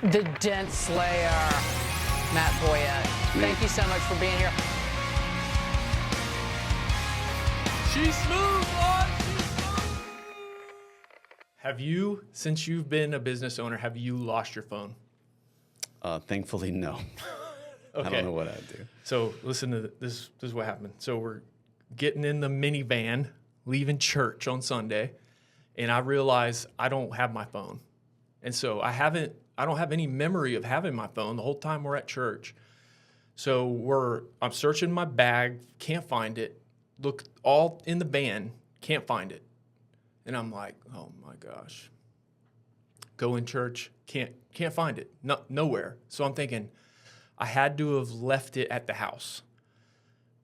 The Dent Slayer, Matt Boyette. Thank you so much for being here. She's smooth, boy. She's smooth. Have you, since you've been a business owner, have you lost your phone? Thankfully, no. Okay. I don't know what I'd do. So listen to this. This is what happened. So we're getting in the minivan, leaving church on Sunday, and I realize I don't have my phone. And so I don't have any memory of having my phone the whole time we're at church. So I'm searching my bag, can't find it. Look all in the van, can't find it. And I'm like, oh my gosh. Go in church, can't find it. Nowhere. So I'm thinking I had to have left it at the house.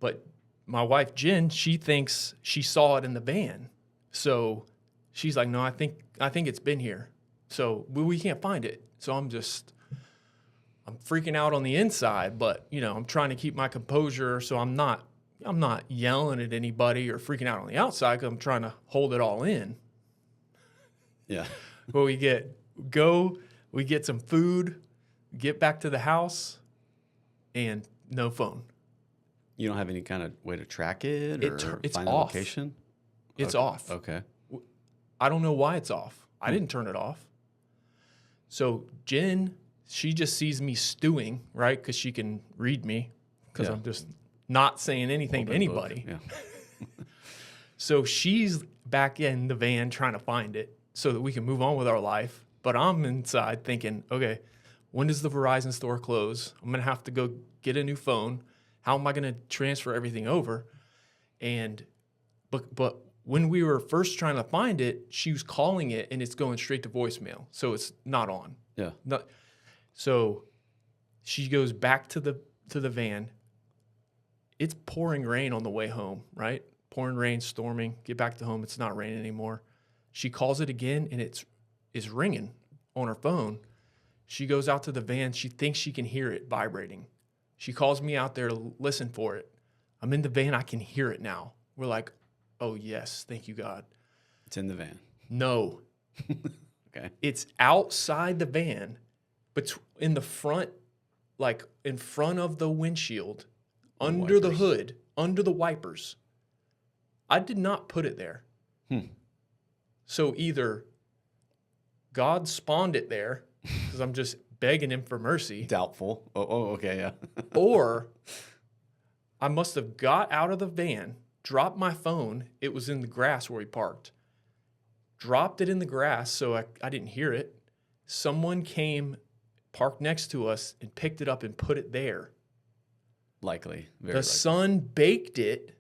But my wife Jen, she thinks she saw it in the van. So she's like, no, I think it's been here. So we can't find it. So I'm freaking out on the inside, but I'm trying to keep my composure. So I'm not yelling at anybody or freaking out on the outside because I'm trying to hold it all in. Yeah. But we get some food, get back to the house, and no phone. You don't have any kind of way to track it or It's find off. the location? It's Okay. off. Okay. I don't know why it's off. I didn't turn it off. So Jen, she just sees me stewing, right? Because she can read me because I'm just not saying anything to anybody. Yeah. So she's back in the van trying to find it so that we can move on with our life. But I'm inside thinking, okay, when does the Verizon store close? I'm going to have to go get a new phone. How am I going to transfer everything over? But when we were first trying to find it, she was calling it and it's going straight to voicemail. So it's not on. Yeah. So she goes back to the van. It's pouring rain on the way home, right? Pouring rain, storming. Get back to home. It's not raining anymore. She calls it again, and it's ringing on her phone. She goes out to the van. She thinks she can hear it vibrating. She calls me out there to listen for it. I'm in the van. I can hear it now. We're like, oh, yes. Thank you, God. It's in the van. No. Okay. It's outside the van, but in the front, like in front of the windshield, under the hood, under the wipers. I did not put it there. So either God spawned it there, because I'm just begging him for mercy. Doubtful. Oh, okay, yeah. Or I must have got out of the van, dropped my phone. It was in the grass where we parked. Dropped it in the grass so I didn't hear it. Someone came, parked next to us, and picked it up and put it there. Likely. Very The likely. sun baked it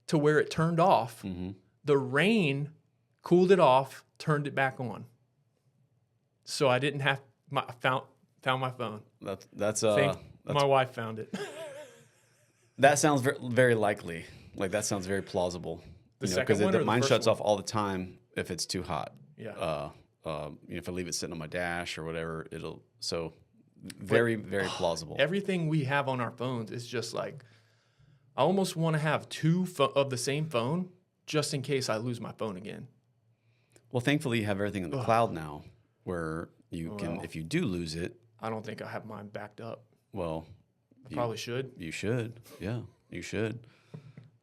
to where it turned off. Mm-hmm. The rain cooled it off, turned it back on. So I didn't have found my phone. That's My wife found it. that sounds very, very likely. Like that sounds very plausible. The second one or the mine first shuts one? off all the time if it's too hot. Yeah. If I leave it sitting on my dash or whatever, very plausible. Everything we have on our phones is just like, I almost want to have two of the same phone just in case I lose my phone again. Well, thankfully you have everything in the cloud now where you can, if you do lose it. I don't think I have mine backed up. Well, Probably should. You should. Yeah, you should. I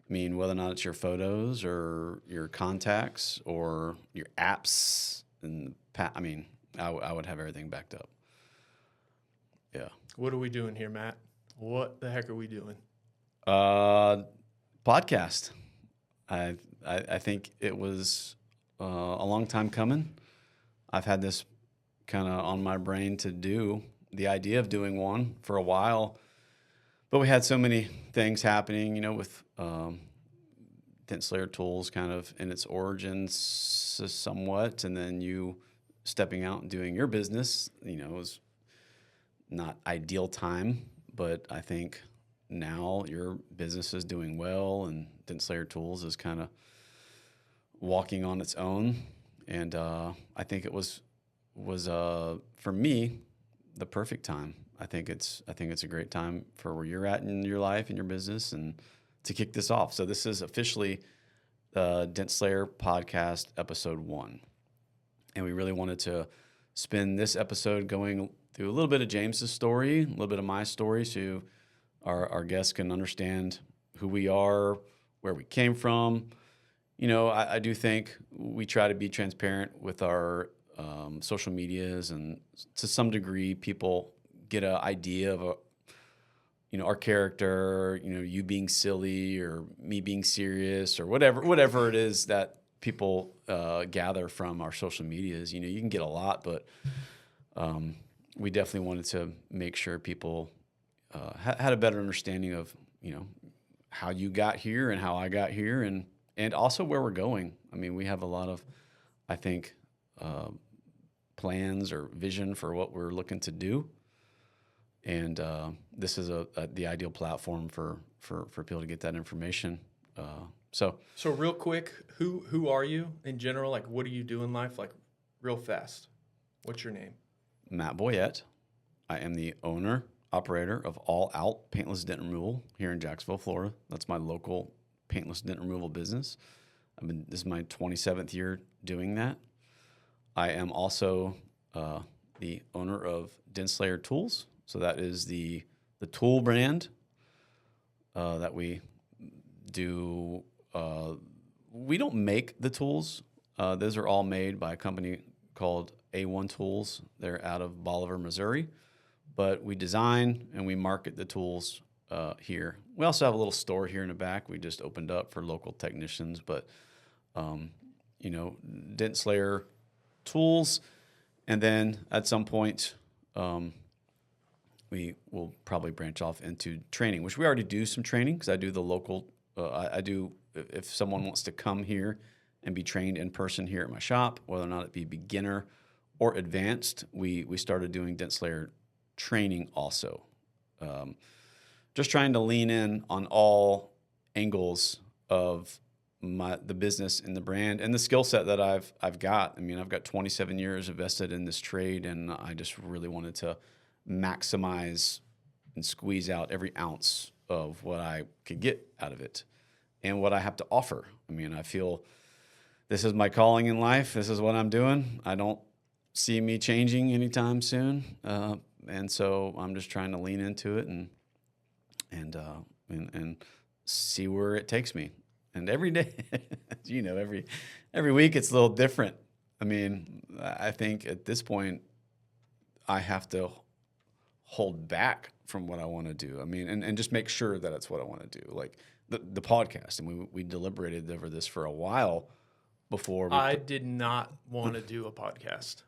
mean, whether or not it's your photos or your contacts or your apps, I would have everything backed up. Yeah. What are we doing here, Matt? What the heck are we doing? Podcast. I think it was a long time coming. I've had this kind of on my brain to do the idea of doing one for a while, but we had so many things happening, with Dent Slayer Tools kind of in its origins somewhat, and then you stepping out and doing your business, it was not ideal time, but I think now your business is doing well and Dent Slayer Tools is kind of walking on its own. And I think it was for me the perfect time. I think it's a great time for where you're at in your life and your business and to kick this off. So this is officially Dent Slayer podcast episode 1. And we really wanted to spend this episode going through a little bit of James's story, a little bit of my story, so our guests can understand who we are, where we came from. You know, I do think we try to be transparent with our social medias, and to some degree, people get an idea of our character, you being silly or me being serious or whatever it is that people gather from our social medias. You can get a lot, but we definitely wanted to make sure people had a better understanding of, how you got here and how I got here, and also where we're going. I mean, we have a lot of, I think, plans or vision for what we're looking to do. And this is the ideal platform for people to get that information. So real quick, who are you in general? Like, what do you do in life? Like, real fast. What's your name? Matt Boyette. I am the owner, operator of All Out Paintless Dent Removal here in Jacksonville, Florida. That's my local paintless dent removal business. This is my 27th year doing that. I am also the owner of Dent Slayer Tools. So that is the tool brand that we do. We don't make the tools. Those are all made by a company called A1 Tools. They're out of Bolivar, Missouri. But we design and we market the tools here. We also have a little store here in the back we just opened up for local technicians. But, Dent Slayer Tools. And then at some point, we will probably branch off into training, which we already do some training because I do the local. If someone wants to come here and be trained in person here at my shop, whether or not it be beginner or advanced, we started doing Dent Slayer training also. Just trying to lean in on all angles of the business and the brand and the skill set that I've got. I mean, I've got 27 years invested in this trade, and I just really wanted to maximize and squeeze out every ounce of what I could get out of it and what I have to offer. I mean, I feel this is my calling in life. This is what I'm doing. I don't see me changing anytime soon. And so I'm just trying to lean into it and see where it takes me. And every day, every week it's a little different. I mean, I think at this point I have to hold back from what I want to do. I mean, and just make sure that it's what I want to do. Like the podcast, and we deliberated over this for a while before. I did not want to do a podcast.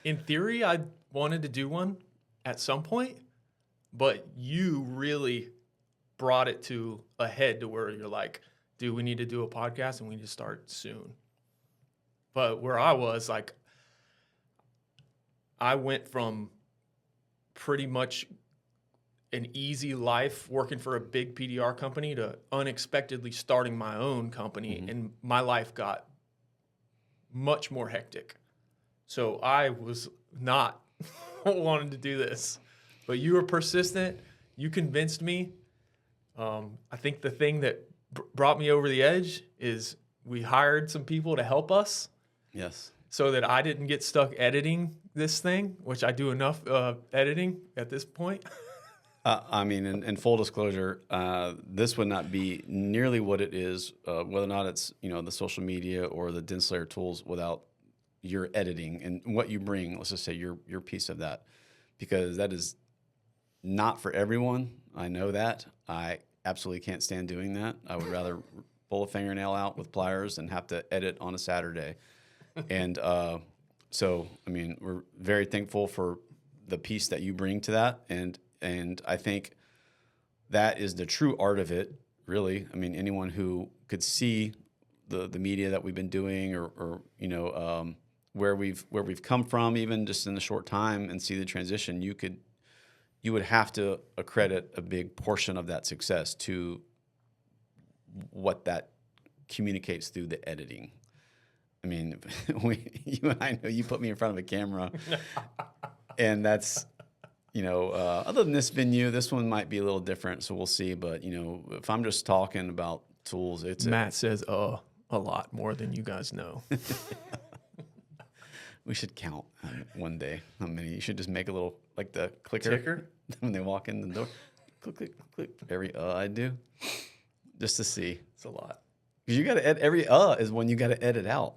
In theory, I wanted to do one at some point, but you really brought it to a head to where you're like, dude, we need to do a podcast and we need to start soon. But where I was, like, I went from pretty much an easy life working for a big PDR company to unexpectedly starting my own company, and my life got much more hectic. So I was not wanting to do this, but you were persistent. You convinced me. I think the thing that brought me over the edge is we hired some people to help us. Yes. So that I didn't get stuck editing this thing, which I do enough editing at this point. I mean, in full disclosure, this would not be nearly what it is, whether or not it's the social media or the Dent Slayer tools, without your editing and what you bring. Let's just say your piece of that, because that is not for everyone. I know that. I absolutely can't stand doing that. I would rather pull a fingernail out with pliers than have to edit on a Saturday. And so, I mean, we're very thankful for the piece that you bring to that. And I think that is the true art of it, really. I mean, anyone who could see the media that we've been doing or where we've come from, even just in a short time, and see the transition, you would have to accredit a big portion of that success to what that communicates through the editing. I mean, you and I know you put me in front of a camera, and that's, other than this venue, this one might be a little different, so we'll see. But, if I'm just talking about tools, it's Matt says, a lot more than you guys know. We should count one day how many. You should just make a little, like the clicker when they walk in the door. Click, click, click. Every I do, just to see. It's a lot. Because you got to edit, every is one you got to edit out.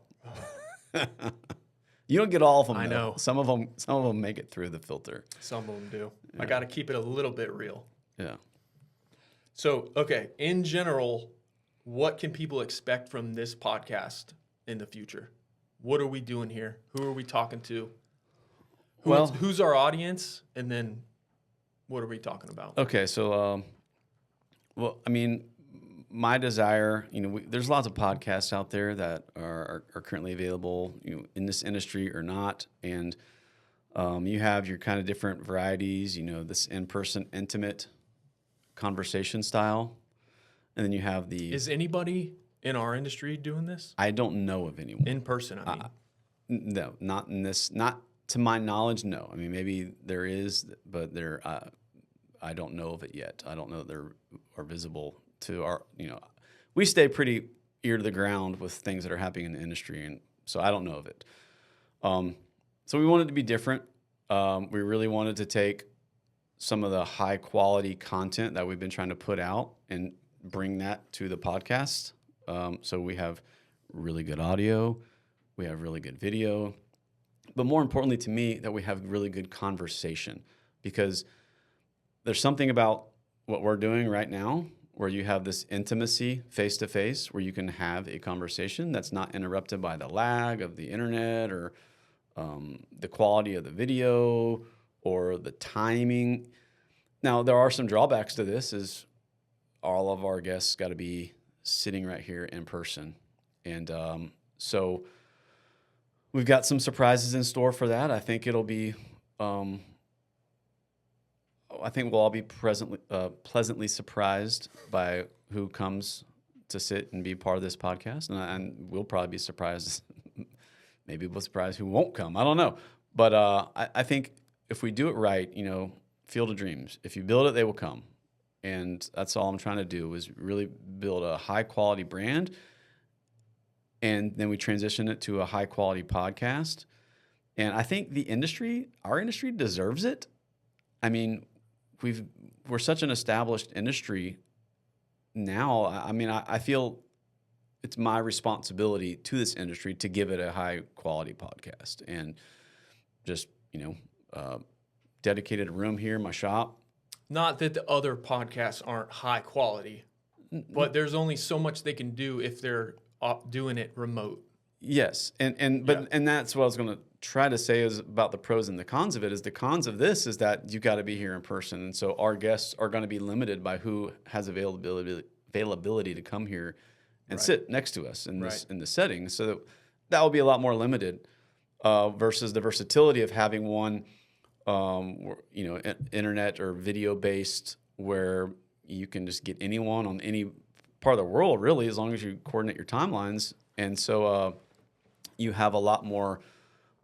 You don't get all of them. I know. Some of them make it through the filter. Some of them do. Yeah. I got to keep it a little bit real. Yeah. So, okay, in general, what can people expect from this podcast in the future? What are we doing here? Who are we talking to? Who's our audience? And then what are we talking about? Okay, so, well, I mean, my desire, there's lots of podcasts out there that are currently available, in this industry or not. And you have your kind of different varieties, this in-person, intimate conversation style. And then you have the... Is anybody in our industry doing this? I don't know of anyone. In person, I mean. No, not in this, not to my knowledge, no. I mean, maybe there is, but I don't know of it yet. I don't know that there are visible to our, we stay pretty ear to the ground with things that are happening in the industry, and so I don't know of it. So we wanted to be different. We really wanted to take some of the high quality content that we've been trying to put out and bring that to the podcast. So we have really good audio, we have really good video, but more importantly to me, that we have really good conversation, because there's something about what we're doing right now where you have this intimacy face-to-face where you can have a conversation that's not interrupted by the lag of the internet or the quality of the video or the timing. Now, there are some drawbacks to this, is all of our guests got to be sitting right here in person. And so we've got some surprises in store for that. I think it'll be... I think we'll all be pleasantly surprised by who comes to sit and be part of this podcast. And we'll probably be surprised. Maybe we'll surprise who won't come. I don't know. But I think if we do it right, Field of Dreams, if you build it, they will come. And that's all I'm trying to do, is really build a high-quality brand. And then we transition it to a high-quality podcast. And I think our industry deserves it. I mean, we're such an established industry now. I mean, I feel it's my responsibility to this industry to give it a high quality podcast, and just, dedicated a room here in my shop. Not that the other podcasts aren't high quality, but there's only so much they can do if they're doing it remote. Yes, and that's what I was going to try to say is about the pros and the cons of it. Is the cons of this is that you got to be here in person, and so our guests are going to be limited by who has availability to come here and sit next to us in this setting. So that will be a lot more limited versus the versatility of having one, internet or video based, where you can just get anyone on any part of the world, really, as long as you coordinate your timelines. And so you have a lot more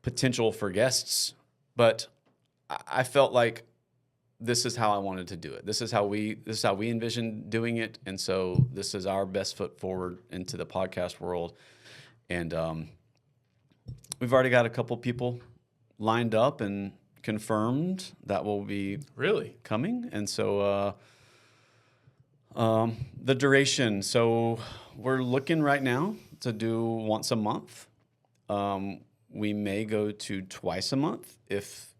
potential for guests, but I felt like this is how I wanted to do it. This is how we envisioned doing it, and so this is our best foot forward into the podcast world. And we've already got a couple people lined up and confirmed that will be coming. And so the duration. So we're looking right now to do once a month. We may go to twice a month if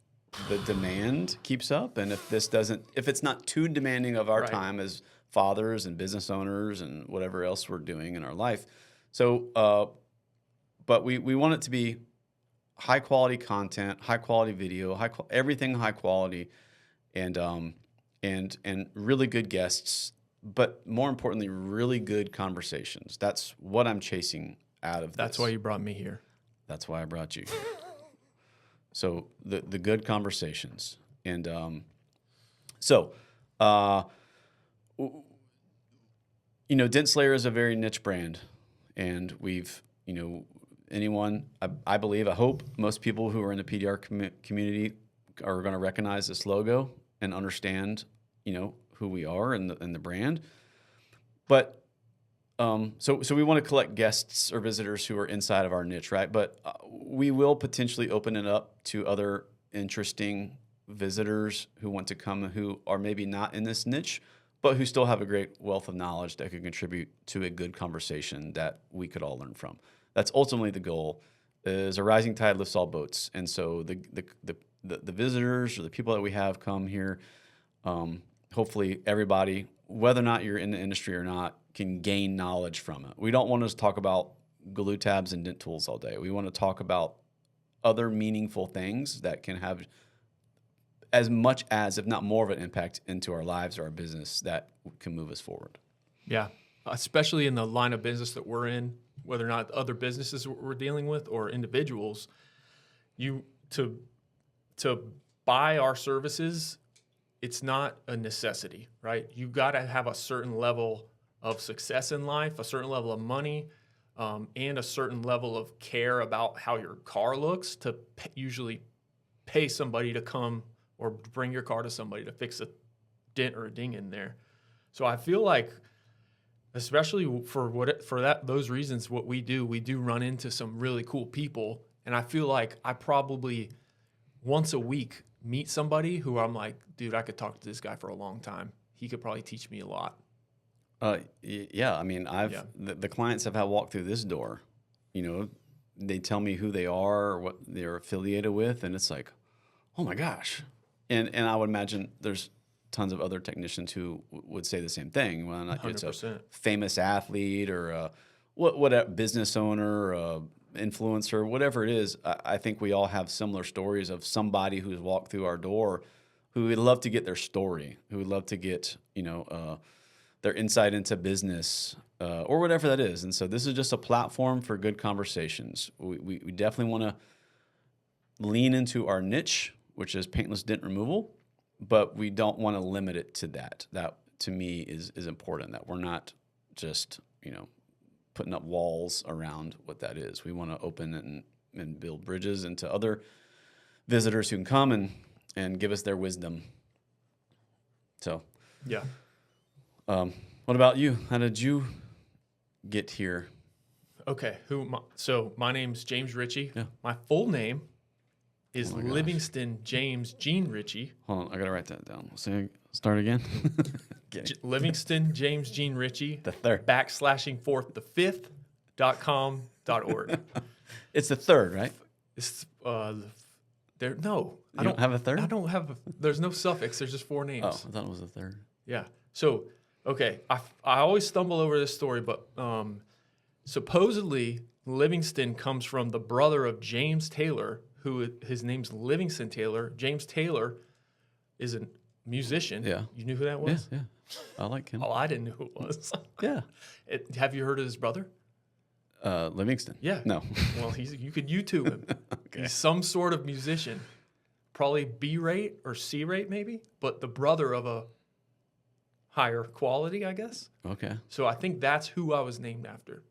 the demand keeps up, and if it's not too demanding of our time as fathers and business owners and whatever else we're doing in our life. So, but we want it to be high quality content, high quality video, everything high quality, and really good guests, but more importantly, really good conversations. That's what I'm chasing out of this. That's why you brought me here. That's why I brought you. So the good conversations. And Dent Slayer is a very niche brand. And we've, I believe, I hope most people who are in the PDR community are going to recognize this logo and understand, who we are and the brand. But So we want to collect guests or visitors who are inside of our niche, right? But we will potentially open it up to other interesting visitors who want to come who are maybe not in this niche, but who still have a great wealth of knowledge that could contribute to a good conversation that we could all learn from. That's ultimately the goal. Is a rising tide lifts all boats, and so the visitors or the people that we have come here, hopefully everybody, whether or not you're in the industry or not, can gain knowledge from it. We don't want to talk about glue tabs and dent tools all day. We want to talk about other meaningful things that can have as much as, if not more of an impact into our lives or our business that can move us forward. Yeah, especially in the line of business that we're in, whether or not other businesses we're dealing with or individuals, to buy our services, it's not a necessity, right? You got to have a certain level of success in life, a certain level of money, and a certain level of care about how your car looks to usually pay somebody to come or bring your car to somebody to fix a dent or a ding in there. So I feel like, especially for those reasons, what we do run into some really cool people, and I feel like I probably once a week meet somebody who I'm like, dude, I could talk to this guy for a long time. He could probably teach me a lot. Yeah, I mean, the clients have had walked through this door, they tell me who they are or what they're affiliated with, and it's like, oh my gosh. And I would imagine there's tons of other technicians who would say the same thing. Well, not it's a famous athlete or what a business owner, influencer, whatever it is. I think we all have similar stories of somebody who's walked through our door who would love to get their story, who would love to get, their insight into business or whatever that is. And so this is just a platform for good conversations. We definitely want to lean into our niche, which is paintless dent removal, but we don't want to limit it to that. That, to me, is important, that we're not just, putting up walls around what that is. We want to open and build bridges into other visitors who can come and give us their wisdom. So, yeah. What about you? How did you get here? Okay. So my name's James Richie. Yeah. My full name is Livingston James Gene Richie. Hold on, I gotta write that down. So start again. Livingston James Gene Richie. The third. /4 the 5th.com.org. It's the third, right? It's there. No, I don't have a third. I don't have. There's no suffix. There's just 4 names. Oh, I thought it was the third. Yeah. So okay, I always stumble over this story, but supposedly Livingston comes from the brother of James Taylor, who his name's Livingston Taylor. James Taylor is a musician. Yeah. You knew who that was? Yeah. I like him. Oh, I didn't know who it was. Yeah. Have you heard of his brother? Livingston. Yeah. No. Well, you could YouTube him. Okay. He's some sort of musician, probably B rate or C rate maybe, but the brother of a higher quality, I guess. Okay. So I think that's who I was named after.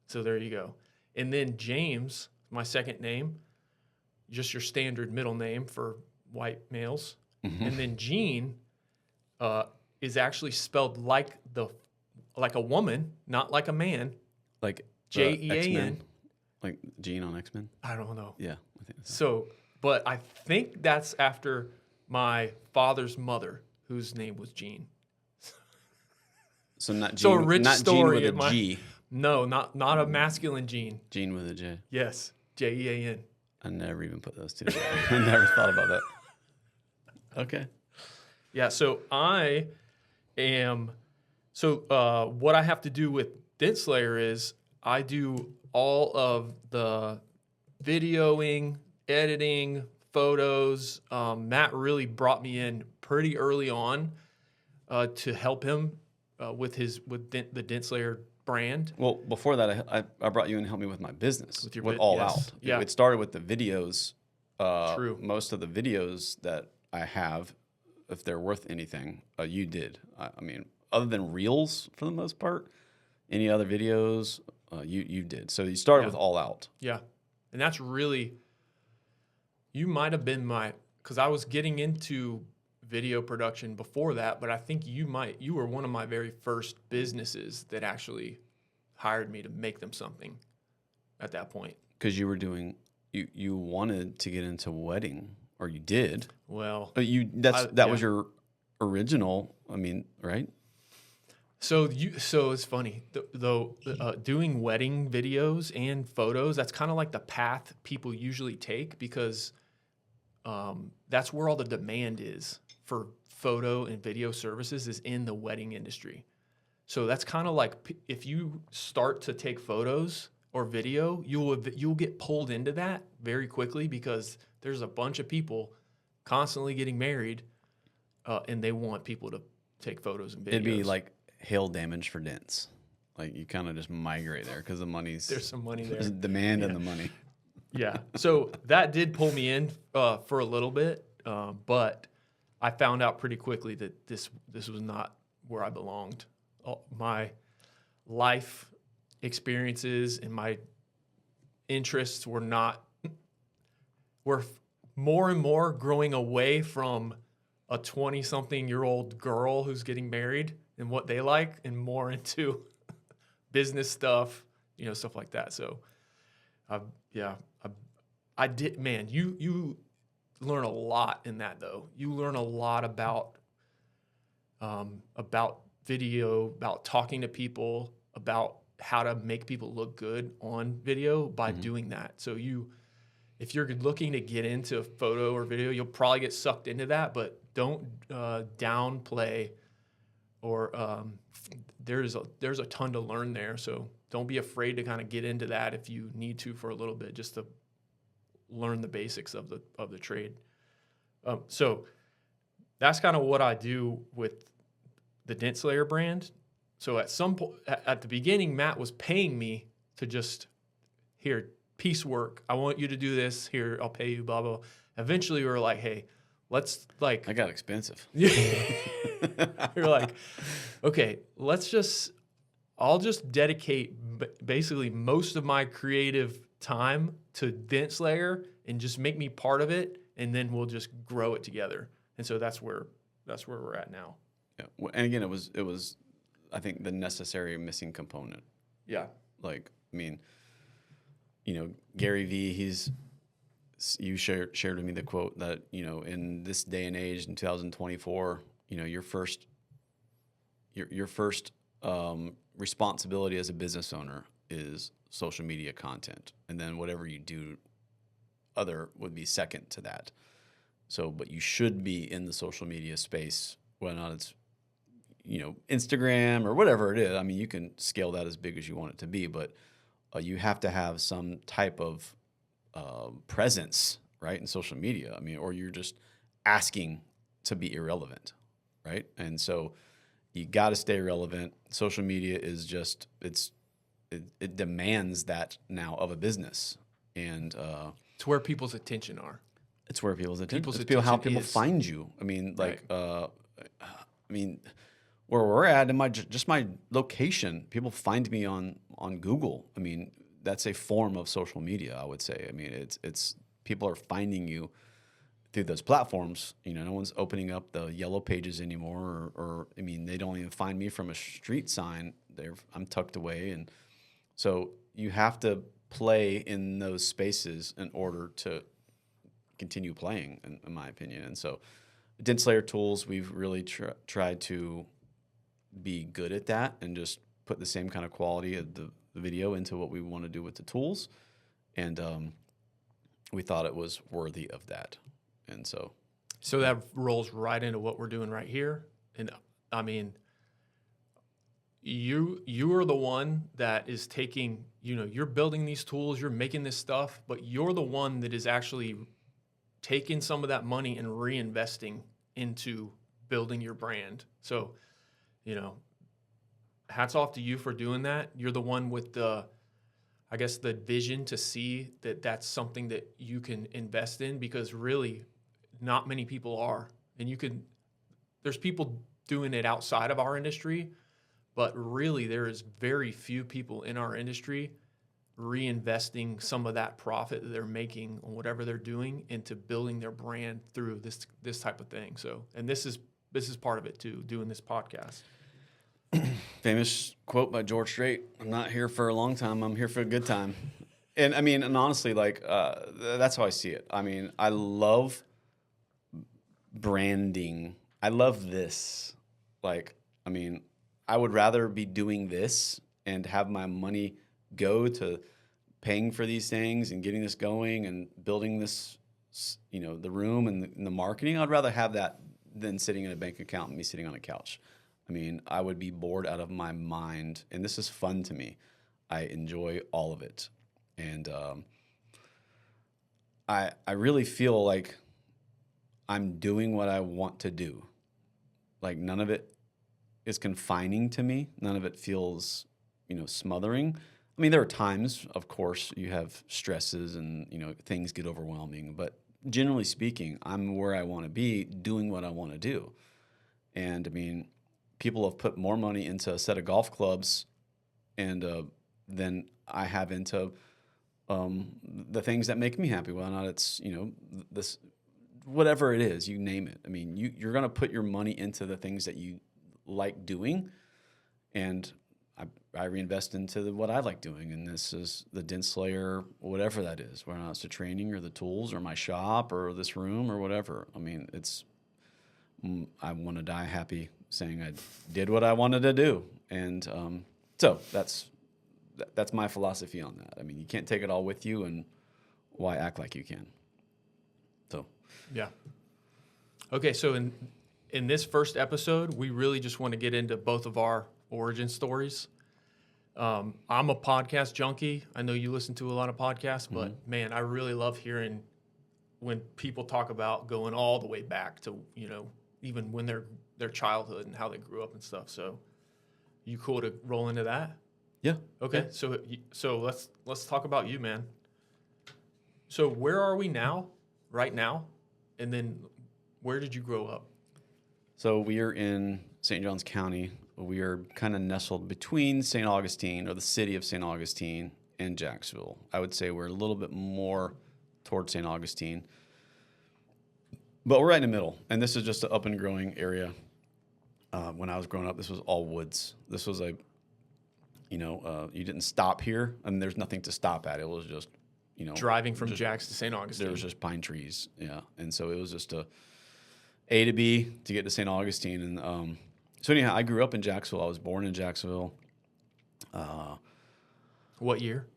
So there you go. And then James, my second name, just your standard middle name for white males. Mm-hmm. And then Gene is actually spelled like a woman, not like a man. Like Jean. X-Men? Like Gene on X-Men? I don't know. Yeah. I think so, but I think that's after my father's mother, whose name was Jean. So not Gene, so a rich not story Gene with a G. No, not a masculine Gene. Gene with a J. Yes, Jean. I never even put those two together. I never thought about that. Okay. Yeah, so what I have to do with Dent Slayer is I do all of the videoing, editing, photos. Matt really brought me in pretty early on to help him with the Dent Slayer brand. Well, before that, I brought you in to help me with my business, with All yes. Out. Yeah. It started with the videos. True. Most of the videos that I have, if they're worth anything, you did. I mean, other than Reels for the most part, any other videos, you did. So you started with All Out. Yeah. And that's really, you might have been because I was getting into video production before that, but I think you were one of my very first businesses that actually hired me to make them something at that point. Because you were doing, you wanted to get into wedding, or you did. Well, that was your original, I mean, right? So it's funny though, doing wedding videos and photos, that's kind of like the path people usually take, because that's where all the demand is for photo and video services, is in the wedding industry. So that's kind of like, if you start to take photos or video, you'll get pulled into that very quickly, because there's a bunch of people constantly getting married, and they want people to take photos and videos. It'd be like hail damage for dents. Like, you kind of just migrate there because there's some money there. There's demand and the money. Yeah. So that did pull me in for a little bit, but I found out pretty quickly that this was not where I belonged. My life experiences and my interests were more and more growing away from a 20-something-year-old girl who's getting married and what they like, and more into business stuff, stuff like that. So, I did, man, you learn a lot in that, though. You learn a lot about video, about talking to people, about how to make people look good on video by doing that. So if you're looking to get into photo or video, you'll probably get sucked into that, but don't downplay, or there's a ton to learn there. So don't be afraid to kind of get into that if you need to for a little bit, just to learn the basics of the trade. So that's kind of what I do with the Dent Slayer brand. So at some point, at the beginning, Matt was paying me to just, here, piecework. I want you to do this. Here, I'll pay you, blah, blah. Eventually, we were like, hey, let's like... That got expensive. You're like, okay, I'll just dedicate basically most of my creative time to Dent Slayer and just make me part of it, and then we'll just grow it together. And so that's where we're at now. Yeah. And again, it was I think the necessary missing component. Yeah. Like, I mean, Gary Vee, you shared with me the quote that, in this day and age, in 2024, your first responsibility as a business owner is social media content. And then whatever you do other would be second to that. So, but you should be in the social media space, whether or not it's, Instagram or whatever it is. I mean, you can scale that as big as you want it to be, but you have to have some type of presence, right, in social media. I mean, or you're just asking to be irrelevant, right? And so you got to stay relevant. Social media is just, it demands that now of a business. And it's where people's attention are. It's where people's attention. How people find you. I mean, like, right. Where we're at, in my location, people find me on Google. I mean, that's a form of social media, I would say. I mean, it's people are finding you through those platforms. No one's opening up the yellow pages anymore, or I mean, they don't even find me from a street sign. I'm tucked away, and so you have to play in those spaces in order to continue playing, in my opinion. And so, Dent Slayer tools, we've really tried to be good at that and just put the same kind of quality of the video into what we want to do with the tools. And we thought it was worthy of that. And so that rolls right into what we're doing right here. And I mean, you are the one that is taking, you're building these tools, you're making this stuff, but you're the one that is actually taking some of that money and reinvesting into building your brand. So, hats off to you for doing that. You're the one with the vision to see that that's something that you can invest in, because really not many people are. And there's people doing it outside of our industry, but really there is very few people in our industry reinvesting some of that profit that they're making on whatever they're doing into building their brand through this type of thing. So, and this is part of it too, doing this podcast. Famous quote by George Strait: "I'm not here for a long time. I'm here for a good time." And I mean, and honestly, like that's how I see it. I mean, I love branding. I love this. Like, I mean, I would rather be doing this and have my money go to paying for these things and getting this going and building this, you know, the room and the marketing. I'd rather have that than sitting in a bank account and me sitting on a couch. I mean, I would be bored out of my mind, and this is fun to me. I enjoy all of it. And I really feel like I'm doing what I want to do. Like, none of it is confining to me. None of it feels, you know, smothering. I mean, there are times, of course, you have stresses and, you know, things get overwhelming. But generally speaking, I'm where I want to be, doing what I want to do. And, I mean, people have put more money into a set of golf clubs and than I have into the things that make me happy. Whether or not it's, you know, this, whatever it is, you name it. I mean, you're going to put your money into the things that you like doing, and I reinvest into what I like doing, and this is the Dent Slayer, whatever that is, whether or not it's the training or the tools or my shop or this room or whatever. I mean, it's, I want to die happy saying I did what I wanted to do, and so that's my philosophy on that. I mean, you can't take it all with you, and why act like you can? So, yeah. Okay, so in this first episode, we really just want to get into both of our origin stories. I'm a podcast junkie. I know you listen to a lot of podcasts, but man, I really love hearing when people talk about going all the way back to, you know, even when their childhood and how they grew up and stuff. So, you cool to roll into that? yeah. Okay, Yeah. so let's talk about you, man. So where are we now, right now, and then where did you grow up? So we are in St. Johns County. We are kind of nestled between St. Augustine, or the city of St. Augustine, and Jacksonville. I would say we're a little bit more towards St. Augustine, but we're right in the middle. And this is just an up and growing area. When I was growing up, this was all woods. This was a, you know, you didn't stop here, and there's nothing to stop at. It was just, you know, Driving from Jax to St. Augustine. there was just pine trees, yeah. And so it was just A to B to get to St. Augustine. And so anyhow, I grew up in Jacksonville. I was born in Jacksonville. What year?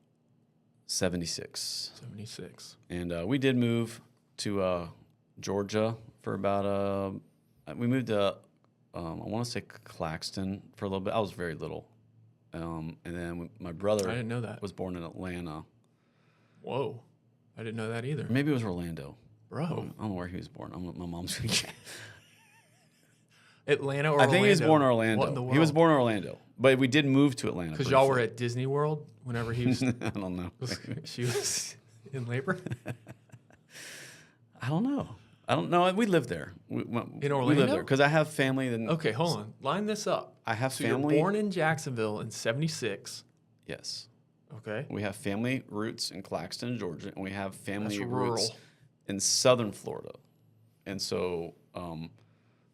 76. 76. And we did move to Georgia for about, we moved to, I want to say Claxton for a little bit. I was very little. And then my brother I didn't know that. was born in Atlanta. Whoa. I didn't know that either. Maybe it was Orlando. Bro. I don't know where he was born. My mom's Atlanta or I think Orlando? he was born in What in Orlando. the He was world? born in Orlando, but we did move to Atlanta. Because y'all were at Disney World whenever he was, I don't know. she was in labor? I don't know. We lived there. We lived Orlando? there because I have family. Okay, hold on. Line this up. I have So family. you're born in Jacksonville in 76. Yes. Okay. We have family roots in Claxton, Georgia, and we have family That's roots rural. in southern Florida. And so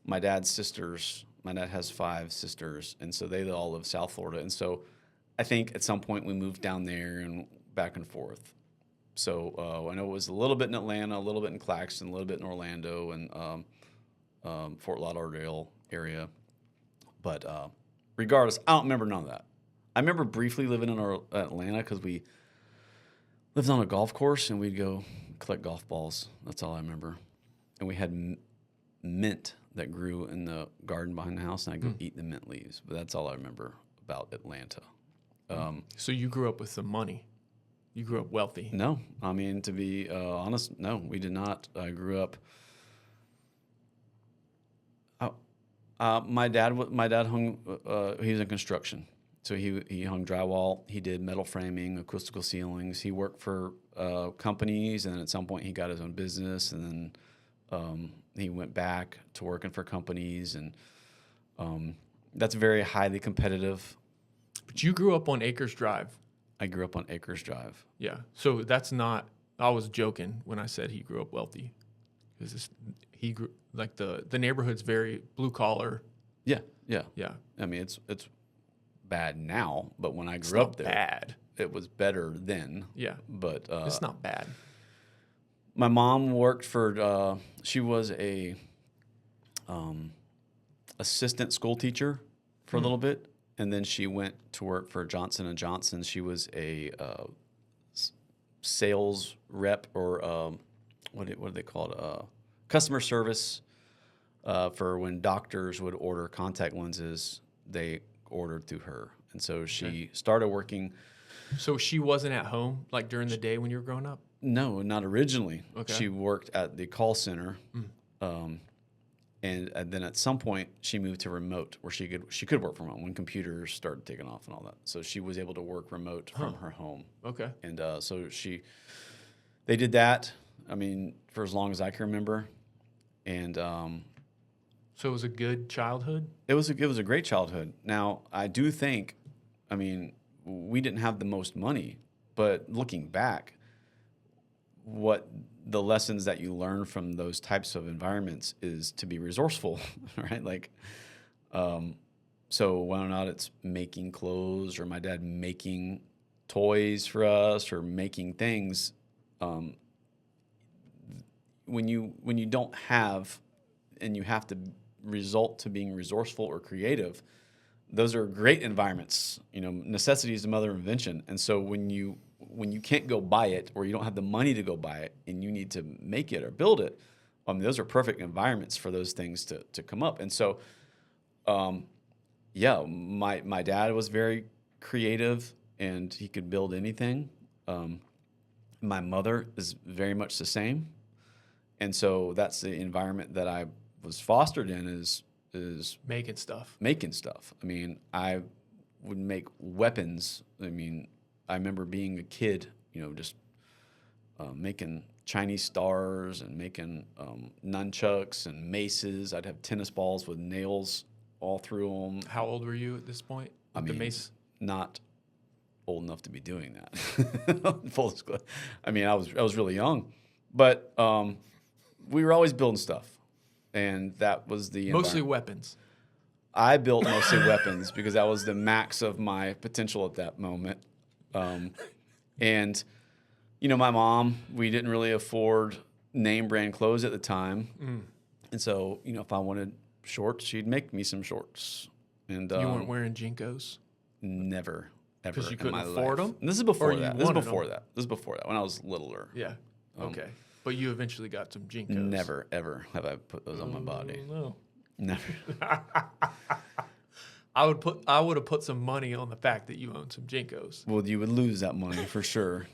my dad's sisters, my dad has 5 sisters, and so they all live South Florida. And so I think at some point we moved down there and back and forth. So I know it was a little bit in Atlanta, a little bit in Claxton, a little bit in Orlando, and Fort Lauderdale area. But regardless, I don't remember none of that. I remember briefly living in Atlanta because we lived on a golf course and we'd go collect golf balls. That's all I remember. And we had mint that grew in the garden behind the house, and I'd go eat the mint leaves. But that's all I remember about Atlanta. So you grew up with some money. You grew up wealthy. No, I mean, to be honest, no, we did not. I grew up. My dad hung. He was in construction, so he hung drywall. He did metal framing, acoustical ceilings. He worked for companies, and then at some point he got his own business, and then he went back to working for companies, and that's very highly competitive. But you grew up on Acres Drive. I grew up on Acres Drive. Yeah. So that's not. I was joking when I said he grew up wealthy, because he grew like the neighborhood's very blue collar. Yeah, yeah, Yeah. I mean, it's bad now, but when I It's grew not up there, bad. it was better then. Yeah. But It's not bad. my mom worked for. She was a assistant school teacher for a little bit, and then she went to work for Johnson and Johnson. She was a sales rep, or what do they call it? Customer service for when doctors would order contact lenses. They ordered through her, and so she started working. So she wasn't at home like during the day when you were growing up? No, not originally. Okay. She worked at the call center, and then at some point she moved to remote, where she could work from home when computers started taking off and all that. So she was able to work remote from her home. Okay. And so they did that. I mean, for as long as I can remember, and So it was a good childhood? it was a great childhood. Now I do think, I mean, we didn't have the most money, but looking back, what the lessons that you learn from those types of environments is to be resourceful, right? Like, so whether or not it's making clothes or my dad making toys for us or making things, when you don't have, and you have to result to being resourceful or creative, those are great environments. You know, necessity is the mother of invention. And so when you can't go buy it, or you don't have the money to go buy it, and you need to make it or build it, those are perfect environments for those things to come up. And so, yeah, my dad was very creative, and he could build anything. My mother is very much the same. And so that's the environment that I was fostered in, is Making stuff. making stuff. I mean, I would make weapons. I mean, I remember being a kid, you know, just making Chinese stars and making nunchucks and maces. I'd have tennis balls with nails all through them. How old were you at this point? I With the mean, mace? not old enough to be doing that. Full disclosure. I mean, I was really young, but we were always building stuff, and that was the Mostly environment. weapons. I built mostly weapons because that was the max of my potential at that moment. And, you know, my mom, we didn't really afford name brand clothes at the time. And so, you know, if I wanted shorts, she'd make me some shorts. And You weren't wearing Jinkos? never, ever 'Cause you in couldn't my afford life. them? And this is before Or you that. This is wanted before them? that. This is before that, when I was littler. Yeah. Okay. But you eventually got some Jinkos. Never, ever have I put those on my body. No. Never. I would have put some money on the fact that you own some Jinkos. Well, you would lose that money for sure.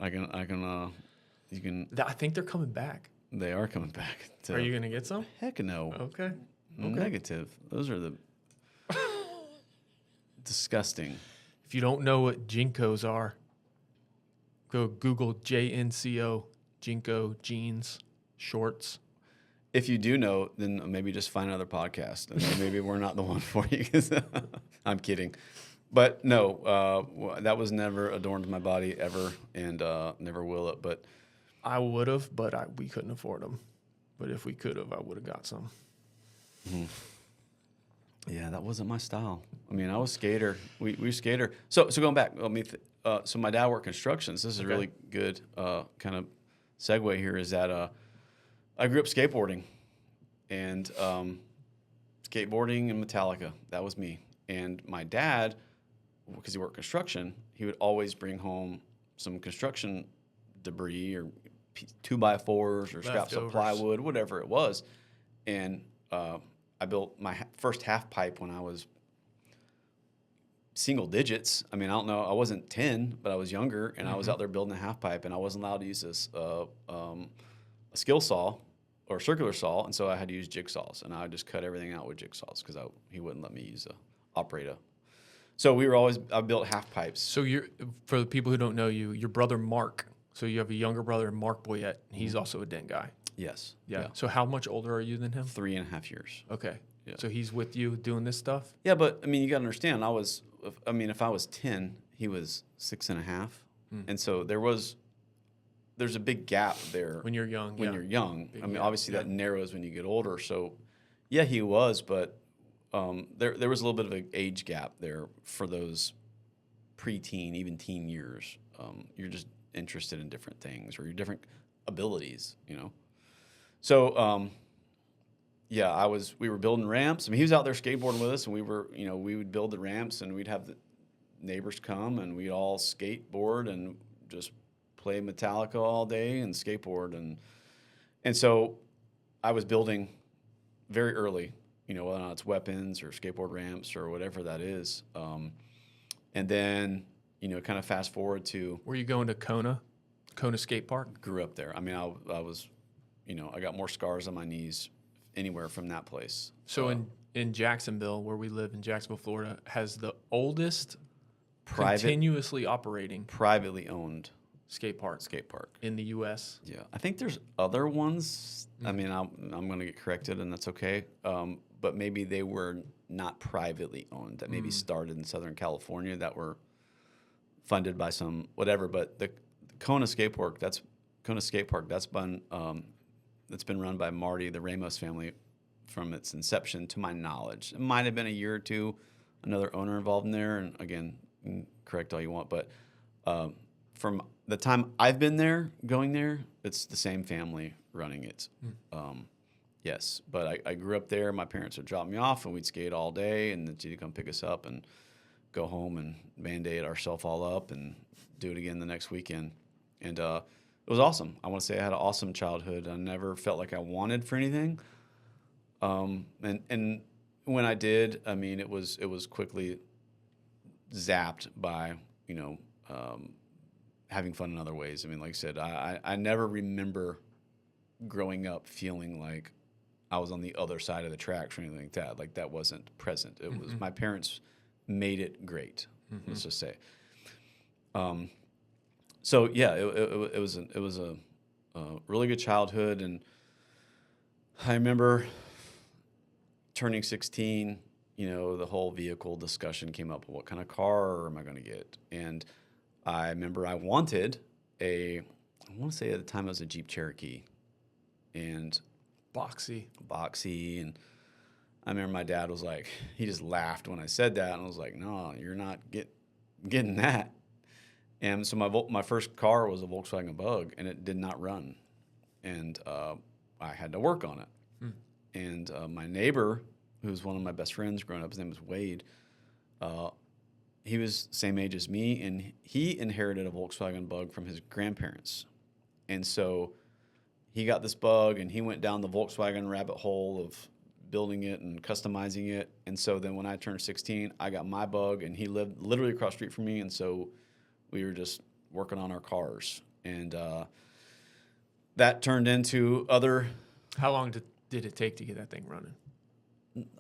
You can. I think they're coming back. They are coming back. Are you gonna get some? Heck no. Okay. Negative. Those are the disgusting. If you don't know what Jinkos are, go Google JNCO, Jinko jeans, shorts. If you do know, then maybe just find another podcast, and then maybe we're not the one for you. 'Cause I'm kidding, but no, that was never adorned my body ever, and never will it. But I would have, but we couldn't afford them. But if we could have, I would have got some. yeah, that wasn't my style. I mean, I was skater. We skater. So going back, so my dad worked constructions. This is a really good kind of segue here. Is that I grew up skateboarding, and skateboarding and Metallica. That was me. And my dad, because he worked construction, he would always bring home some construction debris or 2x4s or scraps of Leftovers. plywood, whatever it was. And I built my first half pipe when I was single digits. I mean, I don't know. I wasn't 10, but I was younger, and I was out there building a half pipe, and I wasn't allowed to use this a skill saw or circular saw, and so I had to use jigsaws, and I would just cut everything out with jigsaws because he wouldn't let me use a operator. So I built half pipes. So for the people who don't know you, your brother Mark. So you have a younger brother, Mark Boyette. He's also a Dent guy. Yes. Yeah. So how much older are you than him? 3.5 years. Okay. Yeah. So he's with you doing this stuff? Yeah, but I mean, you got to understand. If I was 10, he was 6.5. And so there's a big gap there. When you're young. When you're young. Big I mean, gap, obviously that narrows when you get older. So, yeah, he was, but there was a little bit of an age gap there for those preteen, even teen years. You're just interested in different things or your different abilities, you know. So, yeah, we were building ramps. I mean, he was out there skateboarding with us, and we would build the ramps, and we'd have the neighbors come, and we'd all skateboard and just play Metallica all day and skateboard. And so I was building very early, you know, whether or not it's weapons or skateboard ramps or whatever that is. And then, you know, kind of fast forward to... Were you going to Kona Skate Park? Grew up there. I mean, I was, you know, I got more scars on my knees anywhere from that place. So in Jacksonville, where we live in Jacksonville, Florida, has the oldest continuously operating privately owned skate park in the U.S. Yeah, I think there's other ones. I mean, I'm going to get corrected, and that's okay. But maybe they were not privately owned. That maybe started in Southern California that were funded by some whatever. But the Kona Skate Park, that's been run by Marty, the Ramos family, from its inception, to my knowledge. It might have been a year or two, another owner involved in there, and again, correct all you want, but from the time I've been there, going there, it's the same family running it. Yes, but I grew up there. My parents would drop me off, and we'd skate all day, and then she'd come pick us up and go home and Band-Aid ourselves all up and do it again the next weekend. And it was awesome. I want to say I had an awesome childhood. I never felt like I wanted for anything. And when I did, I mean, it was quickly zapped by, you know, having fun in other ways. I mean, like I said, I never remember growing up feeling like I was on the other side of the tracks or anything like that. Like, that wasn't present. It was, my parents made it great, let's just say. So yeah, it was a really good childhood, and I remember turning 16. You know, the whole vehicle discussion came up. What kind of car am I going to get? And I remember I wanted I want to say at the time it was a Jeep Cherokee, and boxy, and I remember my dad was like, he just laughed when I said that, and I was like, no, you're not getting that. And so my first car was a Volkswagen Bug, and it did not run, and I had to work on it. And my neighbor, who was one of my best friends growing up, his name was Wade. He was the same age as me, and he inherited a Volkswagen Bug from his grandparents. And so he got this Bug, and he went down the Volkswagen rabbit hole of building it and customizing it. And so then when I turned 16, I got my Bug, and he lived literally across the street from me, and so we were just working on our cars. And that turned into other... How long did it take to get that thing running?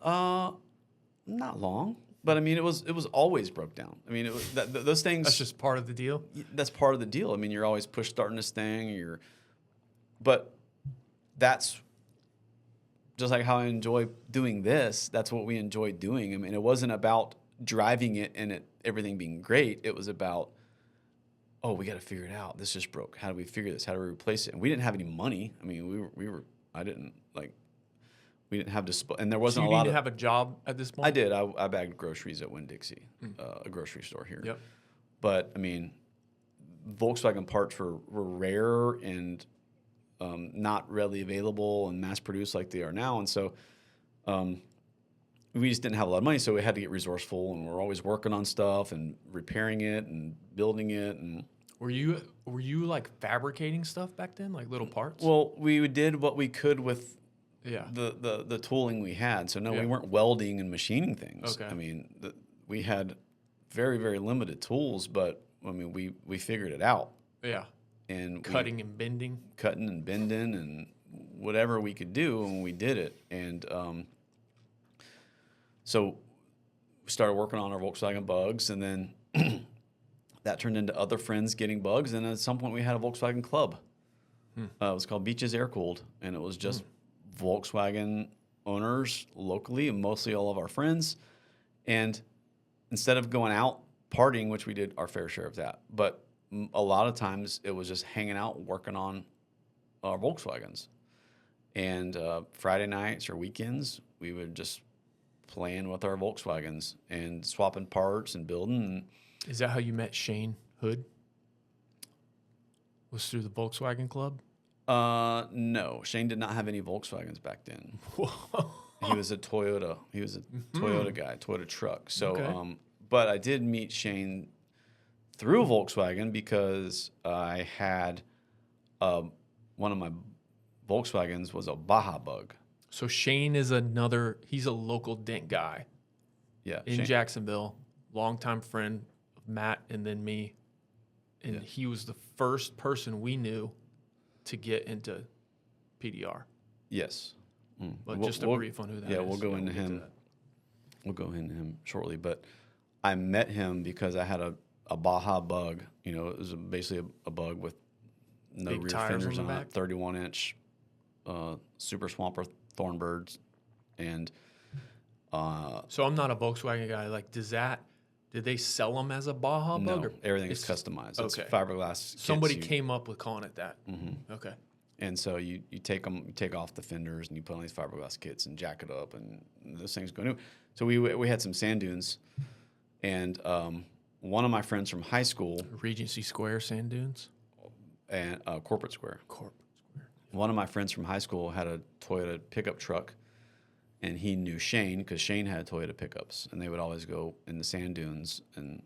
Not long, but I mean, it was always broke down. I mean, it was those things. That's just part of the deal. That's part of the deal. I mean, you're always push starting this thing. But that's just like how I enjoy doing this. That's what we enjoy doing. I mean, it wasn't about driving it and everything being great. It was about, oh, we got to figure it out. This just broke. How do we figure this? How do we replace it? And we didn't have any money. I mean, we didn't have display, and there wasn't a lot of... You didn't have a job at this point? I did. I bagged groceries at Winn-Dixie, a grocery store here. Yep. But, I mean, Volkswagen parts were rare and not readily available and mass-produced like they are now. And so we just didn't have a lot of money, so we had to get resourceful, and we're always working on stuff and repairing it and building it. And Were you like fabricating stuff back then, like little parts? well, we did what we could with... Yeah. The tooling we had. So, no, we weren't welding and machining things. Okay. I mean, we had very, very limited tools, but, I mean, we figured it out. Yeah. And cutting and bending and whatever we could do, and we did it. And so we started working on our Volkswagen Bugs, and then that turned into other friends getting Bugs, and at some point we had a Volkswagen Club. It was called Beaches Air Cooled, and it was just Volkswagen owners locally, and mostly all of our friends. And instead of going out partying, which we did our fair share of that. But a lot of times it was just hanging out, working on our Volkswagens. And Friday nights or weekends, we would just playing with our Volkswagens and swapping parts and building. Is that how you met Shane Hood? Was through the Volkswagen Club? No, Shane did not have any Volkswagens back then. Whoa. He was a Toyota. He was a Toyota guy, Toyota truck. So, Okay. But I did meet Shane through Volkswagen because I had one of my Volkswagens was a Baja Bug. So Shane is he's a local Dent guy Yeah, in Shane. Jacksonville, longtime friend of Matt and then me. And he was the first person we knew to get into PDR. Yes. But just a brief on who that is. Yeah, we'll go into him. We'll go into him shortly. But I met him because I had a Baja Bug. You know, it was basically a Bug with no Big rear tires fenders on the on back? it, 31-inch Super Swamper Thornbirds, and So I'm not a Volkswagen guy. Like, did they sell them as a Baja Bug? no, Or everything is customized. It's okay. fiberglass. kits. somebody came up with calling it that. Okay. And so you take off the fenders and you put on these fiberglass kits and jack it up, and those things go new. So we had some sand dunes, and one of my friends from high school Regency Square sand dunes. and Corporate Square. Corporate Square. One of my friends from high school had a Toyota pickup truck, and he knew Shane because Shane had Toyota pickups, and they would always go in the sand dunes and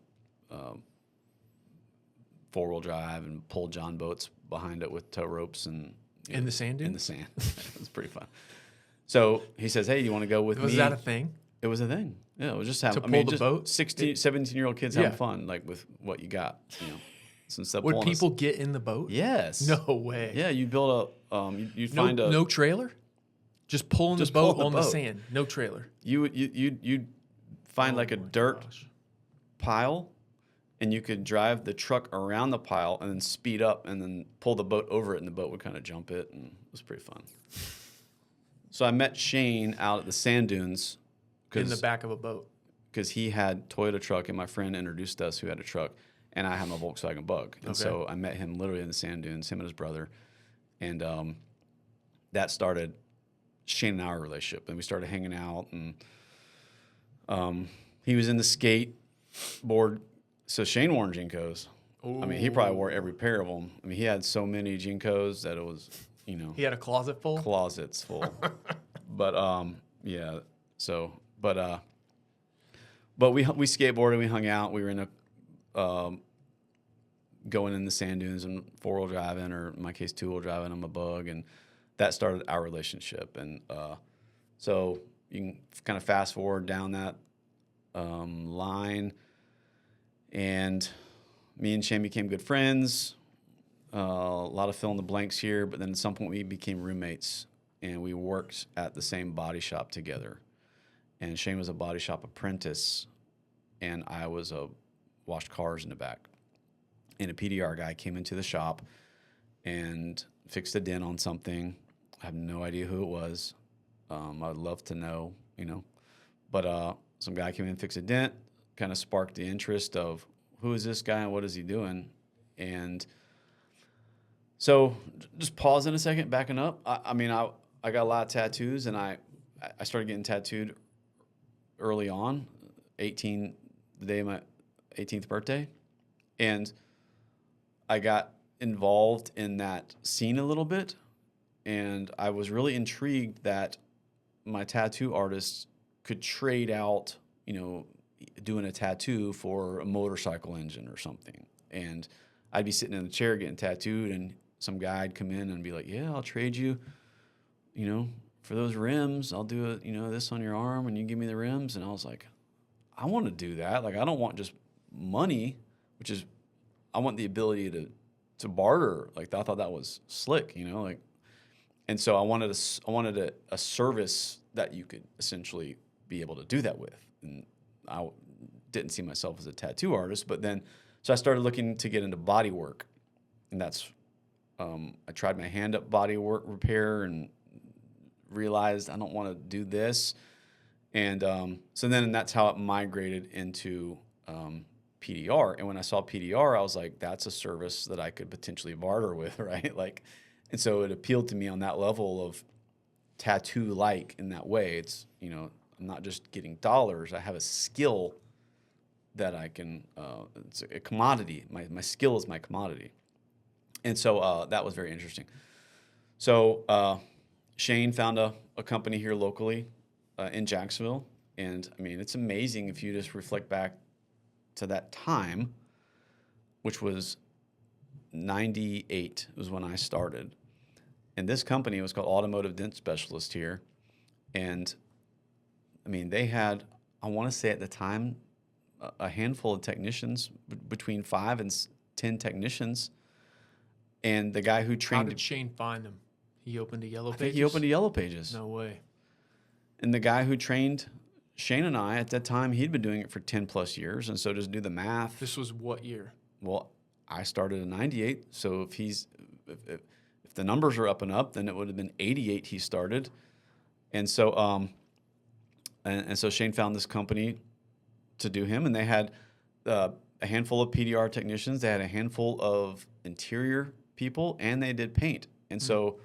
four-wheel drive and pull John boats behind it with tow ropes and In the sand in dune? the sand. It was pretty fun. So he says, "Hey, you want to go with me?" Was that a thing? It was a thing. Yeah, it was just having. To pull the just boat? 16, 17-year-old kids having Yeah. fun, like with what you got. You know, some stuff. Would pulling us- people get in the boat? Yes. No way. Yeah, you build a. You'd No, find a. no trailer? Just pulling Just the boat pull the on the boat. sand. No trailer. You'd find like a Oh my dirt gosh. pile, and you could drive the truck around the pile and then speed up and then pull the boat over it, and the boat would kind of jump it, and it was pretty fun. So I met Shane out at the sand dunes In the back of a boat. because he had Toyota truck, and my friend introduced us who had a truck, and I had my Volkswagen Bug, and so I met him literally in the sand dunes, him and his brother, and that started Shane and our relationship, and we started hanging out, and he was in the skateboard. So Shane wore Jinkos. I mean, he probably wore every pair of them. I mean, he had so many Jinkos that it was, you know, He had a closet full? closets full. But yeah. So, but we skateboarded. We hung out. We were in a going in the sand dunes and 4-wheel driving, or in my case 2-wheel driving on my Bug, and that started our relationship. And so you can kind of fast forward down that line, and me and Shane became good friends. A lot of fill in the blanks here, but then at some point we became roommates, and we worked at the same body shop together. And Shane was a body shop apprentice, and I was washed cars in the back. And a PDR guy came into the shop and fixed a dent on something. I have no idea who it was. I'd love to know, you know. But some guy came in and fixed a dent, kind of sparked the interest of who is this guy and what is he doing? And so just pausing a second, backing up. I mean, I got a lot of tattoos, and I started getting tattooed early on, the day of my 18th birthday. And I got involved in that scene a little bit, and I was really intrigued that my tattoo artists could trade out, you know, doing a tattoo for a motorcycle engine or something. And I'd be sitting in the chair getting tattooed, and some guy'd come in and be like, "Yeah, I'll trade you, you know, for those rims. I'll do it, you know, this on your arm, and you give me the rims." And I was like, I want to do that. Like, I don't want just money, which is, I want the ability to barter. Like, I thought that was slick, you know, like. And so I wanted a service that you could essentially be able to do that with. And I didn't see myself as a tattoo artist, but then, so I started looking to get into body work, and that's, I tried my hand up body work repair and realized I don't want to do this. And so then that's how it migrated into PDR. And when I saw PDR, I was like, that's a service that I could potentially barter with, right? Like, and so it appealed to me on that level of tattoo-like in that way. It's, you know, I'm not just getting dollars. I have a skill that I can, it's a commodity. My skill is my commodity. And so that was very interesting. So Shane found a company here locally in Jacksonville. And I mean, it's amazing if you just reflect back to that time, which was 98 was when I started. And this company was called Automotive Dent Specialist here. And I mean, they had, I want to say at the time, a handful of technicians, between 5 and 10 technicians. And the guy who trained... How did Shane find them? He opened a Yellow Pages? I think he opened a Yellow Pages. No way. And the guy who trained Shane and I, at that time, he'd been doing it for 10 plus years. And so just do the math. This was what year? Well, I started in 98. So if the numbers are up and up, then it would have been 88 he started. And so and so Shane found this company to do him, and they had a handful of PDR technicians. They had a handful of interior people, and they did paint. And so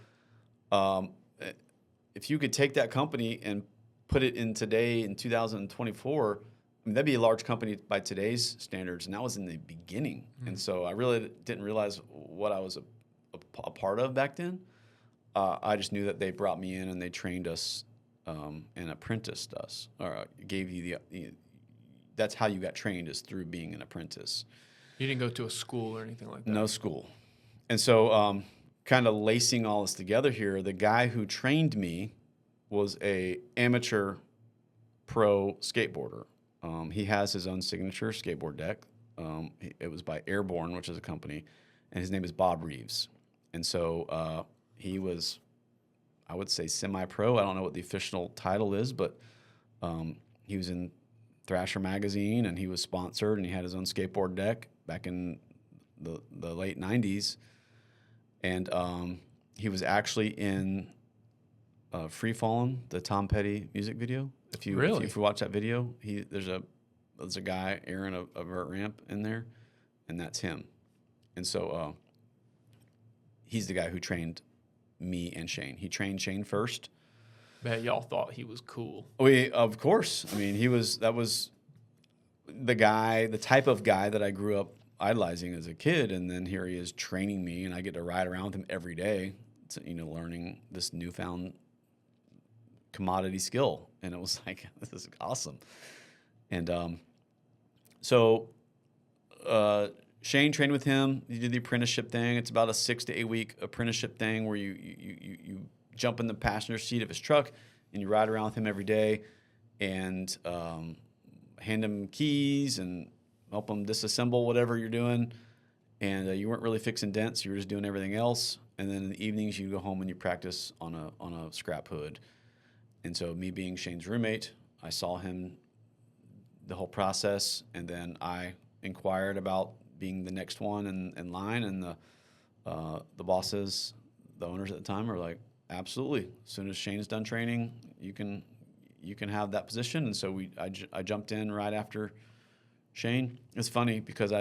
if you could take that company and put it in today in 2024, I mean, that'd be a large company by today's standards, and that was in the beginning. And so I really didn't realize what I was a part of back then. I just knew that they brought me in and they trained us and apprenticed us, or gave you that's how you got trained, is through being an apprentice. You didn't go to a school or anything like that? No school. And so kind of lacing all this together here, the guy who trained me was a amateur pro skateboarder. He has his own signature skateboard deck. It was by Airborne, which is a company, and his name is Bob Reeves. And so he was, I would say, semi-pro. I don't know what the official title is, but he was in Thrasher magazine, and he was sponsored, and he had his own skateboard deck back in the late 90s. And he was actually in Free Fallin', the Tom Petty music video. If you watch that video, there's a guy airing a vert ramp in there, and that's him. And so he's the guy who trained me and Shane. He trained Shane first. Bet y'all thought he was cool. Of course. I mean, that was the guy, the type of guy that I grew up idolizing as a kid, and then here he is training me, and I get to ride around with him every day, learning this newfound commodity skill. And it was like, this is awesome. And so Shane trained with him. He did the apprenticeship thing. It's about a 6 to 8 week apprenticeship thing where you jump in the passenger seat of his truck and you ride around with him every day and hand him keys and help him disassemble whatever you're doing. And you weren't really fixing dents. You were just doing everything else. And then in the evenings, you go home and you practice on a scrap hood. And so me being Shane's roommate, I saw him the whole process, and then I inquired about being the next one in line, and the bosses, the owners at the time, were like, absolutely. As soon as Shane's done training, you can have that position. And so I jumped in right after Shane. It's funny because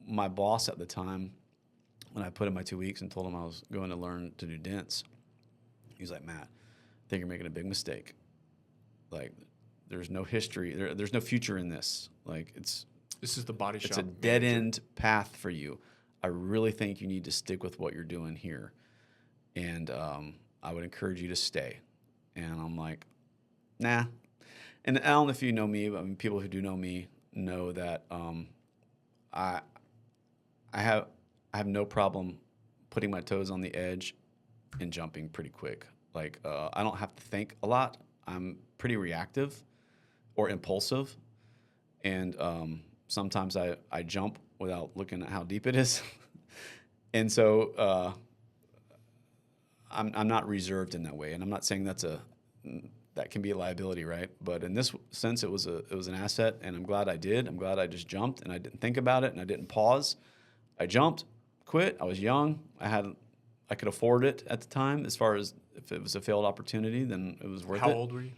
my boss at the time, when I put in my 2 weeks and told him I was going to learn to do dents, he was like, Matt, I think you're making a big mistake. Like, there's no history. There's no future in this. Like, this is the body shop. It's a dead-end path for you. I really think you need to stick with what you're doing here. And I would encourage you to stay. And I'm like, nah. And I don't know if you know me, but I mean, people who do know me know that I have no problem putting my toes on the edge and jumping pretty quick. Like, I don't have to think a lot. I'm pretty reactive or impulsive. And sometimes I jump without looking at how deep it is. And so I'm not reserved in that way. And I'm not saying that can be a liability, right? But in this sense, it was an asset, and I'm glad I did. I'm glad I just jumped, and I didn't think about it, and I didn't pause. I jumped, quit. I was young. I could afford it at the time. As far as if it was a failed opportunity, then it was worth it. How old were you?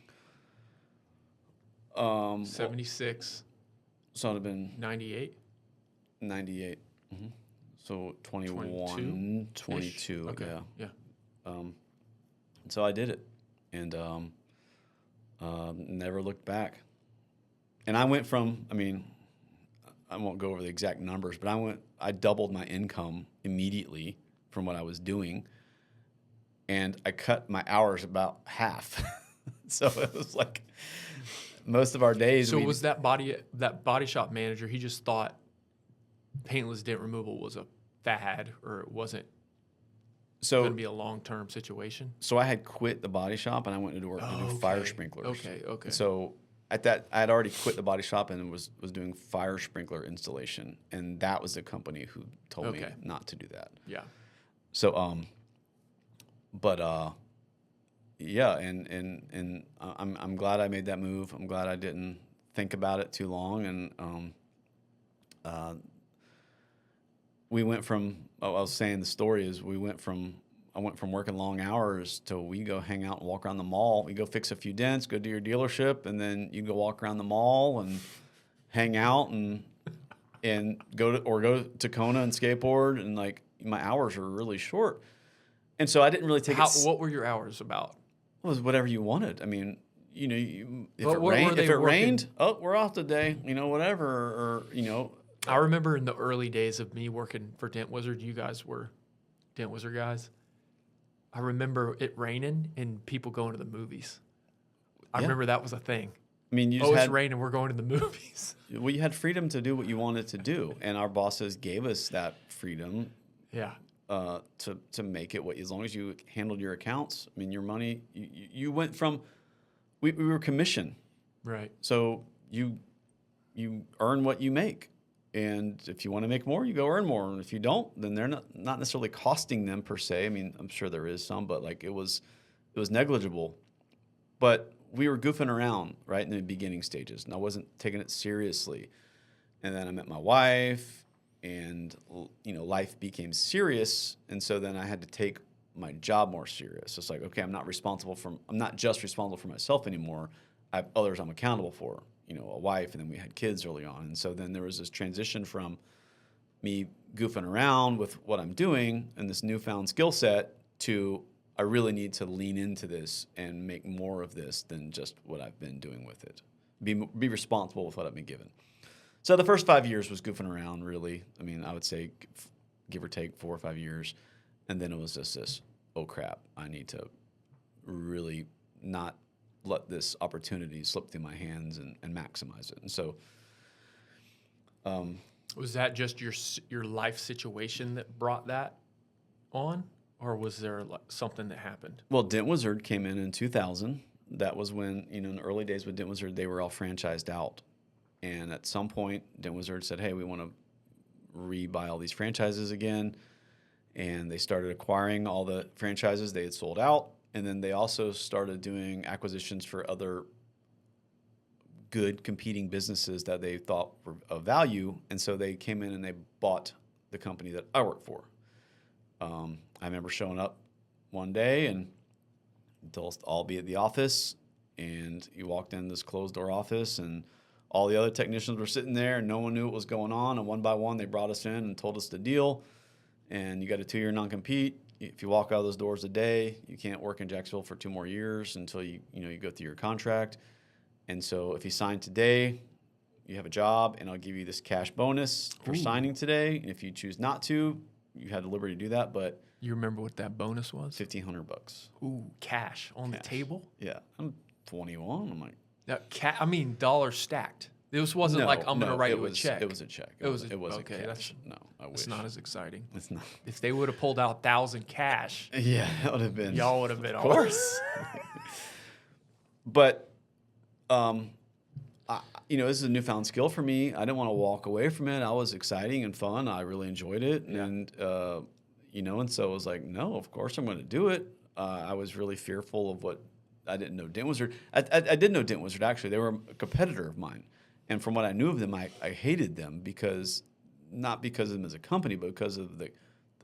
76. So it would have been 98? 98. Mm-hmm. So 21, 22. Okay. Yeah. So I did it, and never looked back. And I went from, I mean, I won't go over the exact numbers, but I doubled my income immediately from what I was doing, and I cut my hours about half. So it was like most of our days. So was that body shop manager, he just thought paintless dent removal was a fad, or it wasn't going to be a long-term situation? So I had quit the body shop, and I went to work to do fire sprinklers. Okay. So at that, I had already quit the body shop and was doing fire sprinkler installation, and that was the company who told me not to do that. Yeah. So yeah, and I'm glad I made that move. I'm glad I didn't think about it too long, and we went from, I was saying the story is I went from working long hours to we go hang out and walk around the mall. We go fix a few dents, go to your dealership, and then you go walk around the mall and hang out and go to Kona and skateboard, and like my hours were really short. And so I didn't really take What were your hours about? It was whatever you wanted. I mean, you know, if But it rained, oh, we're off today, you know, whatever, or, you know. I remember in the early days of me working for Dent Wizard, you guys were Dent Wizard guys. I remember it raining and people going to the movies. I remember that was a thing. I mean, it's raining, we're going to the movies. Well, you had freedom to do what you wanted to do, and our bosses gave us that freedom. Yeah. To make it as long as you handled your accounts. I mean, your money. You went from we were commission, right? So you earn what you make. And if you want to make more, you go earn more. And if you don't, then they're not necessarily costing them per se. I mean, I'm sure there is some, but like it was negligible. But we were goofing around right in the beginning stages, and I wasn't taking it seriously. And then I met my wife, and you know, life became serious, and so then I had to take my job more serious. It's like, okay, I'm not just responsible for myself anymore. I have others I'm accountable for. You know, a wife, and then we had kids early on. And so then there was this transition from me goofing around with what I'm doing and this newfound skill set to I really need to lean into this and make more of this than just what I've been doing with it. Be responsible with what I've been given. So the first 5 years was goofing around, really. I mean, I would say give or take 4 or 5 years. And then it was just this, oh crap, I need to really not let this opportunity slip through my hands and maximize it. And so, was that just your life situation that brought that on, or was there something that happened? Well, Dent Wizard came in 2000. That was when, you know, in the early days with Dent Wizard, they were all franchised out. And at some point, Dent Wizard said, hey, we want to rebuy all these franchises again. And they started acquiring all the franchises they had sold out. And then they also started doing acquisitions for other good competing businesses that they thought were of value. And so they came in and they bought the company that I work for. I remember showing up one day and told us to all be at the office. And you walked in this closed door office, and all the other technicians were sitting there, and no one knew what was going on. And one by one, they brought us in and told us the deal. And you got a 2-year non-compete. If you walk out of those doors today, you can't work in Jacksonville for 2 more years until you go through your contract. And so if you sign today, you have a job, and I'll give you this cash bonus for signing today. And if you choose not to, you had the liberty to do that. But you remember what that bonus was? $1,500. Ooh, cash on the table? Yeah, I'm 21. I'm like, I mean, dollars stacked. This wasn't like I'm going to write you a check. It was a check. It was okay. a cash. No, I wish. It's not as exciting. It's not. If they would have pulled out 1,000 cash, yeah, that would have been. Y'all would have been of course. But, this is a newfound skill for me. I didn't want to walk away from it. I was exciting and fun. I really enjoyed it, and and so I was like, no, of course I'm going to do it. I was really fearful of what I didn't know Dent Wizard. I did know Dent Wizard, actually. They were a competitor of mine. And from what I knew of them, I hated them not because of them as a company, but because of the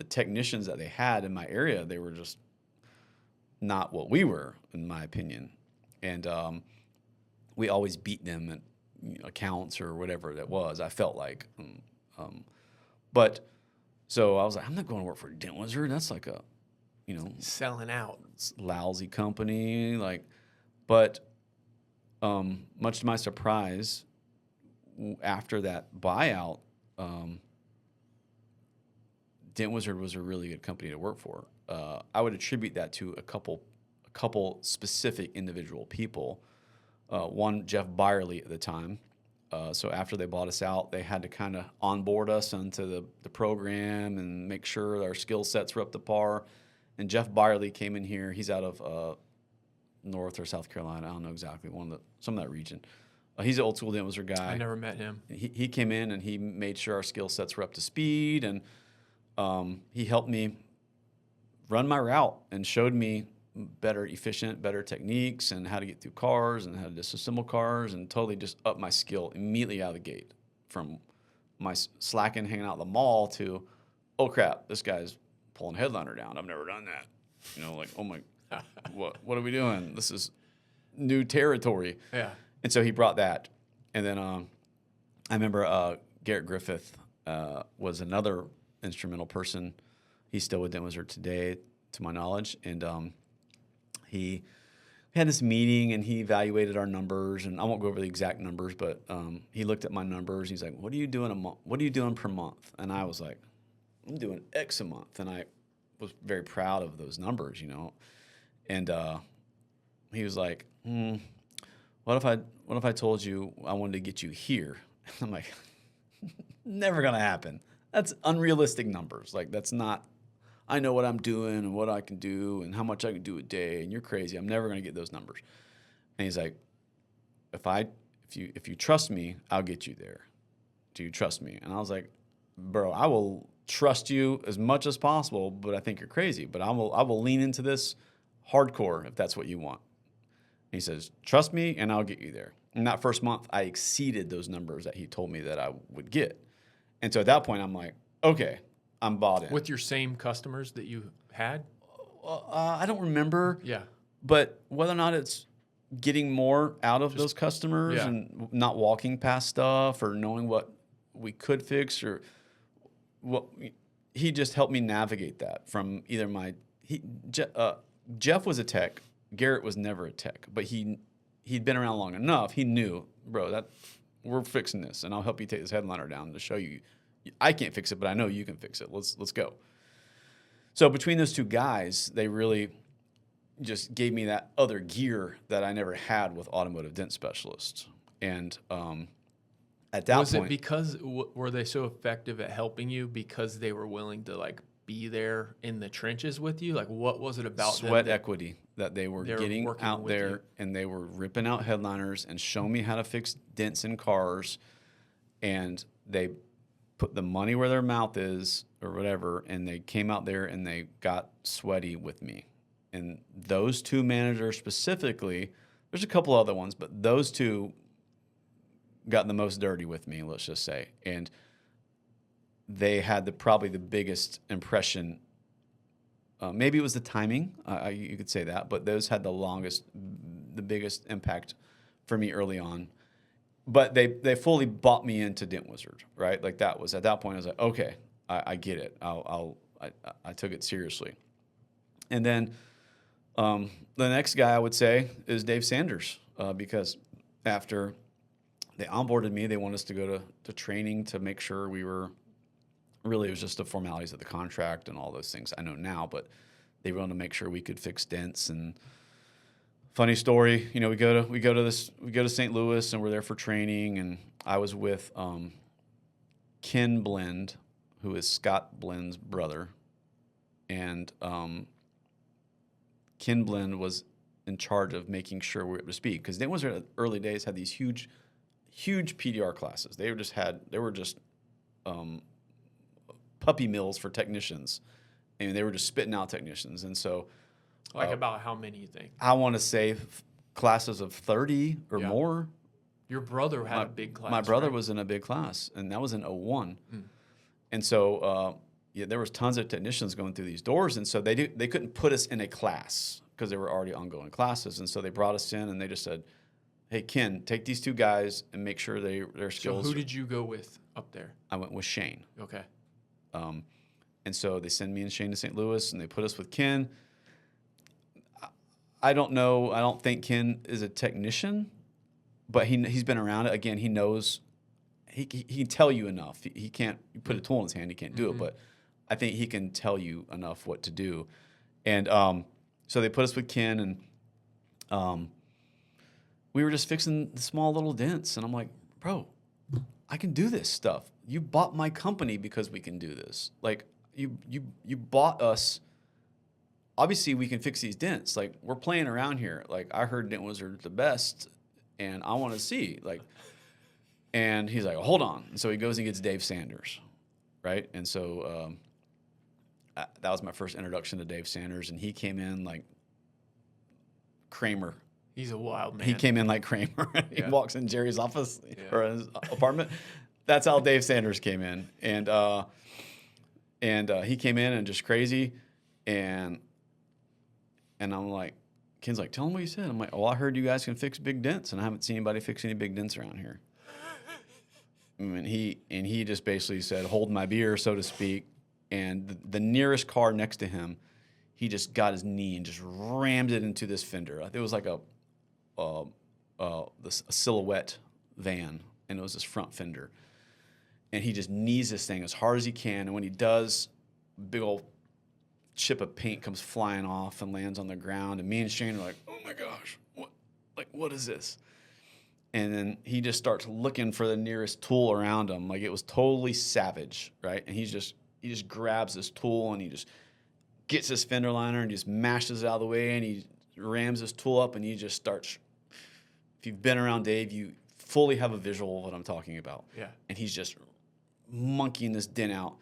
technicians that they had in my area. They were just not what we were, in my opinion. And we always beat them accounts or whatever that was. I felt like, but so I was like, I'm not going to work for Dent Wizard. That's like a, Selling out. lousy company. Like, but much to my surprise, after that buyout, Dent Wizard was a really good company to work for. I would attribute that to a couple specific individual people. One, Jeff Byerly at the time. So after they bought us out, they had to kind of onboard us onto the program and make sure our skill sets were up to par. And Jeff Byerly came in here. He's out of North or South Carolina. I don't know exactly, some of that region. He's an old school Dent Wizard guy. I never met him. He came in and he made sure our skill sets were up to speed, and he helped me run my route and showed me better techniques and how to get through cars and how to disassemble cars, and totally just upped my skill immediately out of the gate, from my slacking hanging out at the mall to, oh crap, this guy's pulling a headliner down. I've never done that. Like, oh my, what are we doing? This is new territory. Yeah. And so he brought that. And then I remember Garrett Griffith was another instrumental person. He's still with Dent Wizard today, to my knowledge. And he had this meeting and he evaluated our numbers. And I won't go over the exact numbers, but he looked at my numbers. He's like, "What are you doing a month? What are you doing per month?" And I was like, "I'm doing X a month." And I was very proud of those numbers, And he was like, What if I told you I wanted to get you here?" I'm like, never gonna happen. That's unrealistic numbers. Like, that's not. I know what I'm doing and what I can do and how much I can do a day, and you're crazy. I'm never gonna get those numbers. And he's like, if you trust me, I'll get you there. Do you trust me? And I was like, bro, I will trust you as much as possible, but I think you're crazy. But I will lean into this hardcore if that's what you want. He says, trust me, and I'll get you there. And that first month, I exceeded those numbers that he told me that I would get. And so at that point, I'm like, okay, I'm bought in. With your same customers that you had? I don't remember. Yeah. But whether or not it's getting more out of those customers and not walking past stuff or knowing what we could fix or what, he just helped me navigate that from either Jeff was a tech. Garrett was never a tech, but he'd been around long enough. He knew, bro, that we're fixing this, and I'll help you take this headliner down to show you. I can't fix it, but I know you can fix it. Let's go. So between those two guys, they really just gave me that other gear that I never had with automotive dent specialists. And at that point, was it because were they so effective at helping you because they were willing to like be there in the trenches with you? Like, what was it about sweat equity that they were getting out there you? And they were ripping out headliners and showing me how to fix dents in cars, and they put the money where their mouth is or whatever, and they came out there and they got sweaty with me. And those two managers specifically, there's a couple other ones, but those two got the most dirty with me, let's just say. And they had probably the biggest impression. Maybe it was the timing, you could say that, but those had the biggest impact for me early on. But they fully bought me into Dent Wizard, right? Like, that was, at that point, I was like, okay, I get it. I took it seriously. And then the next guy I would say is Dave Sanders, because after they onboarded me, they wanted us to go to training to make sure we were. Really, it was just the formalities of the contract and all those things I know now, but they wanted to make sure we could fix dents. And funny story, we go to St. Louis and we're there for training, and I was with Ken Blend, who is Scott Blend's brother, and Ken Blend was in charge of making sure we were up to speed, because Dent Wizard in the early days had these huge PDR classes. They were just puppy mills for technicians, and they were just spitting out technicians. And so, about how many you think? I want to say classes of 30 or more. Your brother had a big class. My brother was in a big class, and that was in 01. And so, there was tons of technicians going through these doors, and so they couldn't put us in a class because there were already ongoing classes. And so they brought us in, and they just said, hey, Ken, take these 2 guys and make sure their So skills. who did you go with up there? I went with Shane. Okay. And so they send me and Shane to St. Louis, and they put us with Ken. I don't know. I don't think Ken is a technician, but he's been around it. Again, he knows. He can tell you enough. He can't you put a tool in his hand. He can't do it, but I think he can tell you enough what to do. And so they put us with Ken, and we were just fixing the small little dents. And I'm like, bro, I can do this stuff. You bought my company because we can do this. Like you bought us. Obviously, we can fix these dents. Like, we're playing around here. Like, I heard Dent Wizard the best, and I want to see. Like, and he's like, hold on. And so he goes and gets Dave Sanders, right? And so that was my first introduction to Dave Sanders, and he came in like Kramer. He's a wild man. He came in like Kramer. He Yeah. walks in Jerry's office or his apartment. That's how Dave Sanders came in, and he came in and just crazy, and I'm like, Ken's like, tell him what you said. I'm like, I heard you guys can fix big dents, and I haven't seen anybody fix any big dents around here. And he just basically said, hold my beer, so to speak. And the nearest car next to him, he just got his knee and just rammed it into this fender. It was like a silhouette van, and it was this front fender. And he just knees this thing as hard as he can. And when he does, big old chip of paint comes flying off and lands on the ground. And me and Shane are like, oh my gosh, what is this? And then he just starts looking for the nearest tool around him. Like, it was totally savage, right? And he just grabs this tool, and he just gets his fender liner and just mashes it out of the way, and he rams his tool up, and he just starts. If you've been around Dave, you fully have a visual of what I'm talking about. Yeah. And he's just monkeying this dent out.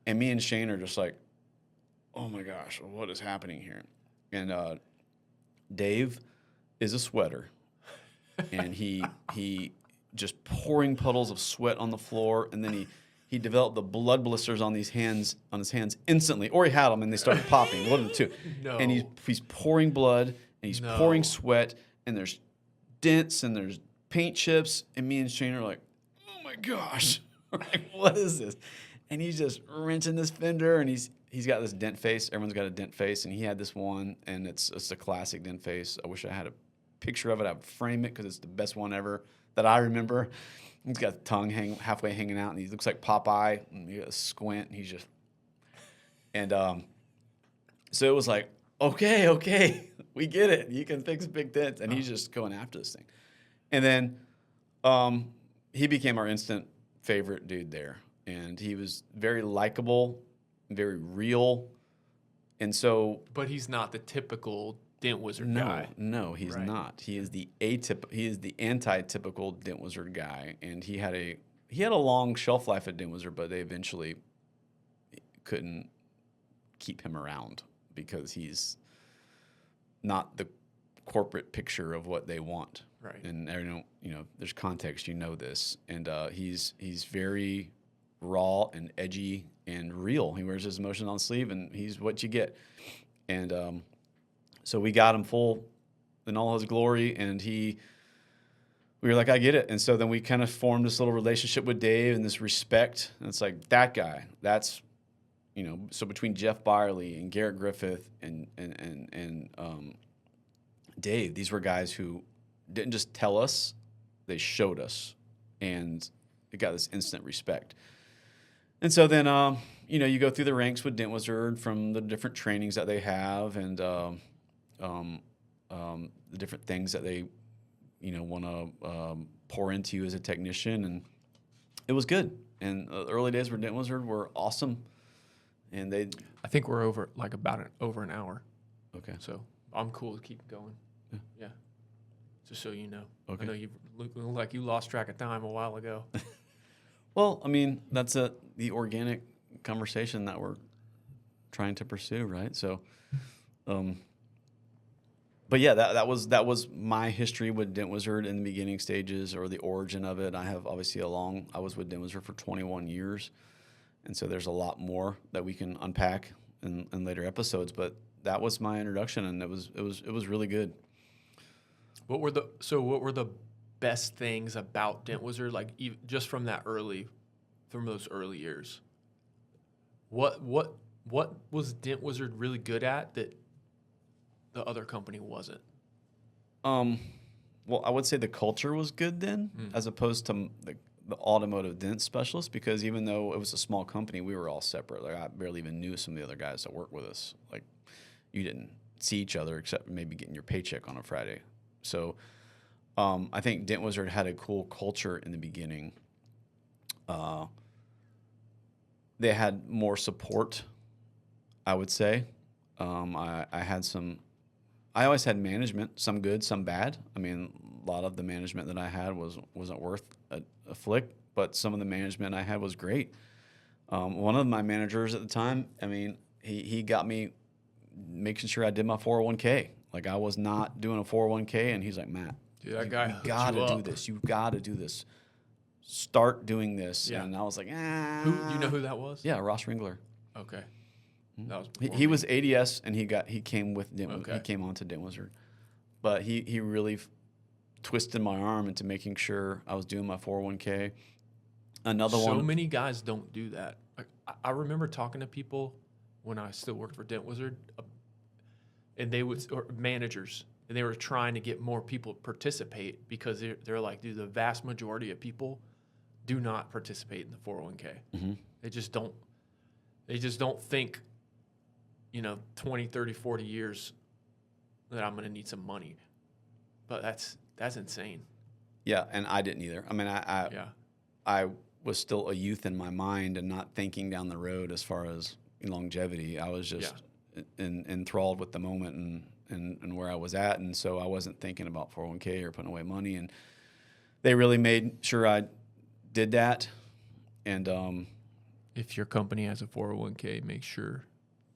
And me and Shane are just like, oh my gosh, what is happening here? And Dave is a sweater. And he just pouring puddles of sweat on the floor, and then he developed the blood blisters on his hands instantly, or he had them and they started popping, one of the two. No. And he's pouring blood, and he's pouring sweat, and there's dents and there's paint chips, and me and Shane are like, oh my gosh, like, what is this? And he's just wrenching this fender, and he's got this dent face. Everyone's got a dent face, and he had this one, and it's a classic dent face. I wish I had a picture of it. I'd frame it because it's the best one ever that I remember. He's got the tongue halfway hanging out, and he looks like Popeye, and he got a squint, and he's just... And so it was like, okay, we get it. You can fix big dents. And he's just going after this thing. And then he became our instant favorite dude there. And he was very likable, very real. And so... But he's not the typical Dent Wizard guy. No, he's not. He is the anti-typical Dent Wizard guy. And he had a long shelf life at Dent Wizard, but they eventually couldn't keep him around because he's not the corporate picture of what they want. Right. And there's context, this. And he's very raw and edgy and real. He wears his emotions on the sleeve, and he's what you get. And so we got him full in all his glory, and we were like, I get it. And so then we kind of formed this little relationship with Dave and this respect. And it's like, that guy, that's, so between Jeff Byerly and Garrett Griffith and Dave, these were guys who didn't just tell us, they showed us. And it got this instant respect. And so then, you go through the ranks with Dent Wizard from the different trainings that they have and the different things that they, want to pour into you as a technician. And it was good. And the early days with Dent Wizard were awesome. And I think we're over an hour. Okay. So I'm cool to keep going. Yeah. Just so you know. Okay. I know you look like you lost track of time a while ago. Well, I mean, that's the organic conversation that we're trying to pursue, right? So, but yeah, that was my history with Dent Wizard in the beginning stages, or the origin of it. I have obviously I was with Dent Wizard for 21 years, and so there's a lot more that we can unpack in later episodes. But that was my introduction, and it was really good. What were the best things about Dent Wizard, like just from those early years? What was Dent Wizard really good at that the other company wasn't? Well, I would say the culture was good then, as opposed to the automotive dent specialist, because even though it was a small company, we were all separate. Like I barely even knew some of the other guys that worked with us. Like you didn't see each other except maybe getting your paycheck on a Friday. So I think Dent Wizard had a cool culture in the beginning. They had more support, I would say. I always had management, some good, some bad. I mean, a lot of the management that I had wasn't worth a flick, but some of the management I had was great. One of my managers at the time, I mean, he got me making sure I did my 401k. Like I was not doing a 401k, and he's like, Matt, Dude, that guy you gotta do this. You gotta do this. Start doing this. Yeah. And I was like, Who you know who that was? Yeah, Ross Ringler. Okay. That was He was ADS, and he came with Dent. Okay. He came on to Dent Wizard, but he really twisted my arm into making sure I was doing my 401k. So many guys don't do that. I remember talking to people when I still worked for Dent Wizard, and or managers, and they were trying to get more people to participate because they're like, dude, the vast majority of people do not participate in the 401k. Mm-hmm. They just don't think, 20, 30, 40 years that I'm going to need some money. But that's insane. Yeah, and I didn't either. I mean, I was still a youth in my mind and not thinking down the road as far as longevity. I was just enthralled with the moment and where I was at, and so I wasn't thinking about 401k or putting away money. And they really made sure I did that. And if your company has a 401k, make sure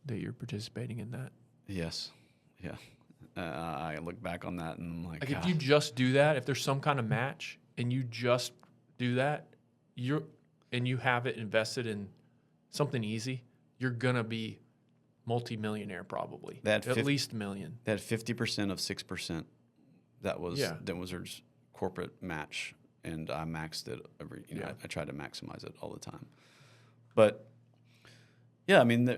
that you're participating in that. Yes, yeah. I look back on that and I'm like, if you just do that, if there's some kind of match and you just do that, and you have it invested in something easy, you're gonna be multi-millionaire probably. At least $1 million. That 50% of 6%. That was Dent Wizard's corporate match, and I maxed it every. I tried to maximize it all the time. But yeah, I mean,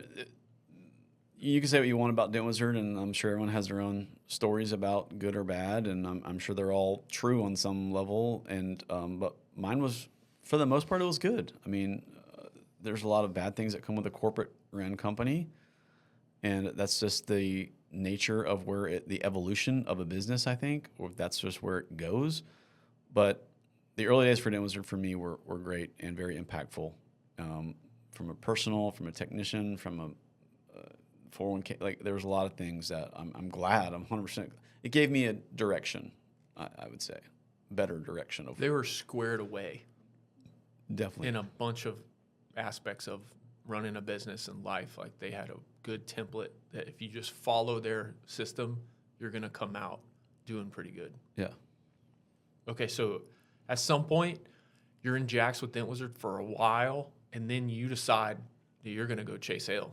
you can say what you want about Dent Wizard, and I'm sure everyone has their own stories about good or bad, and I'm sure they're all true on some level. And but mine was, for the most part, it was good. I mean, there's a lot of bad things that come with a corporate run company, and that's just the nature of the evolution of a business, I think, or that's just where it goes. But the early days for Dent Wizard for me were great and very impactful, from a personal, from a technician, from a 401k. Like there was a lot of things that I'm glad. I'm 100%. It gave me a direction, I would say, better direction. They were squared away. Definitely. In a bunch of aspects of running a business and life. Like they had a good template that if you just follow their system, you're going to come out doing pretty good. Yeah. Okay, so at some point, you're in Jax with Dent Wizard for a while, and then you decide that you're going to go chase hail.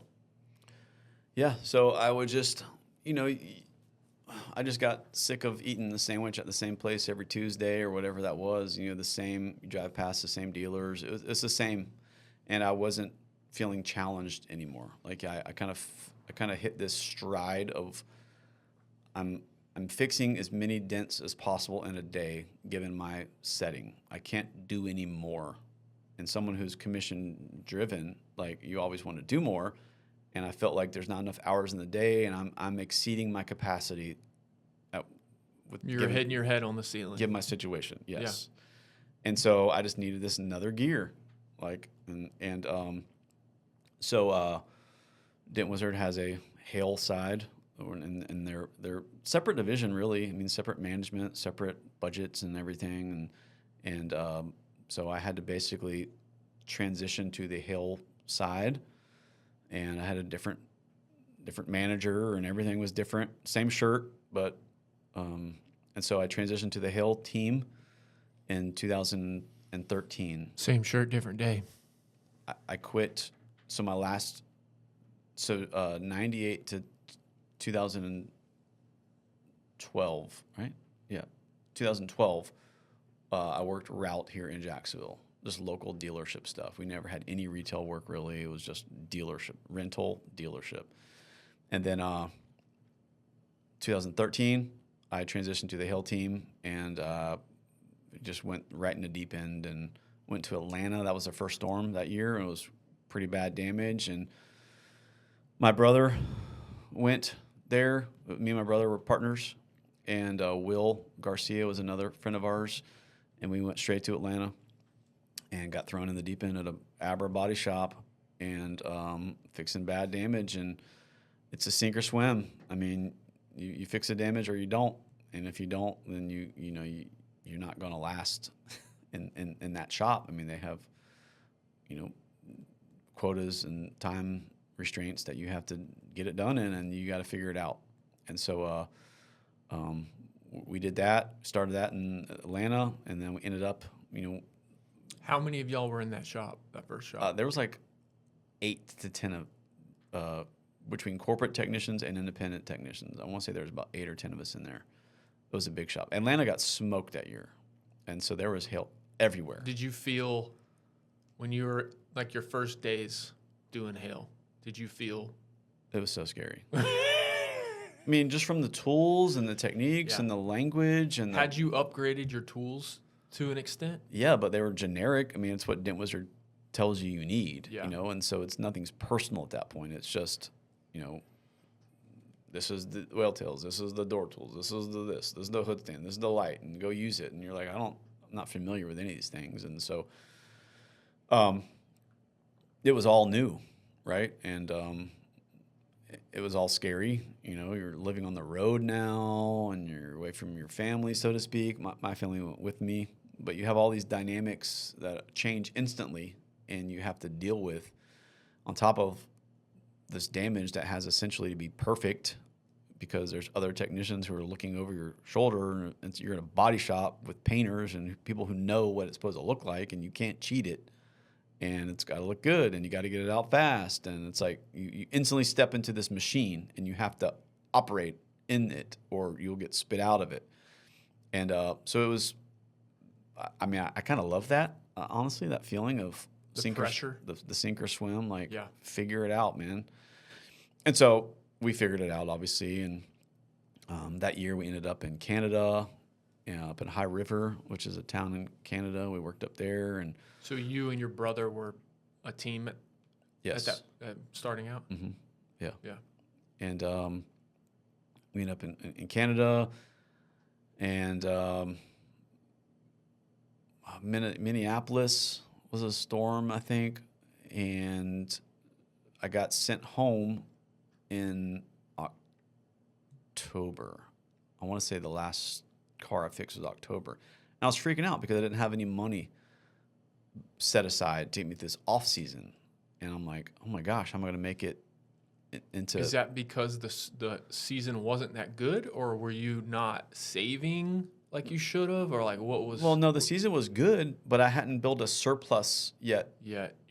Yeah, so I would just, I just got sick of eating the sandwich at the same place every Tuesday or whatever that was. You drive past the same dealers. It's the same, and I wasn't feeling challenged anymore. Like I kind of hit this stride of I'm fixing as many dents as possible in a day given my setting. I can't do any more. And someone who's commission driven, like you always want to do more. And I felt like there's not enough hours in the day, and I'm exceeding my capacity. You're hitting your head on the ceiling. Given my situation, yes. Yeah. And so I just needed this another gear, so Dent Wizard has a hail side, and they're separate division really. I mean, separate management, separate budgets, and everything, and so I had to basically transition to the hail side. And I had a different manager, and everything was different. Same shirt, but and so I transitioned to the Hail team in 2013. Same shirt, different day. I quit. So 98 to 2012, right? Yeah, 2012. I worked route here in Jacksonville, just local dealership stuff. We never had any retail work really. It was just dealership, rental dealership. And then 2013, I transitioned to the Hail team and just went right in the deep end and went to Atlanta. That was the first storm that year, and it was pretty bad damage. And my brother went there. Me and my brother were partners, and Will Garcia was another friend of ours. And we went straight to Atlanta and got thrown in the deep end at a Abra body shop and fixing bad damage. And it's a sink or swim. I mean, you fix the damage or you don't. And if you don't, then you're not going to last in that shop. I mean, they have, quotas and time restraints that you have to get it done in, and you got to figure it out. And so we did that, started that in Atlanta, and then we ended up, How many of y'all were in that shop, that first shop? there was like 8 to 10 of between corporate technicians and independent technicians. I want to say there was about 8 or 10 of us in there. It was a big shop. Atlanta got smoked that year, and so there was hail everywhere. Did you feel when you were like your first days doing hail? Did you feel? It was so scary. I mean, just from the tools and the techniques and the language and had you upgraded your tools to an extent? Yeah, but they were generic. I mean, it's what Dent Wizard tells you need, Yeah. and so nothing's personal at that point. It's just, this is the whale tails, this is the door tools, this is this is the hood stand, this is the light, and go use it. And you're like, I'm not familiar with any of these things. And so it was all new, right? And it was all scary. You're living on the road now, and you're away from your family, so to speak. My family went with me, but you have all these dynamics that change instantly, and you have to deal with on top of this damage that has essentially to be perfect because there's other technicians who are looking over your shoulder, and you're in a body shop with painters and people who know what it's supposed to look like, and you can't cheat it. And it's got to look good, and you got to get it out fast. And it's like you instantly step into this machine, and you have to operate in it, or you'll get spit out of it. And so it was. I mean, I kind of love that, honestly, that feeling of The pressure, the sink or swim. Like, Yeah. figure it out, man. And so we figured it out, obviously. And that year we ended up in Canada, up in High River, which is a town in Canada. We worked up there, and So you and your brother were a team at yes, that starting out? mm-hmm. Yeah. Yeah. And we ended up in Canada, and Minneapolis was a storm, I think, and I got sent home in October. I want to say the last car I fixed was October. And I was freaking out because I didn't have any money set aside to take me this off season. And I'm like, oh my gosh, how am I going to make it into... Is that because the season wasn't that good, or were you not saving like you should have, or like what was... Well, no, the season was good, but I hadn't built a surplus yet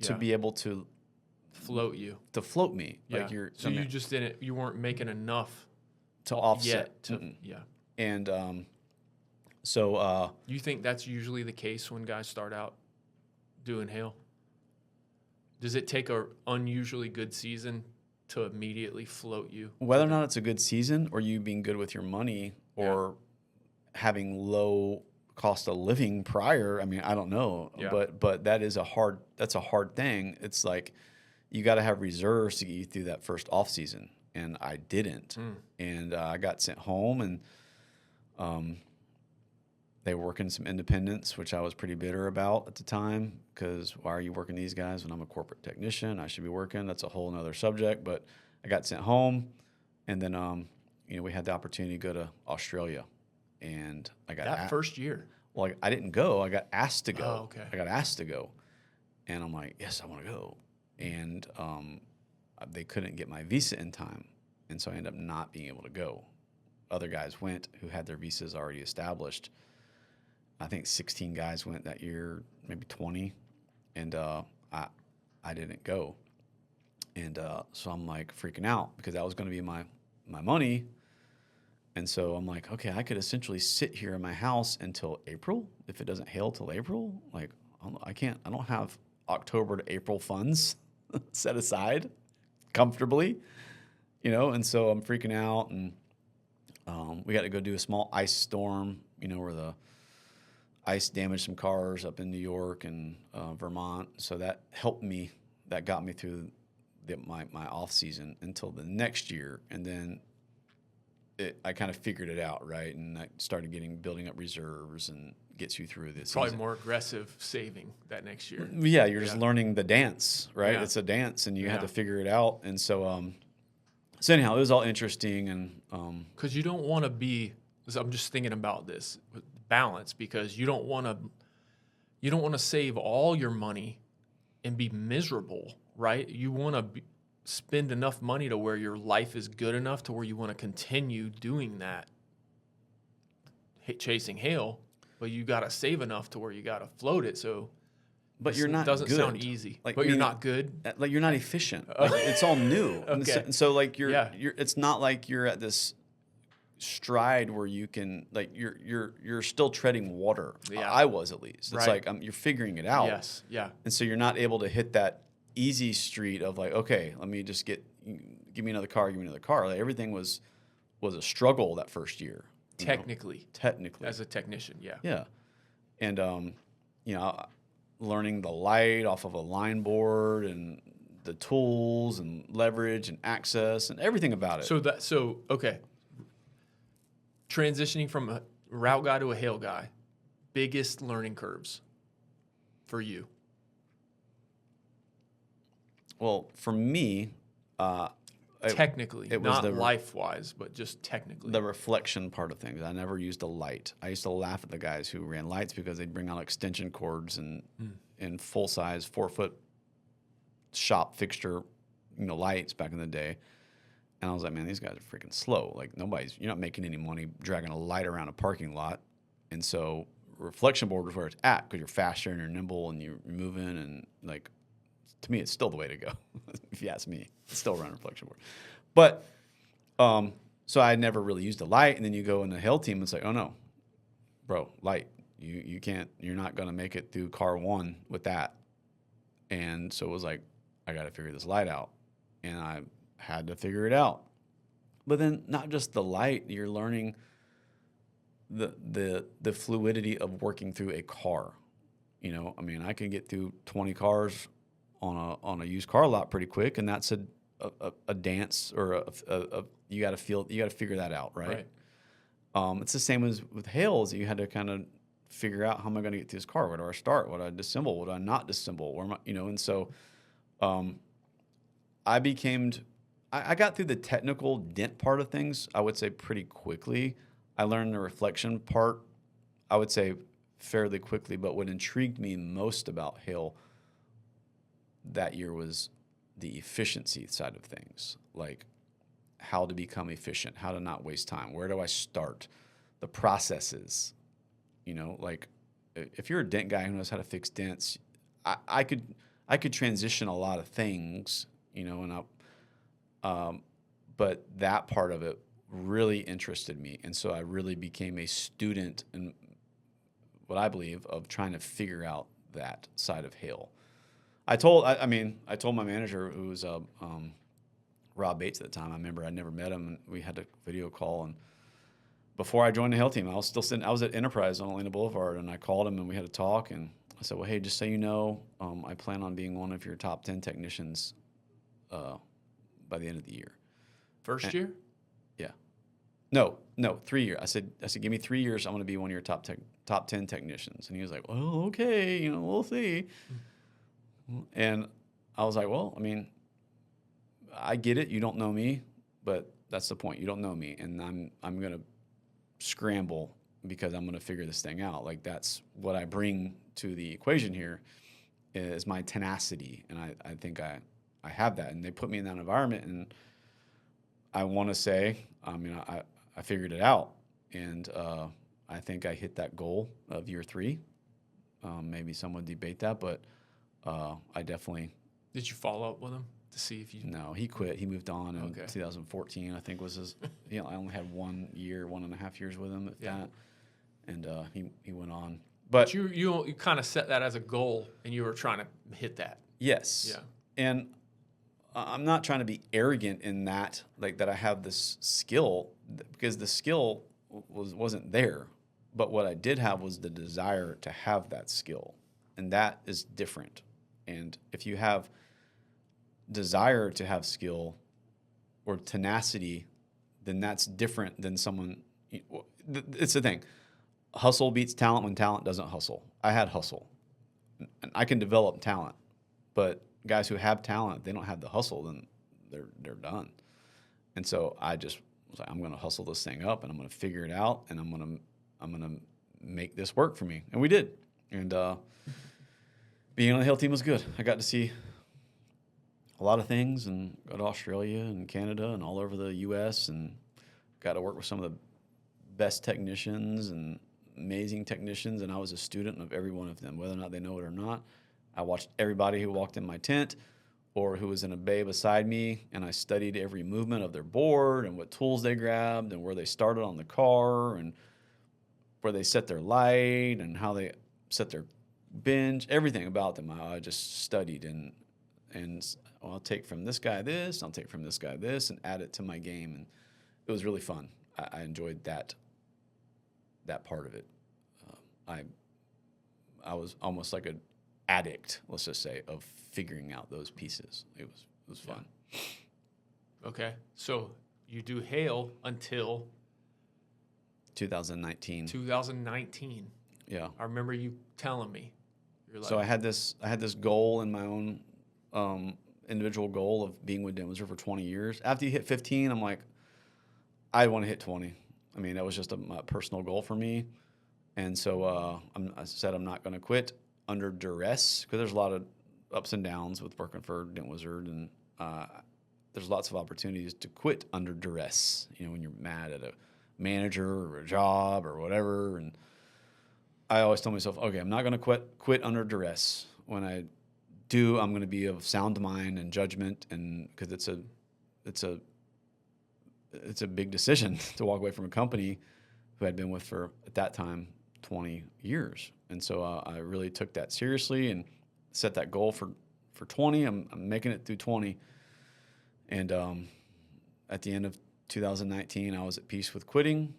to be able to float you. To float me. Yeah. Like So you just didn't, you weren't making enough to offset. yet to, yeah. And so... You think that's usually the case when guys start out doing hail? Does it take a unusually good season to immediately float you? whether or not it's a good season, or you being good with your money, or having low cost of living prior, I mean, I don't know. Yeah. But that's a hard thing. It's like you got to have reserves to get you through that first off season, and I didn't. And I got sent home, and they were working some independents, which I was pretty bitter about at the time, because why are you working these guys when I'm a corporate technician? I should be working. That's a whole nother subject. But I got sent home, and then we had the opportunity to go to Australia, and I got That first year? Well, I didn't go. I got asked to go. Oh, okay. I got asked to go, and I'm like, yes, I want to go. And they couldn't get my visa in time, and so I ended up not being able to go. Other guys went who had their visas already established. I think 16 guys went that year, maybe 20, and I didn't go. And so I'm like freaking out because that was going to be my money, And so I'm like, okay, I could essentially sit here in my house until April if it doesn't hail till April. Like, I don't have October to April funds set aside comfortably, and so I'm freaking out. And we got to go do a small ice storm, where the ice damaged some cars up in New York and Vermont. So that helped me. That got me through my off season until the next year. And then I kind of figured it out, right? And I started building up reserves and gets you through this. Probably more aggressive saving that next year. Yeah, you're just learning the dance, right? Yeah. It's a dance, and you had to figure it out. And so, anyhow, it was all interesting. And because you don't want to be, I'm just thinking about this balance, because you don't want to save all your money and be miserable, right? You want to spend enough money to where your life is good enough to where you want to continue doing that, chasing hail, but you got to save enough to where you got to float it. So, but you're not doesn't good. sound easy. Like, but you're not good. Like, you're not efficient. Like, it's all new. Okay. And so like you're it's not like you're at this stride where you can, like, you're still treading water. Yeah. I was, at least. It's Right. like you're figuring it out. Yes. Yeah. And so you're not able to hit that easy street of like, okay, let me just give me another car. Like, everything was a struggle that first year. Technically. As a technician, yeah. Yeah. And, learning the light off of a line board and the tools and leverage and access and everything about it. Okay. Transitioning from a route guy to a hail guy, biggest learning curves for you? Well, for me, technically, it was not life-wise, but just technically. the reflection part of things. I never used a light. I used to laugh at the guys who ran lights because they'd bring out extension cords and full-size 4-foot shop fixture, lights back in the day. And I was like, man, these guys are freaking slow. Like, you're not making any money dragging a light around a parking lot. And so reflection board is where it's at, because you're faster and you're nimble and you're moving, and like, to me, it's still the way to go. If you ask me, it's still run reflection board. But so I never really used a light. And then you go in the hail team, it's like, oh no, bro, light. You can't. You're not gonna make it through car 1 with that. And so it was like, I got to figure this light out, and I had to figure it out. But then not just the light, you're learning the fluidity of working through a car. I can get through 20 cars on a used car lot pretty quick, and that's a dance, or you got to figure that out, right? It's the same as with hails. You had to kind of figure out, how am I going to get to this car? Where do I start? What do I disassemble? What do I not disassemble? Where am I, and so I got through the technical dent part of things, I would say, pretty quickly. I learned the reflection part, I would say, fairly quickly. But what intrigued me most about hail that year was the efficiency side of things, like how to become efficient, how to not waste time, where do I start, the processes. Like, if you're a dent guy who knows how to fix dents, I could transition a lot of things, but that part of it really interested me, and so I really became a student in what I believe of trying to figure out that side of hail. I told my manager, who was Rob Bates at the time. I remember I never met him, and we had a video call. And before I joined the hail team, I was still sitting. I was at Enterprise on Atlanta Boulevard, and I called him, and we had a talk. And I said, "Well, hey, just so you know, I plan on being one of your top 10 technicians by the end of the year." First year? Yeah. No, 3 years. I said, give me 3 years. I'm going to be one of your top 10 technicians. And he was like, "Well, okay, we'll see." And I was like, "Well, I get it. You don't know me, but that's the point. You don't know me, and I'm going to scramble because I'm going to figure this thing out." Like, that's what I bring to the equation here, is my tenacity, and I think I have that. And they put me in that environment, and I want to say, I figured it out, and I think I hit that goal of year 3. Maybe some would debate that, but I definitely. Did you follow up with him? to see if you. No, he quit. He moved on in Okay. 2014. I think was his. I only had 1.5 years with him at that, and he went on. But You kind of set that as a goal, and you were trying to hit that. yes, Yeah. and I'm not trying to be arrogant in that, like that I have this skill, because the skill wasn't there, but what I did have was the desire to have that skill, and that is different. And if you have desire to have skill or tenacity, then that's different than someone. It's the thing. Hustle beats talent when talent doesn't hustle. I had hustle, and I can develop talent, but guys who have talent, they don't have the hustle, then they're done. And so I just was like, I'm going to hustle this thing up, and I'm going to figure it out, and I'm going to make this work for me, and we did. And being on the Hill team was good. I got to see a lot of things, and go to Australia and Canada and all over the U.S. and got to work with some of the best technicians and amazing technicians, and I was a student of every one of them, whether or not they know it or not. I watched everybody who walked in my tent or who was in a bay beside me, and I studied every movement of their board and what tools they grabbed and where they started on the car and where they set their light and how they set their binge, everything about them. I just studied and I'll take from this guy this, I'll take from this guy this, and add it to my game, and it was really fun. I enjoyed that part of it. I was almost like an addict, let's just say, of figuring out those pieces. It was fun. Okay, so you do Hale until 2019. 2019. Yeah. I remember you telling me. You're like, So I had this goal in my own individual goal of being with Dent Wizard for 20 years. After you hit 15, I'm like, I want to hit 20. I mean, that was just a personal goal for me. And so I said I'm not going to quit under duress, because there's a lot of ups and downs with working for Dent Wizard, and there's lots of opportunities to quit under duress, when you're mad at a manager or a job or whatever. And I always tell myself, okay, I'm not going to quit under duress. When I do, I'm going to be of sound mind and judgment, and because it's a big decision to walk away from a company who I'd been with for, at that time, 20 years. And so I really took that seriously and set that goal for 20. I'm making it through 20. And at the end of 2019, I was at peace with quitting.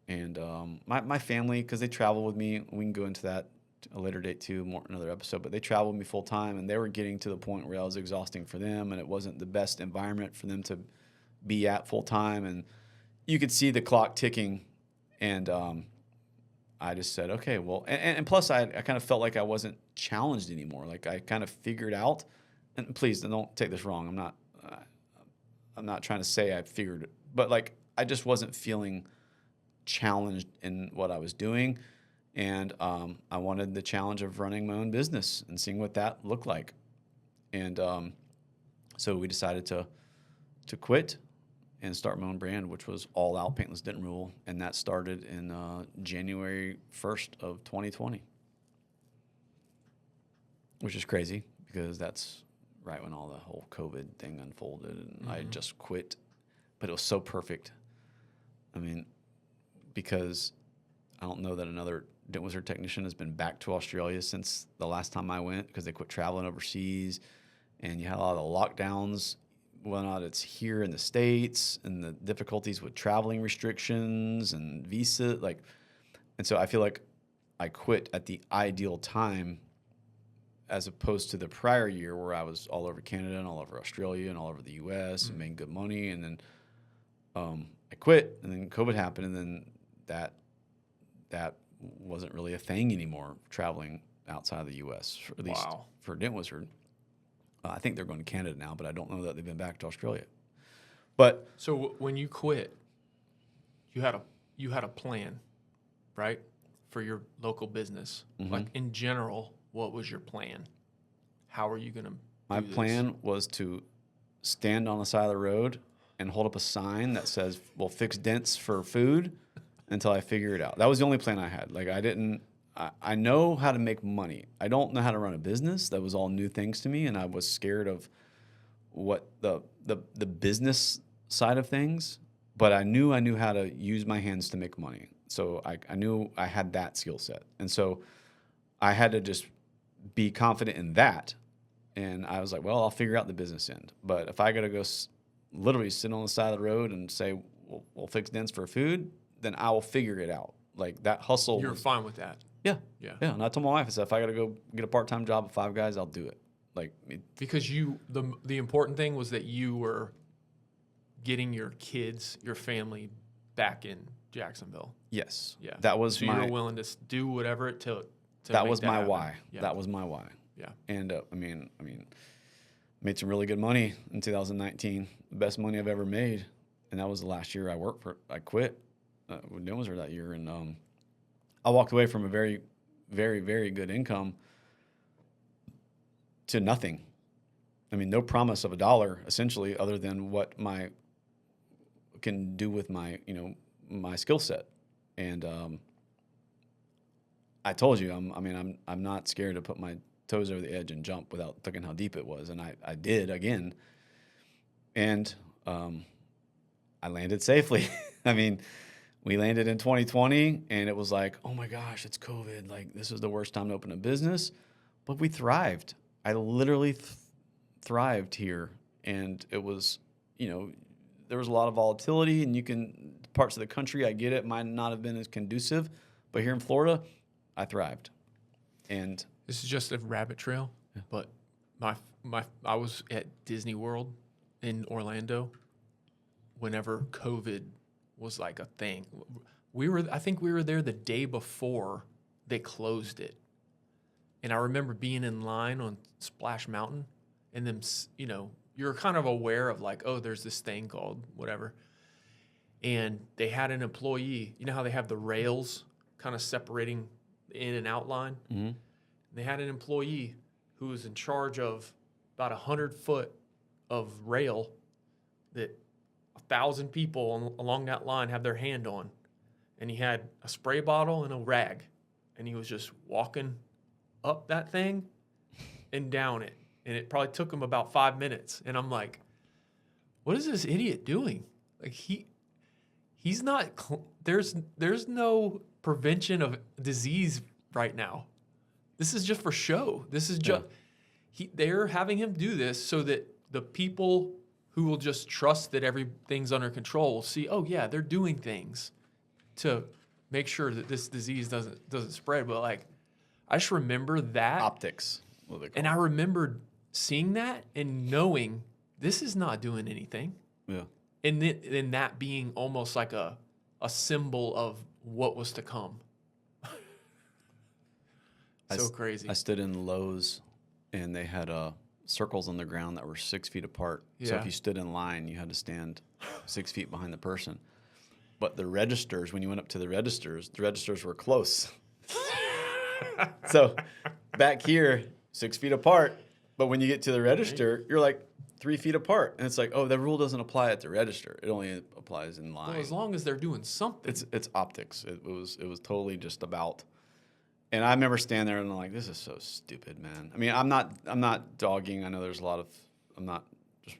And my family, because they travel with me, we can go into that a later date too, more another episode, but they traveled with me full time, and they were getting to the point where I was exhausting for them, and it wasn't the best environment for them to be at full time. And you could see the clock ticking, and I just said, okay, well, and plus I kind of felt like I wasn't challenged anymore. Like I kind of figured out, and please don't take this wrong. I'm not trying to say I figured it, but like I just wasn't feeling challenged in what I was doing. And I wanted the challenge of running my own business and seeing what that looked like. And so we decided to quit and start my own brand, which was All Out Paintless Dent Removal, and that started in January 1st of 2020, which is crazy because that's right when all the whole COVID thing unfolded, and I just quit, but it was so perfect. I mean, because I don't know that another Dent Wizard technician has been back to Australia since the last time I went, because they quit traveling overseas, and you had a lot of the lockdowns. Whether or not it's here in the States, and the difficulties with traveling restrictions and visa, and so I feel like I quit at the ideal time, as opposed to the prior year where I was all over Canada and all over Australia and all over the U.S. and making good money, and then I quit, and then COVID happened, and then that wasn't really a thing anymore, traveling outside of the U.S., at least for Dent Wizard. I think they're going to Canada now, but I don't know that they've been back to Australia. But so when you quit, you had a plan, right, for your local business. Like in general, what was your plan? How are you going to? My plan was to stand on the side of the road and hold up a sign that says, "We'll fix dents for food," until I figure it out. That was the only plan I had. Like I know how to make money. I don't know how to run a business. That was all new things to me, and I was scared of what the business side of things, but I knew how to use my hands to make money. So I knew I had that skill set. And so I had to just be confident in that. And I was like, well, I'll figure out the business end. But if I got to go literally sit on the side of the road and say, we'll fix dents for food, then I will figure it out. Like that hustle. You're fine with that. Yeah. Yeah. Yeah. And I told my wife, I said, if I got to go get a part-time job with 5 guys, I'll do it. Like, Because the important thing was that you were getting your kids, your family back in Jacksonville. yes. Yeah. That was so you were willing to do whatever it took. That was my happen. why. Yeah. That was my why. Yeah. And I mean, made some really good money in 2019. The best money I've ever made. And that was the last year I quit with Dent Wizard that year. And I walked away from a very, very, very good income to nothing. I mean, no promise of $1 essentially, other than what can do with my skill set. And I told you, I'm not scared to put my toes over the edge and jump without looking how deep it was. And I did again. And I landed safely. I mean, we landed in 2020 and it was like, oh my gosh, it's COVID. Like, this is the worst time to open a business. But we thrived. I literally thrived here. And it was, there was a lot of volatility, and parts of the country, I get it, might not have been as conducive. But here in Florida, I thrived. And this is just a rabbit trail, but I was at Disney World in Orlando whenever COVID was like a thing. I think we were there the day before they closed it. And I remember being in line on Splash Mountain and them, you're kind of aware of like, oh, there's this thing called whatever. And they had an employee, you know how they have the rails kind of separating the in and out line? mm-hmm. They had an employee who was in charge of about 100 foot of rail that 1,000 people along that line have their hand on. And he had a spray bottle and a rag. And he was just walking up that thing and down it. And it probably took him about 5 minutes. And I'm like, what is this idiot doing? Like he's not, there's no prevention of disease right now. This is just for show. This is just, they're having him do this so that the people who will just trust that everything's under control will see, oh yeah, they're doing things to make sure that this disease doesn't spread. But like, I just remember that. Optics. And I remembered seeing that and knowing this is not doing anything. Yeah. And then that being almost like a symbol of what was to come. So crazy. I stood in Lowe's, and they had circles on the ground that were 6 feet apart. Yeah. So if you stood in line, you had to stand 6 feet behind the person. But the registers, when you went up to the registers were close. So back here, 6 feet apart. But when you get to the register, you're like 3 feet apart. And it's like, oh, that rule doesn't apply at the register. It only applies in line. Well, as long as they're doing something. It's optics. It was totally just about. And I remember standing there and I'm like, this is so stupid, man. I mean, I'm not dogging. I know there's a lot of, I'm not just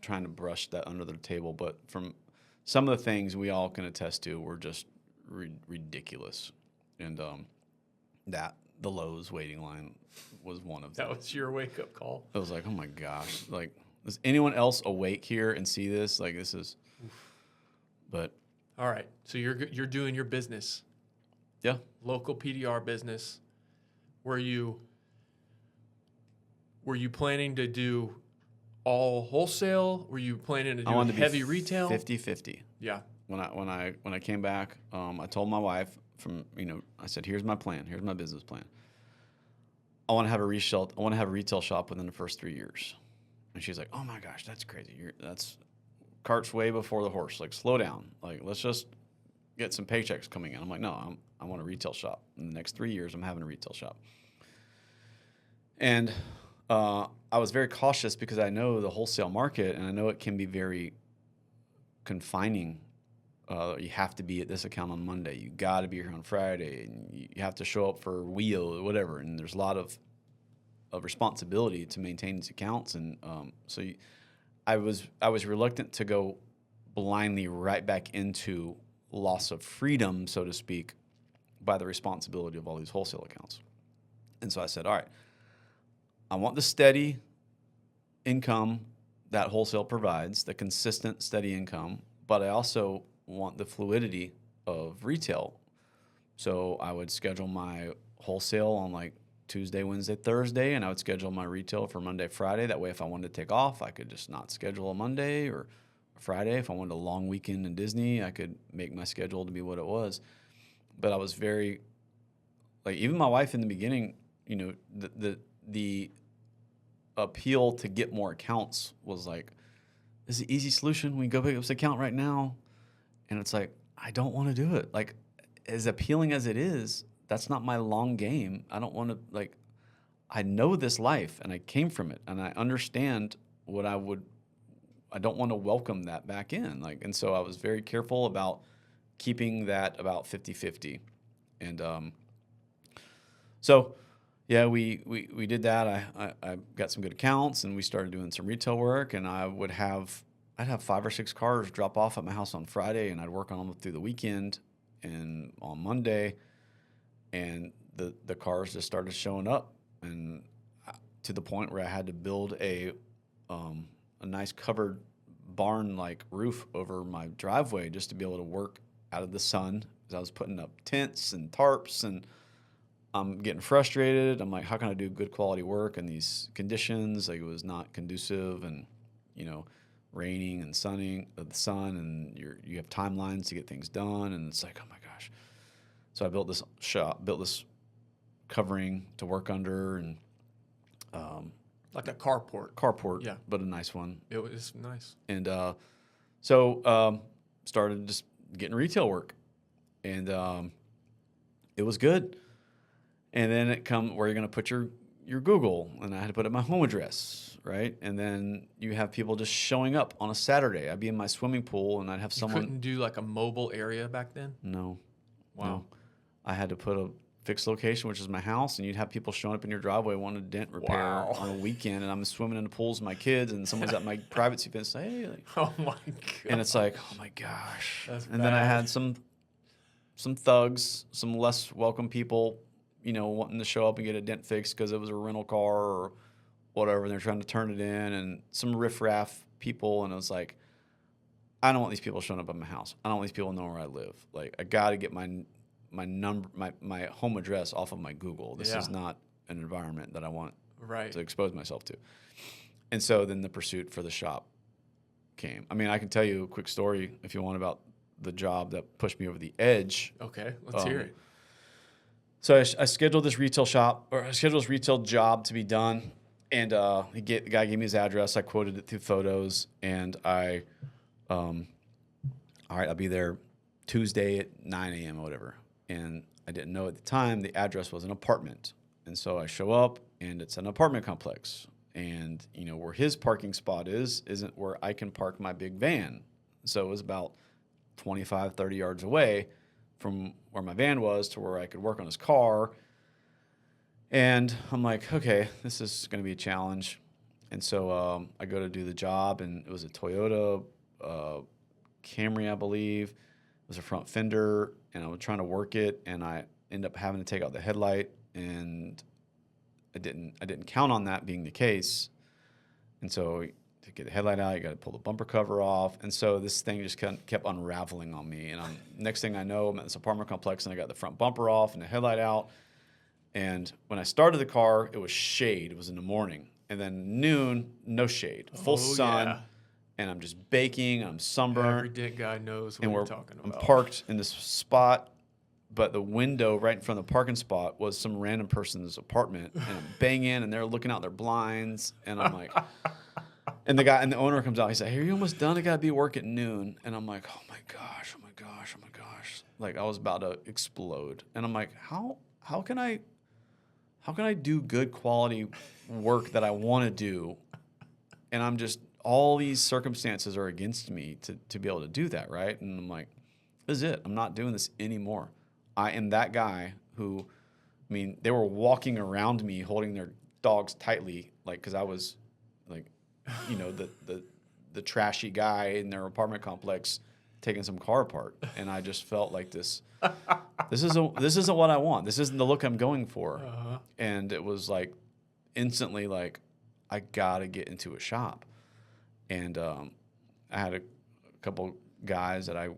trying to brush that under the table, but from some of the things we all can attest to were just ridiculous. And the Lowe's waiting line was one of them. That was your wake-up call. I was like, oh my gosh. Like, is anyone else awake here and see this? Like, this is, but. All right. So you're doing your business. Yeah. Local PDR business. Were you planning to do all wholesale? Were you planning to do heavy retail? 50-50. Yeah. When I came back, I told my wife I said, here's my plan. Here's my business plan. I want to have a retail shop within the first 3 years. And she's like, oh my gosh, that's crazy. That's cart's way before the horse. Like, slow down. Like, let's just get some paychecks coming in. I'm like, no, I want a retail shop. In the next 3 years, I'm having a retail shop. And I was very cautious because I know the wholesale market, and I know it can be very confining. You have to be at this account on Monday. You got to be here on Friday, and you have to show up for wheel or whatever. And there's a lot of responsibility to maintain these accounts. And I was reluctant to go blindly right back into loss of freedom, so to speak, by the responsibility of all these wholesale accounts. And so I said, all right, I want the steady income that wholesale provides, the consistent, steady income, but I also want the fluidity of retail. So I would schedule my wholesale on like Tuesday, Wednesday, Thursday, and I would schedule my retail for Monday, Friday. That way, if I wanted to take off, I could just not schedule a Monday or a Friday. If I wanted a long weekend in Disney, I could make my schedule to be what it was. But I was very, like, even my wife in the beginning, you know, the appeal to get more accounts was like, this is an easy solution. We can go pick up this account right now. And it's like, I don't want to do it. Like, as appealing as it is, that's not my long game. I don't want to, like, I know this life and I came from it and I understand what I don't want to welcome that back in. Like, and so I was very careful about keeping that about 50-50. And so, yeah, we did that. I got some good accounts and we started doing some retail work, and I'd have 5 or 6 cars drop off at my house on Friday, and I'd work on them through the weekend and on Monday. And the cars just started showing up, and to the point where I had to build a nice covered barn-like roof over my driveway just to be able to work out of the sun, because I was putting up tents and tarps, and I'm getting frustrated. I'm like, how can I do good quality work in these conditions? Like, it was not conducive, and, you know, raining and sunning, the sun, and you have timelines to get things done, and it's like, oh my gosh. So I built this covering to work under, and Like a carport. yeah, but a nice one. It was nice. And so started just getting retail work, and it was good. And then it come where you're going to put your Google, and I had to put in my home address, right? And then you have people just showing up on a Saturday. I'd be in my swimming pool, and I'd have someone. You couldn't do like a mobile area back then? No. Wow. No. I had to put a fixed location, which is my house, and you'd have people showing up in your driveway wanting a dent repair on a weekend, and I'm swimming in the pools with my kids, and someone's at my privacy fence saying, hey. Like, oh my God. And it's like, oh my gosh. That's and then I bad. had some thugs, some less welcome people, you know, wanting to show up and get a dent fixed because it was a rental car or whatever, and they're trying to turn it in, and some riffraff people, and it was like, I don't want these people showing up at my house. I don't want these people knowing where I live. Like, I got to get my number, my home address off of my Google. This is not an environment that I want to expose myself to. And so then the pursuit for the shop came. I mean, I can tell you a quick story if you want about the job that pushed me over the edge. Okay, let's hear it. So I scheduled this retail job to be done, and the guy gave me his address. I quoted it through photos, and all right, I'll be there Tuesday at 9 a.m. or whatever. And I didn't know at the time the address was an apartment. And so I show up, and it's an apartment complex. And, you know, where his parking spot isn't where I can park my big van. So it was about 25, 30 yards away from where my van was to where I could work on his car. And I'm like, okay, this is going to be a challenge. And so I go to do the job, and it was a Toyota Camry, I believe. It was a front fender, and I was trying to work it, and I ended up having to take out the headlight, and I didn't count on that being the case. And so to get the headlight out, you got to pull the bumper cover off. And so this thing just kept unraveling on me. And next thing I know, I'm at this apartment complex, and I got the front bumper off and the headlight out. And when I started the car, it was shade. It was in the morning. And then noon, no shade, full sun. Yeah. And I'm just baking. I'm sunburned. Every dent guy knows what you're talking about. I'm parked in this spot, but the window right in front of the parking spot was some random person's apartment. And I'm banging, and they're looking out their blinds. And I'm like, and the owner comes out. He said, "Hey, are you almost done? I gotta be at work at noon." And I'm like, "Oh my gosh, oh my gosh, oh my gosh!" Like, I was about to explode. And I'm like, how can I do good quality work that I want to do? And I'm just, all these circumstances are against me to be able to do that, right? And I'm like, this is it. I'm not doing this anymore. I am that guy who, I mean, they were walking around me holding their dogs tightly, like, because I was, like, you know, the trashy guy in their apartment complex taking some car apart, and I just felt like this isn't what I want. This isn't the look I'm going for. And it was like instantly like I gotta get into a shop. And I had a couple guys that I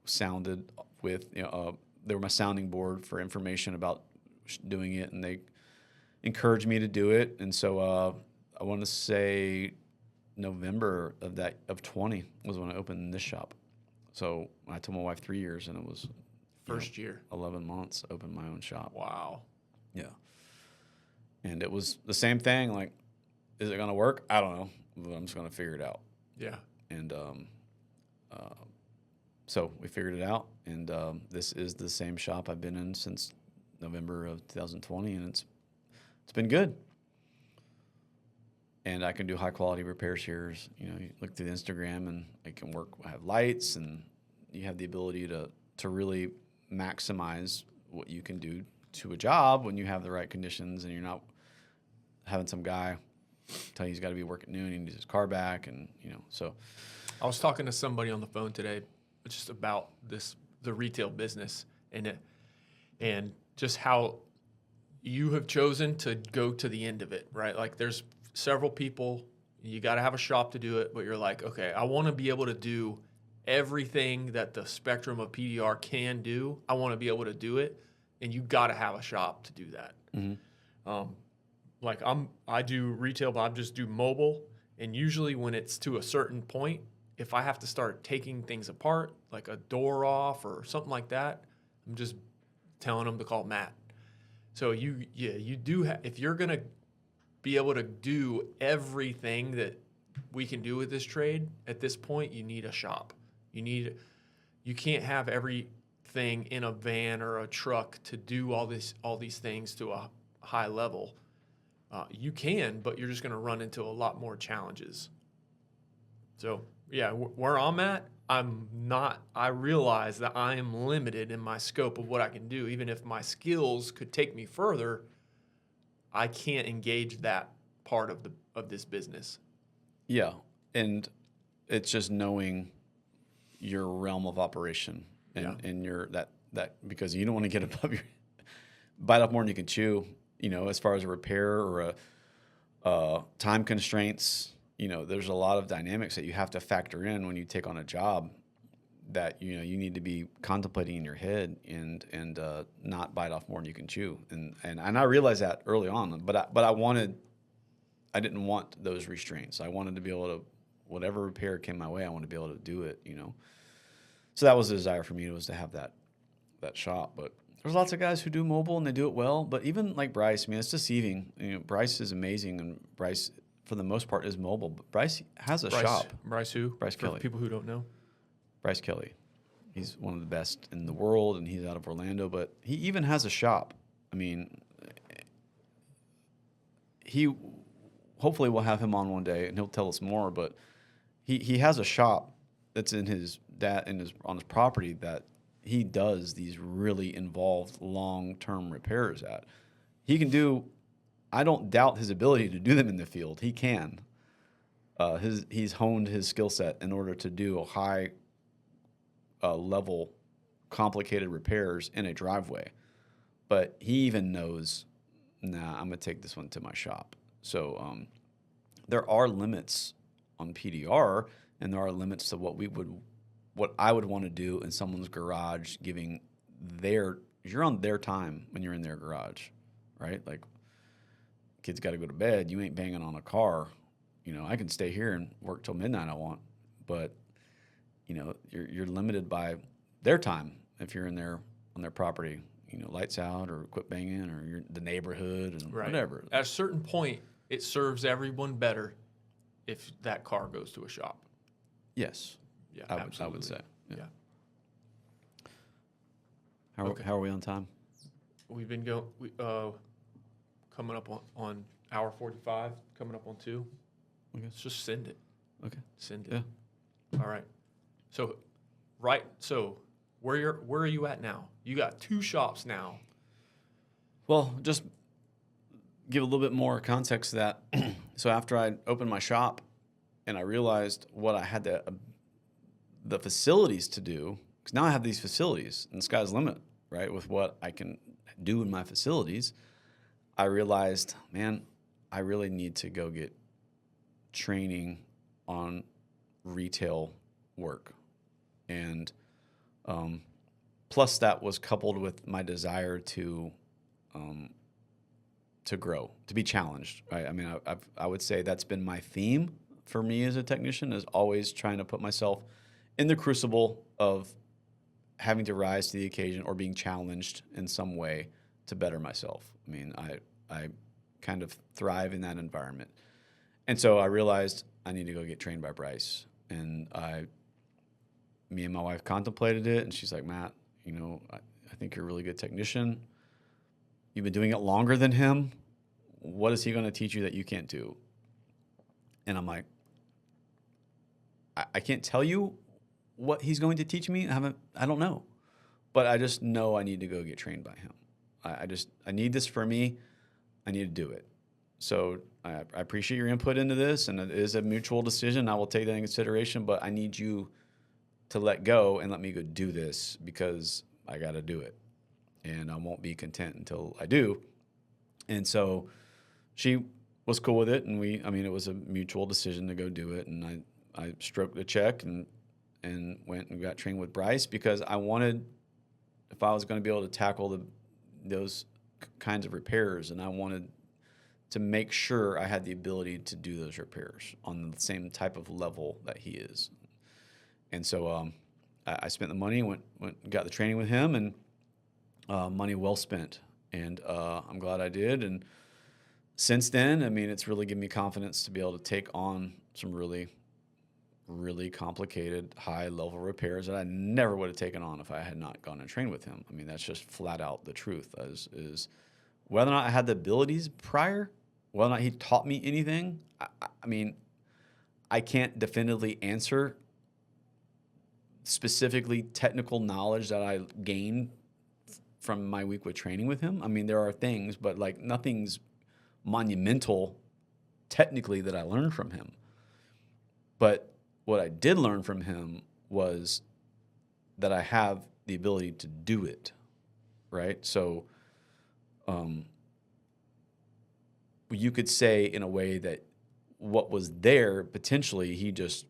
sounded with. They were my sounding board for information about doing it, and they encouraged me to do it. And so I want to say November of 20 was when I opened this shop. So I told my wife 3 years, and it was First year. 11 months, opened my own shop. Wow. Yeah. And it was the same thing. Like, is it going to work? I don't know, but I'm just going to figure it out. Yeah. And so we figured it out. And this is the same shop I've been in since November of 2020, and it's been good. And I can do high quality repairs here. You look through the Instagram, and I can work. I have lights, and you have the ability to really maximize what you can do to a job when you have the right conditions, and you're not having some guy tell you he's got to be working at noon. He needs his car back, and So I was talking to somebody on the phone today, just about the retail business, and just how you have chosen to go to the end of it, right? Like, there's several people, you got to have a shop to do it, but you're like, okay, I want to be able to do everything that the spectrum of PDR can do. I want to be able to do it, and you got to have a shop to do that. Mm-hmm. Like I do retail, but I just do mobile, and usually when it's to a certain point, if I have to start taking things apart, like a door off or something like that, I'm just telling them to call Matt. So you do if you're gonna be able to do everything that we can do with this trade at this point, you need a shop. You can't have everything in a van or a truck to do all these things to a high level. You can, but you're just going to run into a lot more challenges. So yeah, where I'm at, I realize that I am limited in my scope of what I can do. Even if my skills could take me further, I can't engage that part of this business. Yeah, and it's just knowing your realm of operation and your that because you don't want to get above your bite off more than you can chew. As far as a repair or a time constraints, there's a lot of dynamics that you have to factor in when you take on a job that you need to be contemplating in your head and not bite off more than you can chew. And I realized that early on, but I didn't want those restraints. I wanted to be able to, whatever repair came my way, I wanted to be able to do it. So that was the desire for me, was to have that shop. But there's lots of guys who do mobile and they do it well. But even like Bryce, it's deceiving. Bryce is amazing, and Bryce, for the most part, is mobile. But Bryce has a shop. Bryce who? Bryce For Kelly. people who don't know. Bryce Kelly. He's one of the best in the world, and he's out of Orlando. But he even has a shop. He hopefully we'll have him on one day, and he'll tell us more. But he has a shop that's on his property that he does these really involved long-term repairs at. He can do. I don't doubt his ability to do them in the field. He can. He's honed his skill set in order to do a high level, complicated repairs in a driveway. But he even knows, nah, I'm gonna take this one to my shop. So there are limits on PDR, and there are limits to what I would want to do in someone's garage, you're on their time when you're in their garage, right? Like, kids got to go to bed. You ain't banging on a car. I can stay here and work till midnight I want, but you're limited by their time if you're in there on their property. Lights out, or quit banging, or you're the neighborhood, and whatever. At a certain point, it serves everyone better if that car goes to a shop. Yes. Yeah, I would say. Yeah. How are we on time? We've been coming up on hour 45, coming up on 2. Okay. Let's just send it. Okay. Send it. Yeah. All right. So where are you at now? You got 2 shops now. Well, just give a little bit more context to that. So after I opened my shop and I realized what I had the facilities to do, because now I have these facilities, and the sky's the limit, right, with what I can do in my facilities. I realized, man, I really need to go get training on retail work. And plus that was coupled with my desire to grow, to be challenged, right? I mean, I would say that's been my theme for me as a technician, is always trying to put myself in the crucible of having to rise to the occasion or being challenged in some way to better myself. I mean, I kind of thrive in that environment. And so I realized I need to go get trained by Bryce. And me and my wife contemplated it, and she's like, Matt, you know, I think you're a really good technician. You've been doing it longer than him. What is he going to teach you that you can't do? And I'm like, I can't tell you what he's going to teach me. I don't know. But I just know I need to go get trained by him. I need this for me. I need to do it. So I appreciate your input into this, and it is a mutual decision. I will take that in consideration, but I need you to let go and let me go do this, because I got to do it. And I won't be content until I do. And so she was cool with it, and it was a mutual decision to go do it. And I stroked the check and went and got trained with Bryce, because I wanted, if I was going to be able to tackle those kinds of repairs, and I wanted to make sure I had the ability to do those repairs on the same type of level that he is. And so I spent the money, went got the training with him, and money well spent. And I'm glad I did. And since then, I mean, it's really given me confidence to be able to take on some really, really complicated, high-level repairs that I never would have taken on if I had not gone and trained with him. I mean, that's just flat out the truth. Is whether or not I had the abilities prior, whether or not he taught me anything, I mean, I can't definitively answer specifically technical knowledge that I gained from my week with training with him. I mean, there are things, but like nothing's monumental technically that I learned from him. But what I did learn from him was that I have the ability to do it, right? So you could say in a way that what was there, potentially he just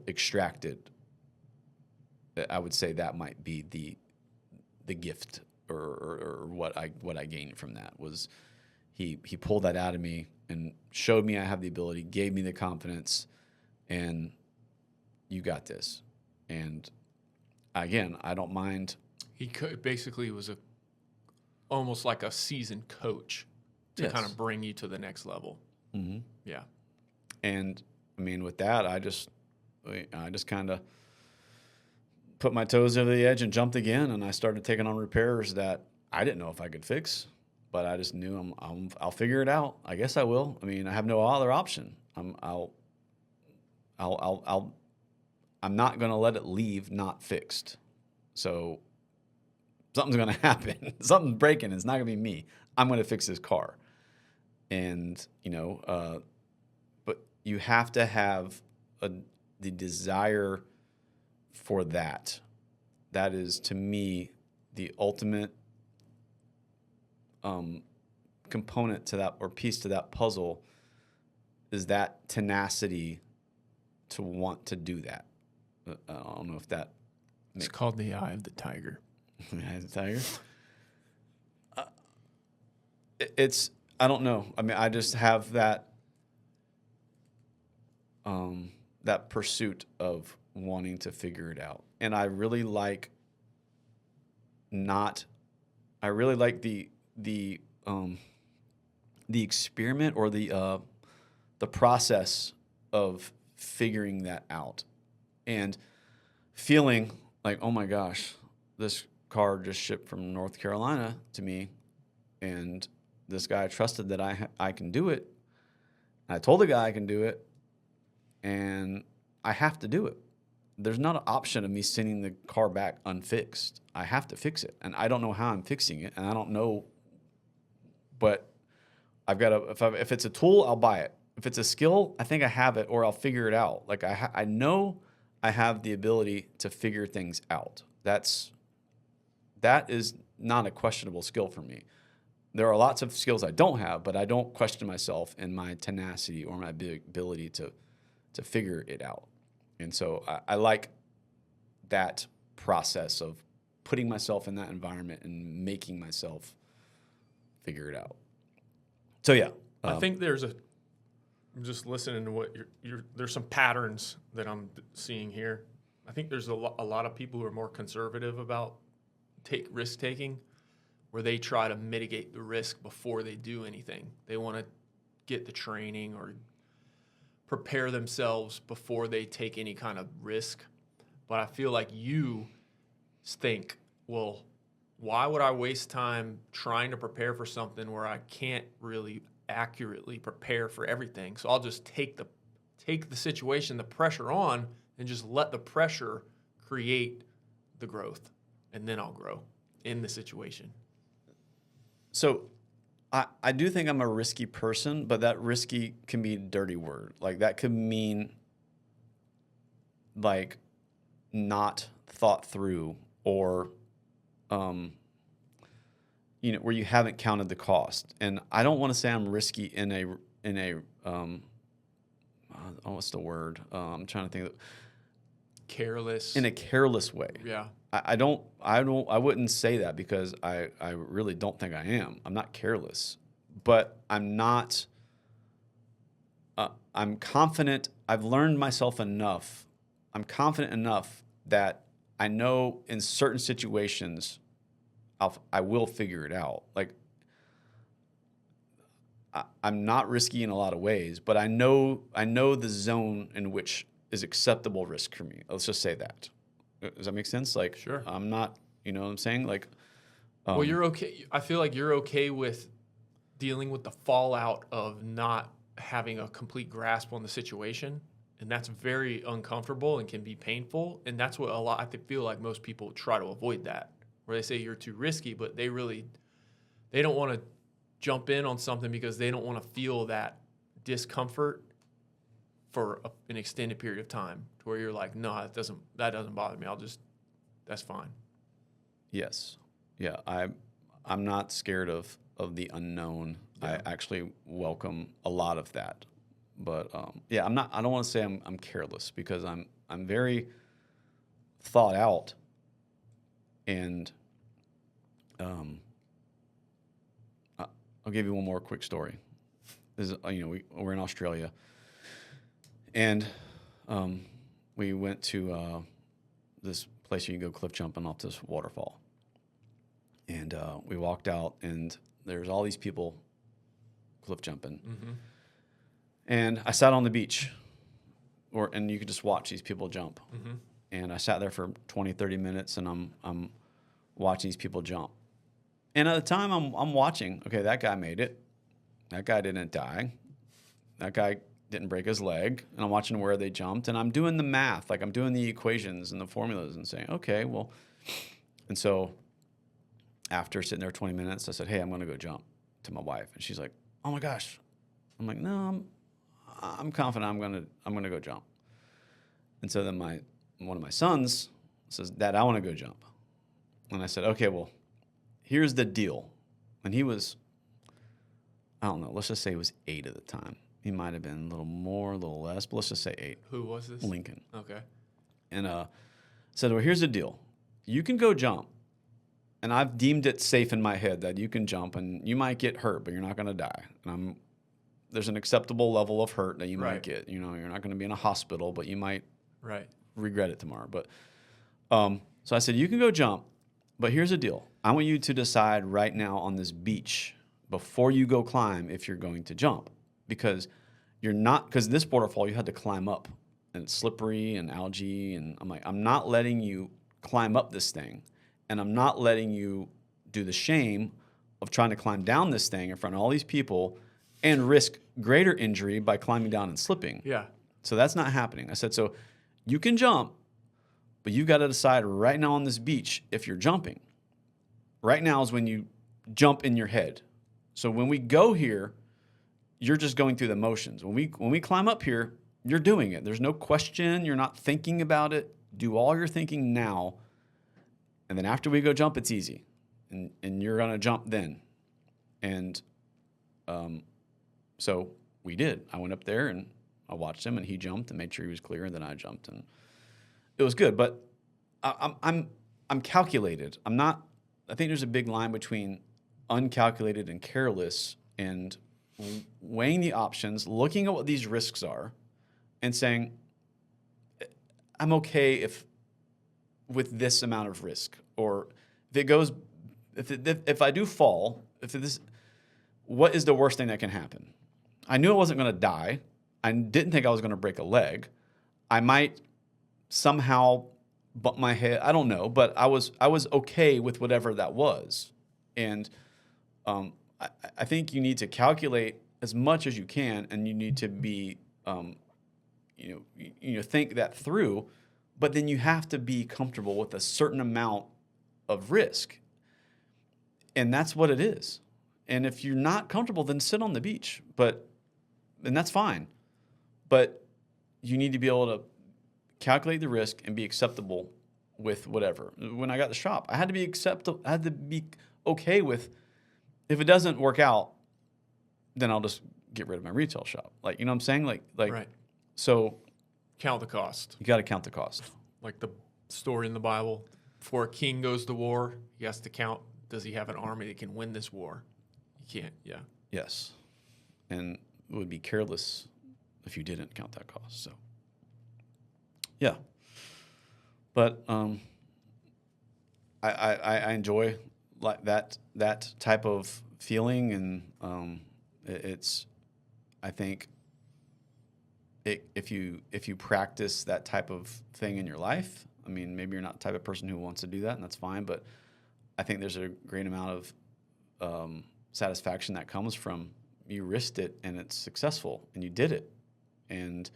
extracted. I would say that might be the gift or what I gained from that was he pulled that out of me and showed me I have the ability, gave me the confidence, and you got this. And again, I don't mind. He basically was almost like a seasoned coach to kind of bring you to the next level. Mm-hmm. Yeah. And I mean, with that, I just kind of put my toes over the edge and jumped again, and I started taking on repairs that I didn't know if I could fix, but I just knew I'll figure it out. I guess I will. I mean, I have no other option. I'm not going to let it leave not fixed. So something's going to happen. Something's breaking. It's not going to be me. I'm going to fix this car. And, but you have to have the desire for that. That is, to me, the ultimate component to that, or piece to that puzzle, is that tenacity to want to do that. I don't know if that It's called the eye of the tiger. The eye of the tiger? I don't know. I mean, I just have that that pursuit of wanting to figure it out. And I really like the experiment or the process of figuring that out and feeling like, oh my gosh, this car just shipped from North Carolina to me, and this guy trusted that I can do it. I told the guy I can do it, and I have to do it. There's not an option of me sending the car back unfixed. I have to fix it, and I don't know how I'm fixing it, and I don't know, but I've got to. If it's a tool, I'll buy it. if it's a skill, I think I have it, or I'll figure it out. Like I know I have the ability to figure things out. That is not a questionable skill for me. There are lots of skills I don't have, but I don't question myself in my tenacity or my ability to figure it out. And so I like that process of putting myself in that environment and making myself figure it out. So yeah, I think I'm just listening to what there's some patterns that I'm seeing here. I think there's a lot of people who are more conservative about risk taking, where they try to mitigate the risk before they do anything. They want to get the training or prepare themselves before they take any kind of risk. But I feel like you think, well, why would I waste time trying to prepare for something where I can't really accurately prepare for everything? So I'll just take the situation, the pressure on, and just let the pressure create the growth, and then I'll grow in the situation. So I do think I'm a risky person, but that risky can be a dirty word. Like that could mean like not thought through, or where you haven't counted the cost. And I don't want to say I'm risky in a what's the word? I'm trying to think of Careless. In a careless way. Yeah. I wouldn't say that, because I really don't think I am. I'm not careless, but I'm not, I'm confident. I've learned myself enough. I'm confident enough that I know in certain situations I will figure it out. Like I'm not risky in a lot of ways, but I know the zone in which is acceptable risk for me. Let's just say that. Does that make sense? Like, sure. I'm not, you know what I'm saying? Like, well, you're okay. I feel like you're okay with dealing with the fallout of not having a complete grasp on the situation. And that's very uncomfortable and can be painful. And that's what I feel like most people try to avoid that, where they say you're too risky, but they don't want to jump in on something because they don't want to feel that discomfort for an extended period of time, to where you're like, no, that doesn't bother me. That's fine. Yes. Yeah. I'm not scared of the unknown. Yeah. I actually welcome a lot of that. But yeah, I don't want to say I'm careless, because I'm very thought out, and I'll give you one more quick story. This is, we're in Australia, and we went to this place where you can go cliff jumping off this waterfall, and we walked out, and there's all these people cliff jumping. Mm-hmm. And I sat on the beach, and you could just watch these people jump. Mm-hmm. And I sat there for 20, 30 minutes, and I'm watching these people jump. And at the time, I'm watching, okay, that guy made it. That guy didn't die. That guy didn't break his leg. And I'm watching where they jumped, and I'm doing the math. Like, I'm doing the equations and the formulas and saying, okay, well. And so after sitting there 20 minutes, I said, hey, I'm going to go jump, to my wife. And she's like, oh, my gosh. I'm like, no, I'm confident I'm gonna go jump. And so then one of my sons says, Dad, I want to go jump. And I said, okay, well, here's the deal. And he was, I don't know, let's just say he was 8 at the time. He might have been a little more, a little less, but let's just say 8. Who was this? Lincoln. Okay. And said, well, here's the deal. You can go jump. And I've deemed it safe in my head that you can jump, and you might get hurt, but you're not gonna die. And there's an acceptable level of hurt that you might get. You're not going to be in a hospital, but you might regret it tomorrow. But so I said, you can go jump, but here's the deal. I want you to decide right now on this beach before you go climb if you're going to jump, because this waterfall you had to climb up, and it's slippery and algae, and I'm like, I'm not letting you climb up this thing, and I'm not letting you do the shame of trying to climb down this thing in front of all these people and risk greater injury by climbing down and slipping. Yeah. So that's not happening. I said, so you can jump, but you've got to decide right now on this beach if you're jumping. Right now is when you jump in your head. So when we go here, you're just going through the motions. When we climb up here, you're doing it. There's no question. You're not thinking about it. Do all your thinking now. And then after we go jump, it's easy. And you're going to jump then. And so we did. I went up there and I watched him, and he jumped and made sure he was clear, and then I jumped, and it was good. But I'm calculated. I'm not. I think there's a big line between uncalculated and careless, and weighing the options, looking at what these risks are, and saying, I'm okay with this amount of risk, or if I do fall, what is the worst thing that can happen? I knew I wasn't going to die. I didn't think I was going to break a leg. I might somehow bump my head. I don't know, but I was okay with whatever that was. And I think you need to calculate as much as you can, and you need to be, think that through. But then you have to be comfortable with a certain amount of risk, and that's what it is. And if you're not comfortable, then sit on the beach. And that's fine. But you need to be able to calculate the risk and be acceptable with whatever. When I got the shop, I had to be okay with, if it doesn't work out, then I'll just get rid of my retail shop. Like, you know what I'm saying? Like Right. So Count the cost. you got to count the cost. Like the story in the Bible, before a king goes to war, he has to count, does he have an army that can win this war? He can't, yeah. Yes. And it would be careless if you didn't count that cost. So, yeah. But I enjoy like that type of feeling, and it's, I think, if you practice that type of thing in your life, I mean, maybe you're not the type of person who wants to do that, and that's fine. But I think there's a great amount of satisfaction that comes from you risked it and it's successful and you did it, and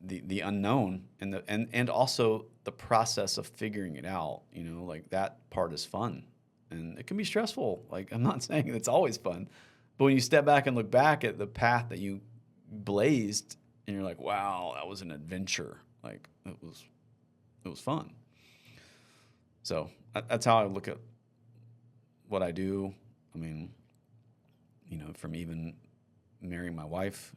the unknown and also the process of figuring it out. You know, like that part is fun, and it can be stressful. Like, I'm not saying it's always fun, but when you step back and look back at the path that you blazed, and you're like, wow, that was an adventure. Like, it was fun. So that's how I look at what I do. I mean, from even marrying my wife,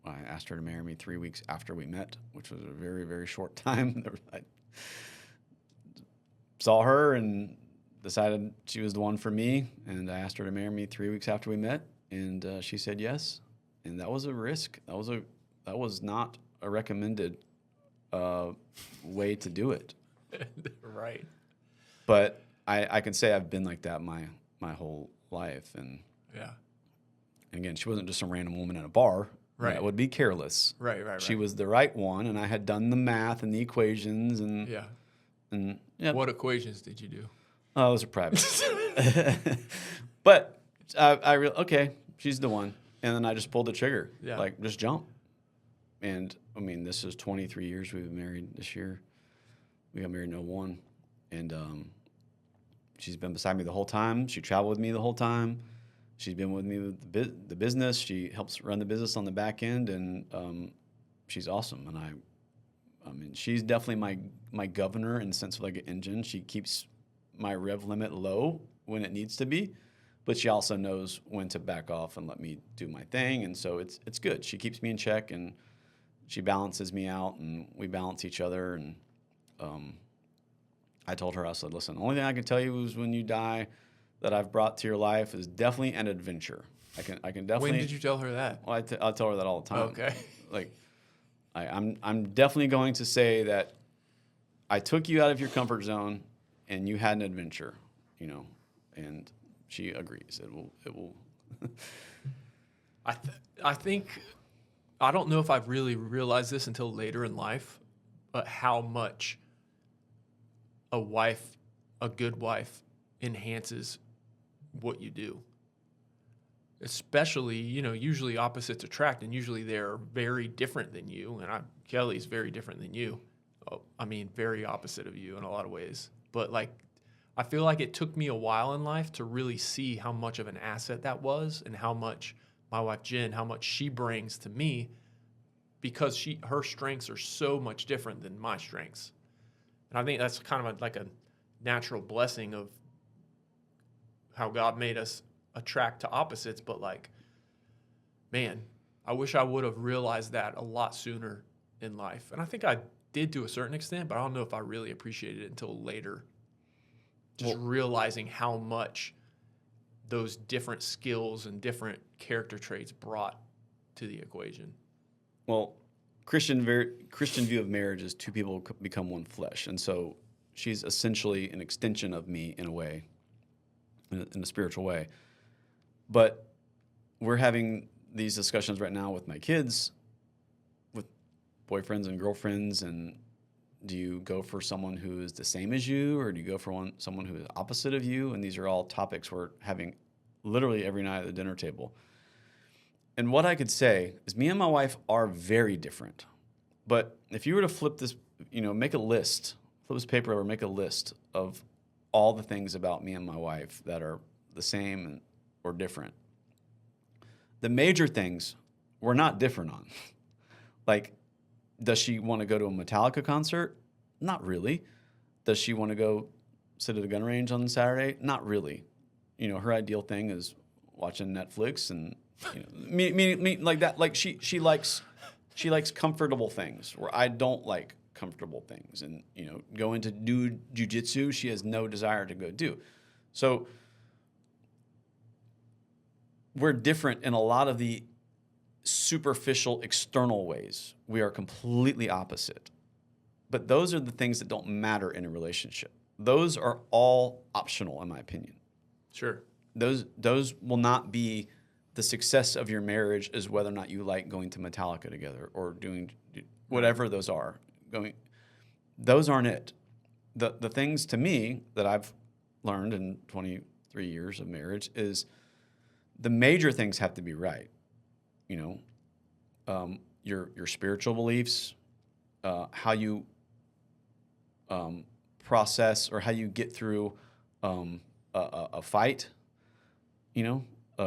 I asked her to marry me 3 weeks after we met, which was a very, very short time. I saw her and decided she was the one for me, and I asked her to marry me 3 weeks after we met, and she said yes. And that was a risk. That was not a recommended way to do it. Right. But I can say I've been like that my whole life. And yeah. Again, she wasn't just some random woman at a bar. Right. That would be careless. Right. She was the right one, and I had done the math and the equations. And yeah. And yeah. What equations did you do? Oh, those are private. But okay, she's the one. And then I just pulled the trigger. Yeah. Like, just jump. And, I mean, this is 23 years we've been married this year. We got married in 2001. And she's been beside me the whole time. She traveled with me the whole time. She's been with me with the business. She helps run the business on the back end. And she's awesome. And I mean, she's definitely my governor in the sense of like an engine. She keeps my rev limit low when it needs to be. But she also knows when to back off and let me do my thing. And so it's good. She keeps me in check, and she balances me out, and we balance each other. And I told her, I said, listen, the only thing I can tell you is when you die that I've brought to your life is definitely an adventure. I can definitely. When did you tell her that? Well, I tell her that all the time. Okay. Like, I'm definitely going to say that I took you out of your comfort zone and you had an adventure, and she agrees. It will. I think, I don't know if I've really realized this until later in life, but how much a good wife enhances what you do. Especially, usually opposites attract, and usually they're very different than you. And Kelly's very different than you. Oh, I mean, very opposite of you in a lot of ways. But like, I feel like it took me a while in life to really see how much of an asset that was and how much my wife Jen, how much she brings to me, because her strengths are so much different than my strengths. And I think that's kind of like a natural blessing of how God made us attract to opposites. But like, man, I wish I would have realized that a lot sooner in life. And I think I did to a certain extent, but I don't know if I really appreciated it until later. Just realizing how much those different skills and different character traits brought to the equation. Well, Christian view of marriage is two people become one flesh. And so she's essentially an extension of me in a way, in a spiritual way. But we're having these discussions right now with my kids, with boyfriends and girlfriends, and do you go for someone who is the same as you, or do you go for someone who is opposite of you? And these are all topics we're having literally every night at the dinner table. And what I could say is me and my wife are very different. But if you were to flip this, make a list, flip this paper over, make a list of all the things about me and my wife that are the same or different. The major things we're not different on. Like, does she want to go to a Metallica concert? Not really. Does she want to go sit at a gun range on Saturday? Not really. Her ideal thing is watching Netflix and me like that. Like she likes comfortable things where I don't like comfortable things, and going to do jujitsu, she has no desire to go do. So we're different in a lot of the superficial external ways. We are completely opposite. But those are the things that don't matter in a relationship. Those are all optional, in my opinion. Sure. Those will not be the success of your marriage, is whether or not you like going to Metallica together or doing whatever those are. Those aren't it. The things to me that I've learned in 23 years of marriage is the major things have to be right. Your spiritual beliefs, how you process or how you get through a fight,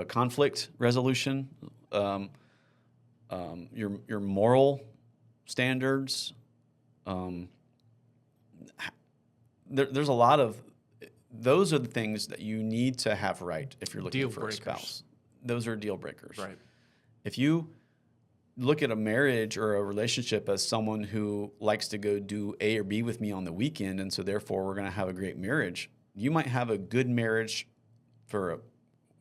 conflict resolution, your moral standards. There's a lot of those are the things that you need to have right if you're looking Deal for breakers. a spouse. Those are deal breakers. Right. If you look at a marriage or a relationship as someone who likes to go do A or B with me on the weekend, and so therefore we're going to have a great marriage, you might have a good marriage for a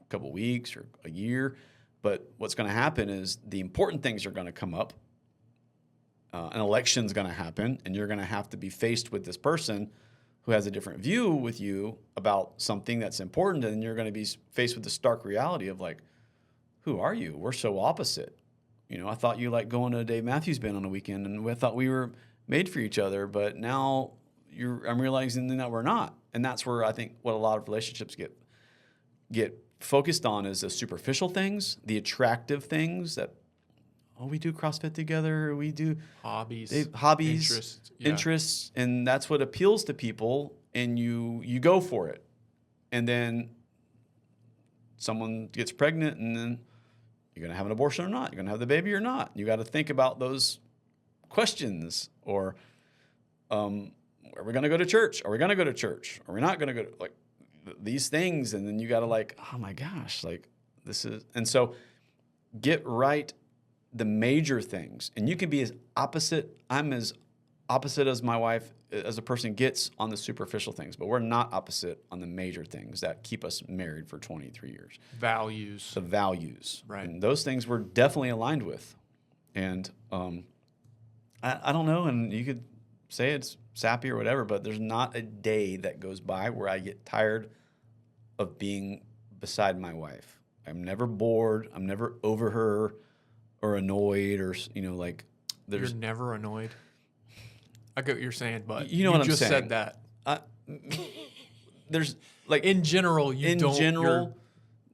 couple weeks or a year, but what's going to happen is the important things are going to come up. An election's going to happen, and you're going to have to be faced with this person who has a different view with you about something that's important, and you're going to be faced with the stark reality of like, who are you? We're so opposite. I thought you liked going to a Dave Matthews Band on the weekend, and I thought we were made for each other, but now I'm realizing that we're not. And that's where I think what a lot of relationships get focused on is the superficial things, the attractive things that, we do CrossFit together, we do Hobbies, interests, and that's what appeals to people, and you go for it. And then someone gets pregnant, and then you're going to have an abortion or not? You're going to have the baby or not? You got to think about those questions. Or are we going to go to church? Are we going to go to church? Are we not going to go to, like, these things? And then you got to like, oh my gosh, like this is, and so get right the major things. And you can be as opposite. I'm as opposite as my wife, as a person gets on the superficial things, but we're not opposite on the major things that keep us married for 23 years. Values. The values. Right. And those things we're definitely aligned with. And I don't know, and you could say it's sappy or whatever, but there's not a day that goes by where I get tired of being beside my wife. I'm never bored. I'm never over her or annoyed or, like there's... You're never annoyed? I get what you're saying, but you know what I'm just saying. said that. There's like... In general,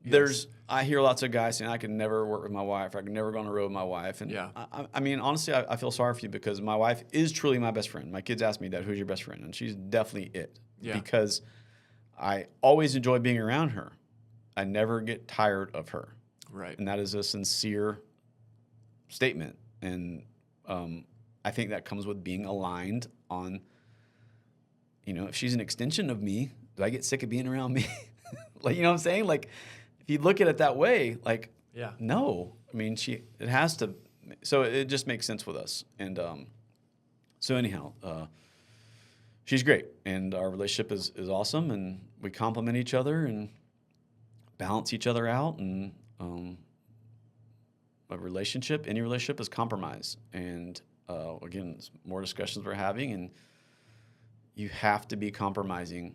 there's... I hear lots of guys saying, I can never work with my wife. I can never go on a road with my wife. And yeah. I mean, honestly, I feel sorry for you because my wife is truly my best friend. My kids ask me, Dad, who's your best friend? And she's definitely it. Yeah. Because I always enjoy being around her. I never get tired of her. Right. And that is a sincere statement. And I think that comes with being aligned on, if she's an extension of me, do I get sick of being around me? Like, you know what I'm saying? Like, if you look at it that way, like, Yeah. no. I mean, it has to. So it just makes sense with us. And so anyhow, she's great. And our relationship is awesome. And we complement each other and balance each other out. And any relationship is compromise. And again, it's more discussions we're having. And you have to be compromising.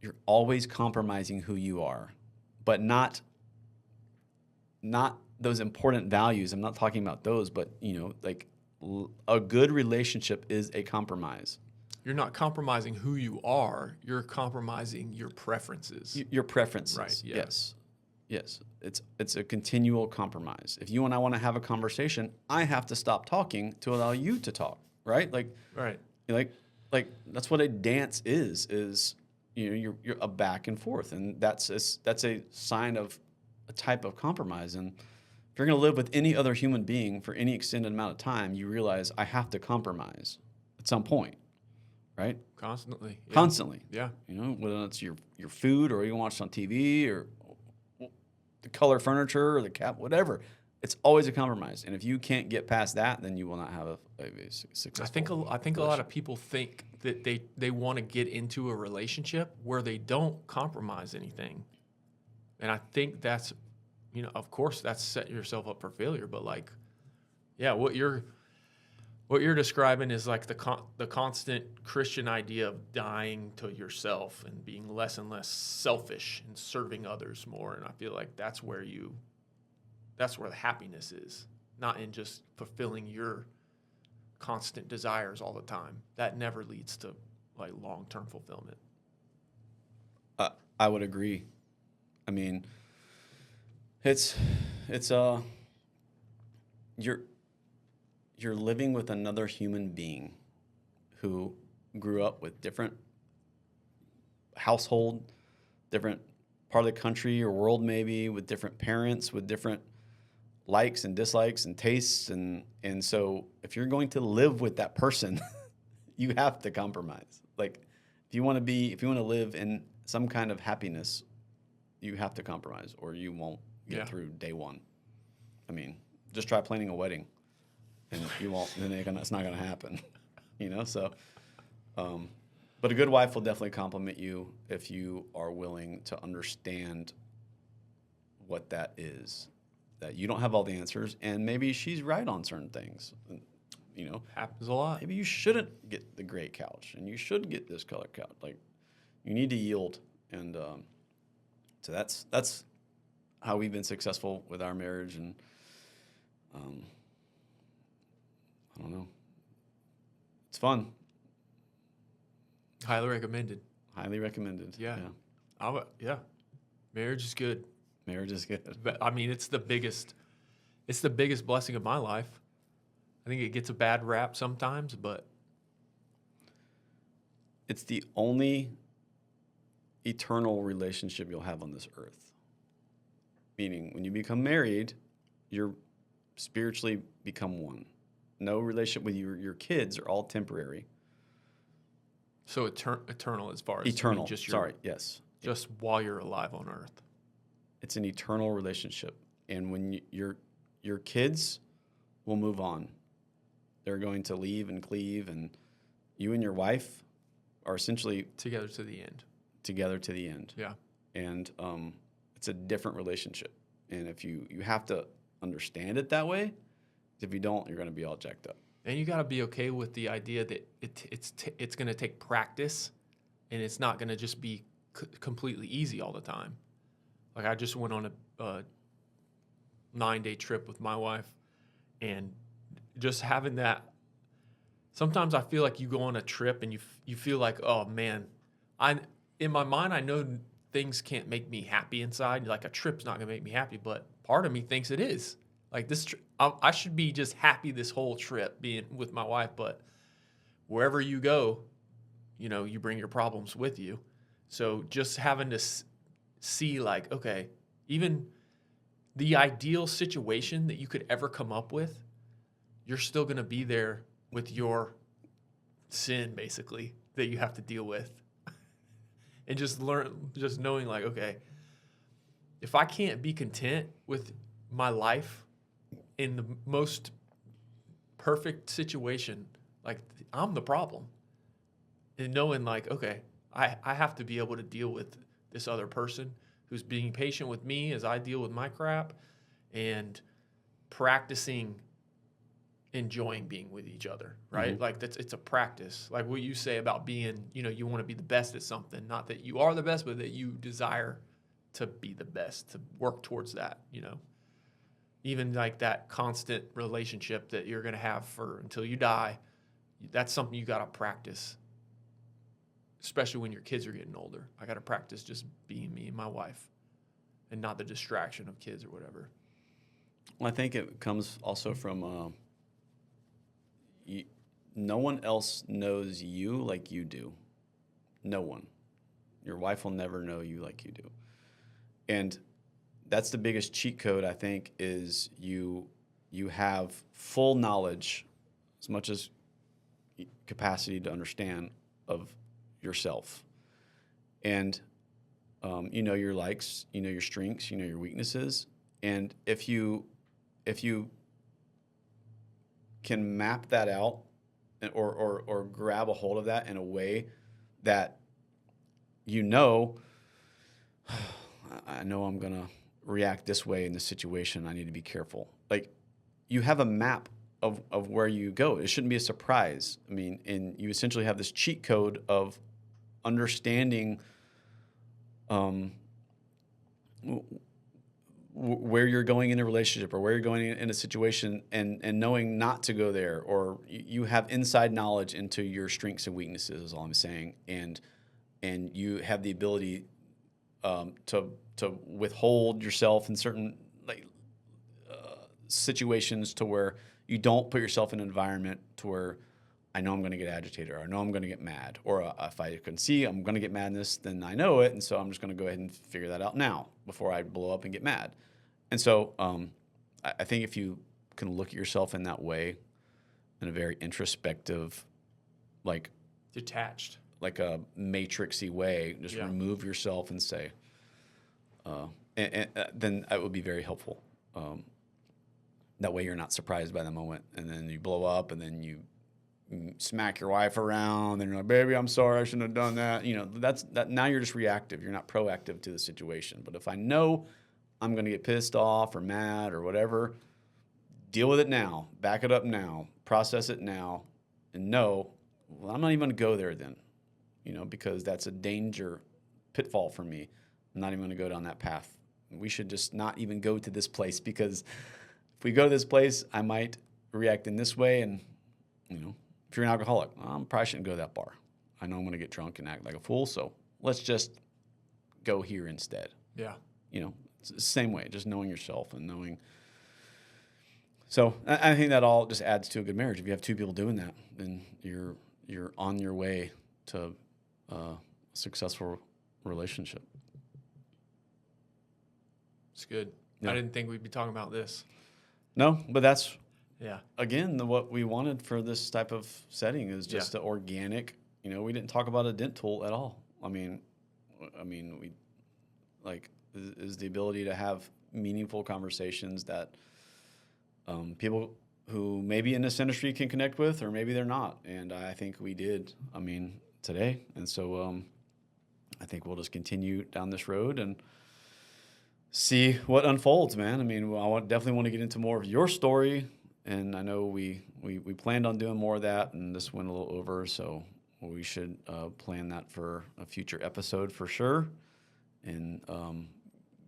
You're always compromising who you are, but not those important values. I'm not talking about those, but like a good relationship is a compromise. You're not compromising who you are. You're compromising your preferences. Your preferences. Right. Yeah. Yes. It's a continual compromise. If you and I want to have a conversation, I have to stop talking to allow you to talk. Right. Right. Like that's what a dance is. You're a back and forth, and that's a sign of a type of compromise. And if you're going to live with any other human being for any extended amount of time, you realize I have to compromise at some point, right? Constantly. Yeah. Constantly. Yeah. Whether it's your food or you watch on TV or the color furniture or the cap, whatever. It's always a compromise, and if you can't get past that, then you will not have a successful. I think a lot of people think that they want to get into a relationship where they don't compromise anything, and I think that's, of course, that's setting yourself up for failure. But like, yeah, what you're describing is like the constant Christian idea of dying to yourself and being less and less selfish and serving others more, and I feel like that's where the happiness is, not in just fulfilling your constant desires all the time. That never leads to like long-term fulfillment. I would agree. I mean, it's you're living with another human being who grew up with different household, different part of the country or world maybe, with different parents, with different likes and dislikes and tastes, and so if you're going to live with that person, you have to compromise. Like if you want to live in some kind of happiness, you have to compromise, or you won't get through day one. I mean, just try planning a wedding, and you won't. Then it's not going to happen, So, but a good wife will definitely compliment you if you are willing to understand what that is. That you don't have all the answers, and maybe she's right on certain things. Happens a lot. Maybe you shouldn't get the gray couch, and you should get this color couch. Like, you need to yield, and so that's how we've been successful with our marriage. And I don't know, it's fun. Highly recommended. Highly recommended. Yeah. Marriage is good. Marriage is good. But, I mean, it's the biggest blessing of my life. I think it gets a bad rap sometimes, but it's the only eternal relationship you'll have on this earth. Meaning, when you become married, you're spiritually become one. No relationship with your kids are all temporary. So eternal as far as eternal. Just while you're alive on earth. It's an eternal relationship, and when your kids will move on, they're going to leave and cleave, and you and your wife are essentially together to the end. Together to the end. Yeah, and it's a different relationship, and if you have to understand it that way. If you don't, you're going to be all jacked up. And you got to be okay with the idea that it's going to take practice, and it's not going to just be completely easy all the time. Like I just went on a 9-day trip with my wife, and just having that. Sometimes I feel like you go on a trip and you feel like, oh man, in my mind I know things can't make me happy inside. Like a trip's not gonna make me happy, but part of me thinks it is. Like this, I should be just happy this whole trip being with my wife. But wherever you go, you bring your problems with you, So just having to see like, okay, even the ideal situation that you could ever come up with, you're still going to be there with your sin, basically, that you have to deal with. And just knowing like, okay, if I can't be content with my life in the most perfect situation, like I'm the problem. And knowing like, okay, I have to be able to deal with this other person who's being patient with me as I deal with my crap, and practicing enjoying being with each other, right? Mm-hmm. Like it's a practice. Like what you say about being, you want to be the best at something, not that you are the best, but that you desire to be the best, to work towards that, even like that constant relationship that you're going to have for until you die. That's something you got to practice, especially when your kids are getting older. I got to practice just being me and my wife and not the distraction of kids or whatever. Well, I think it comes also from no one else knows you like you do. No one. Your wife will never know you like you do. And that's the biggest cheat code, I think, is you have full knowledge, as much as capacity to understand, of yourself. And you know your likes, you know your strengths, you know your weaknesses. And if you can map that out or grab a hold of that in a way that I know I'm going to react this way in this situation. I need to be careful. Like, you have a map of where you go. It shouldn't be a surprise. I mean, and you essentially have this cheat code of understanding where you're going in a relationship or where you're going in a situation, and knowing not to go there, or you have inside knowledge into your strengths and weaknesses is all I'm saying. And you have the ability to withhold yourself in certain situations to where you don't put yourself in an environment to where I know I'm going to get agitated, or I know I'm going to get mad, or if I can see I'm going to get madness, then I know it, and so I'm just going to go ahead and figure that out now before I blow up and get mad. And so I think if you can look at yourself in that way, in a very introspective, like detached, like a matrixy way, just remove yourself and say, and then that would be very helpful. That way you're not surprised by the moment, and then you blow up, and then you smack your wife around, and you're like, baby, I'm sorry, I shouldn't have done that. That's that. Now you're just reactive. You're not proactive to the situation. But if I know I'm going to get pissed off or mad or whatever, deal with it now, back it up now, process it now, and know, well, I'm not even going to go there then, because that's a pitfall for me. I'm not even going to go down that path. We should just not even go to this place, because if we go to this place, I might react in this way. And, if you're an alcoholic, I probably shouldn't go to that bar. I know I'm going to get drunk and act like a fool, so let's just go here instead. Yeah. It's the same way, just knowing yourself and knowing. So I think that all just adds to a good marriage. If you have two people doing that, then you're on your way to a successful relationship. It's good. Yeah. I didn't think we'd be talking about this. No, but that's, again, what we wanted for this type of setting is just the organic. We didn't talk about a dent tool at all. I mean, we is the ability to have meaningful conversations that people who maybe in this industry can connect with, or maybe they're not. And I think we did, today. And so I think we'll just continue down this road and see what unfolds, man. I definitely want to get into more of your story. And I know we planned on doing more of that, and this went a little over. So we should plan that for a future episode for sure. And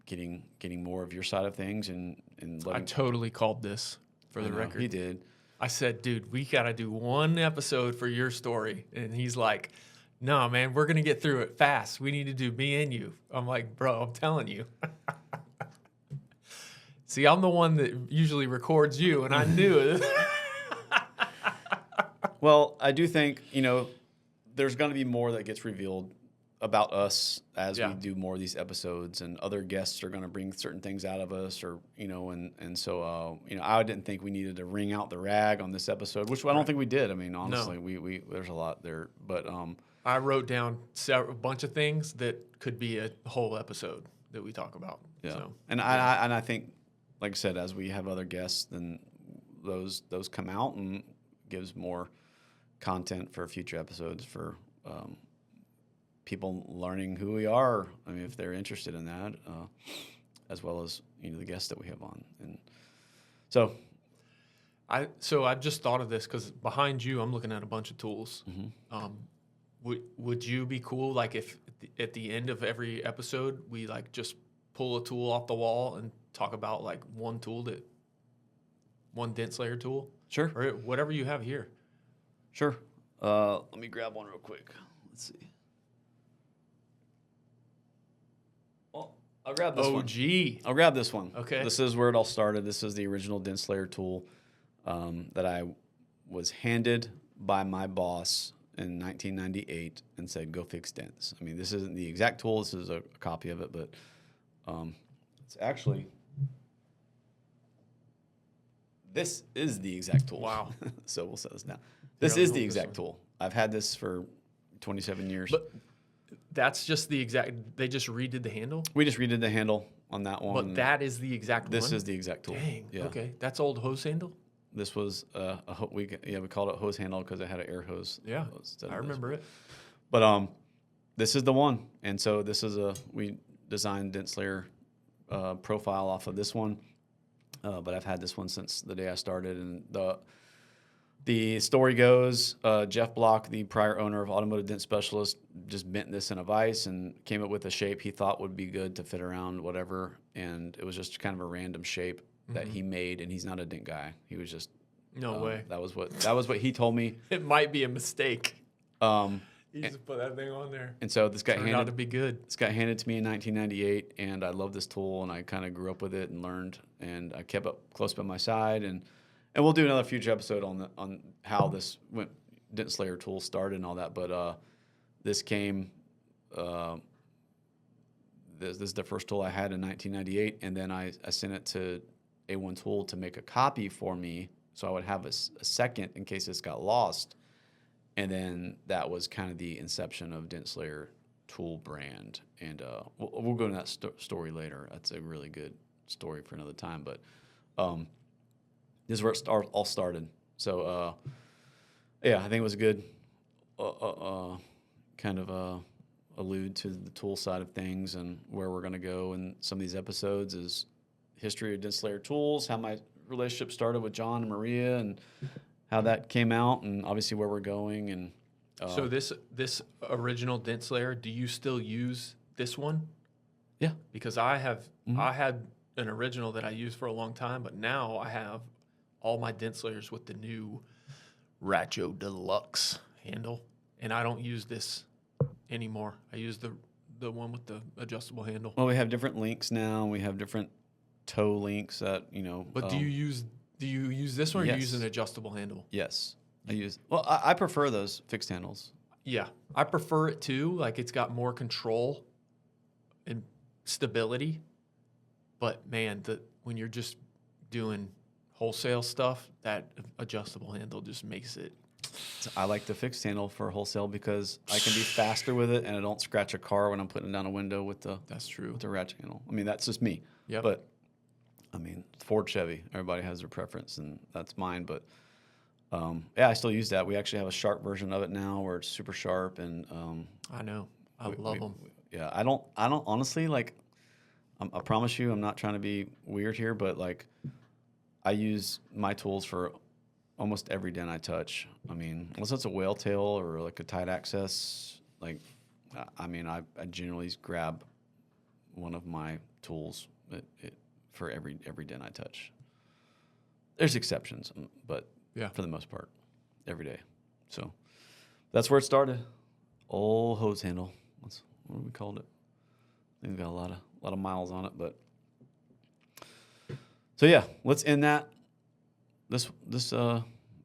getting more of your side of things, and I totally called this for the record. He did. I said, dude, we got to do one episode for your story. And he's like, no, man, we're going to get through it fast. We need to do me and you. I'm like, bro, I'm telling you. See, I'm the one that usually records you, and I knew it. Well, I do think, there's going to be more that gets revealed about us as Yeah. we do more of these episodes, and other guests are going to bring certain things out of us, or and so I didn't think we needed to wring out the rag on this episode, which I don't think we did. I mean, honestly, we there's a lot there, but I wrote down a bunch of things that could be a whole episode that we talk about. yeah. So, And I think, like I said, as we have other guests, then those come out and gives more content for future episodes for people learning who we are. I mean, if they're interested in that, as well as the guests that we have on, and so I've just thought of this because behind you, I'm looking at a bunch of tools. Would you be cool, like, if at the end of every episode we like just pull a tool off the wall and talk about like one Dent Slayer tool? Sure. Or whatever you have here. Sure. Let me grab one real quick. Let's see. Well, I'll grab this one. OG. I'll grab this one. Okay. This is where it all started. This is the original Dent Slayer tool that I was handed by my boss in 1998 and said, go fix dents. I mean, this isn't the exact tool. This is a copy of it, but it's actually, this is the exact tool. Wow. So we'll set this down. This is the exact tool. I've had this for 27 years. But that's just the exact, they just redid the handle? We just redid the handle on that one. But that is the exact one? This is the exact tool. Dang, Yeah. okay. That's old hose handle? This was we called it hose handle because it had an air hose. Yeah, instead I of this. remember it. But this is the one, and so this is we designed Dent Slayer profile off of this one. But I've had this one since the day I started, and the story goes, Jeff Block, the prior owner of Automotive Dent Specialist, just bent this in a vise and came up with a shape he thought would be good to fit around whatever, and it was just kind of a random shape that he made, and he's not a dent guy. He was just No way. That was what he told me. It might be a mistake. Um, You just put that thing on there. and so this got Turned out to be good. This got handed to me in 1998, and I love this tool, and I kind of grew up with it and learned, and I kept it close by my side, and we'll do another future episode on how this Dent Slayer tool started and all that. But this came. This is the first tool I had in 1998, and then I sent it to A1 Tool to make a copy for me, so I would have a second in case this got lost. And then that was kind of the inception of Dent Slayer tool brand. And we'll go into that story later. That's a really good story for another time. But this is where it all started. So, yeah, I think it was good kind of allude to the tool side of things and where we're going to go in some of these episodes is history of Dent Slayer tools, how my relationship started with John and Maria, and how that came out, and obviously where we're going. And So this original Dent Slayer, do you still use this one? yeah, Because I had an original that I used for a long time, but now I have all my Dent Slayers with the new Racho Deluxe handle, and I don't use this anymore. I use the one with the adjustable handle. well, we have different links now. We have different toe links that But do you use this one, or do you use yes. an adjustable handle? Yes, I use. Well, I prefer those fixed handles. Yeah, I prefer it too. Like, it's got more control and stability. But man, when you're just doing wholesale stuff, that adjustable handle just makes it. I like the fixed handle for wholesale because I can be faster with it, and I don't scratch a car when I'm putting down a window with the That's true. ratchet handle. I mean, that's just me. Yep. But I mean, Ford, Chevy, everybody has their preference, and that's mine. But yeah, I still use that. We actually have a sharp version of it now, where it's super sharp, and I know. I love them. Yeah, I don't honestly like. I promise you, I'm not trying to be weird here, but like, I use my tools for almost every dent I touch. I mean, unless it's a whale tail or like a tight access, like, I mean, I generally grab one of my tools for every dent I touch. There's exceptions, but Yeah. for the most part, every day. So that's where it started. Old hose handle. That's what we called it. I think we got a lot of miles on it, but so yeah, let's end this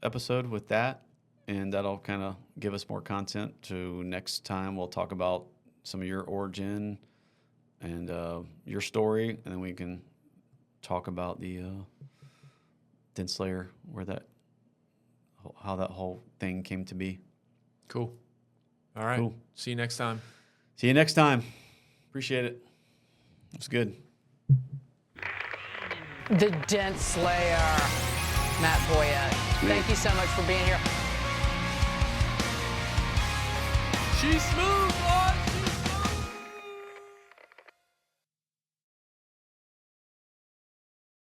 episode with that, and that'll kind of give us more content to next time. We'll talk about some of your origin and your story, and then we can talk about the Dent Slayer, how that whole thing came to be. Cool. All right. Cool. See you next time. See you next time. Appreciate it. It was good. The Dent Slayer, Matt Boya. Thank you so much for being here. She's smooth.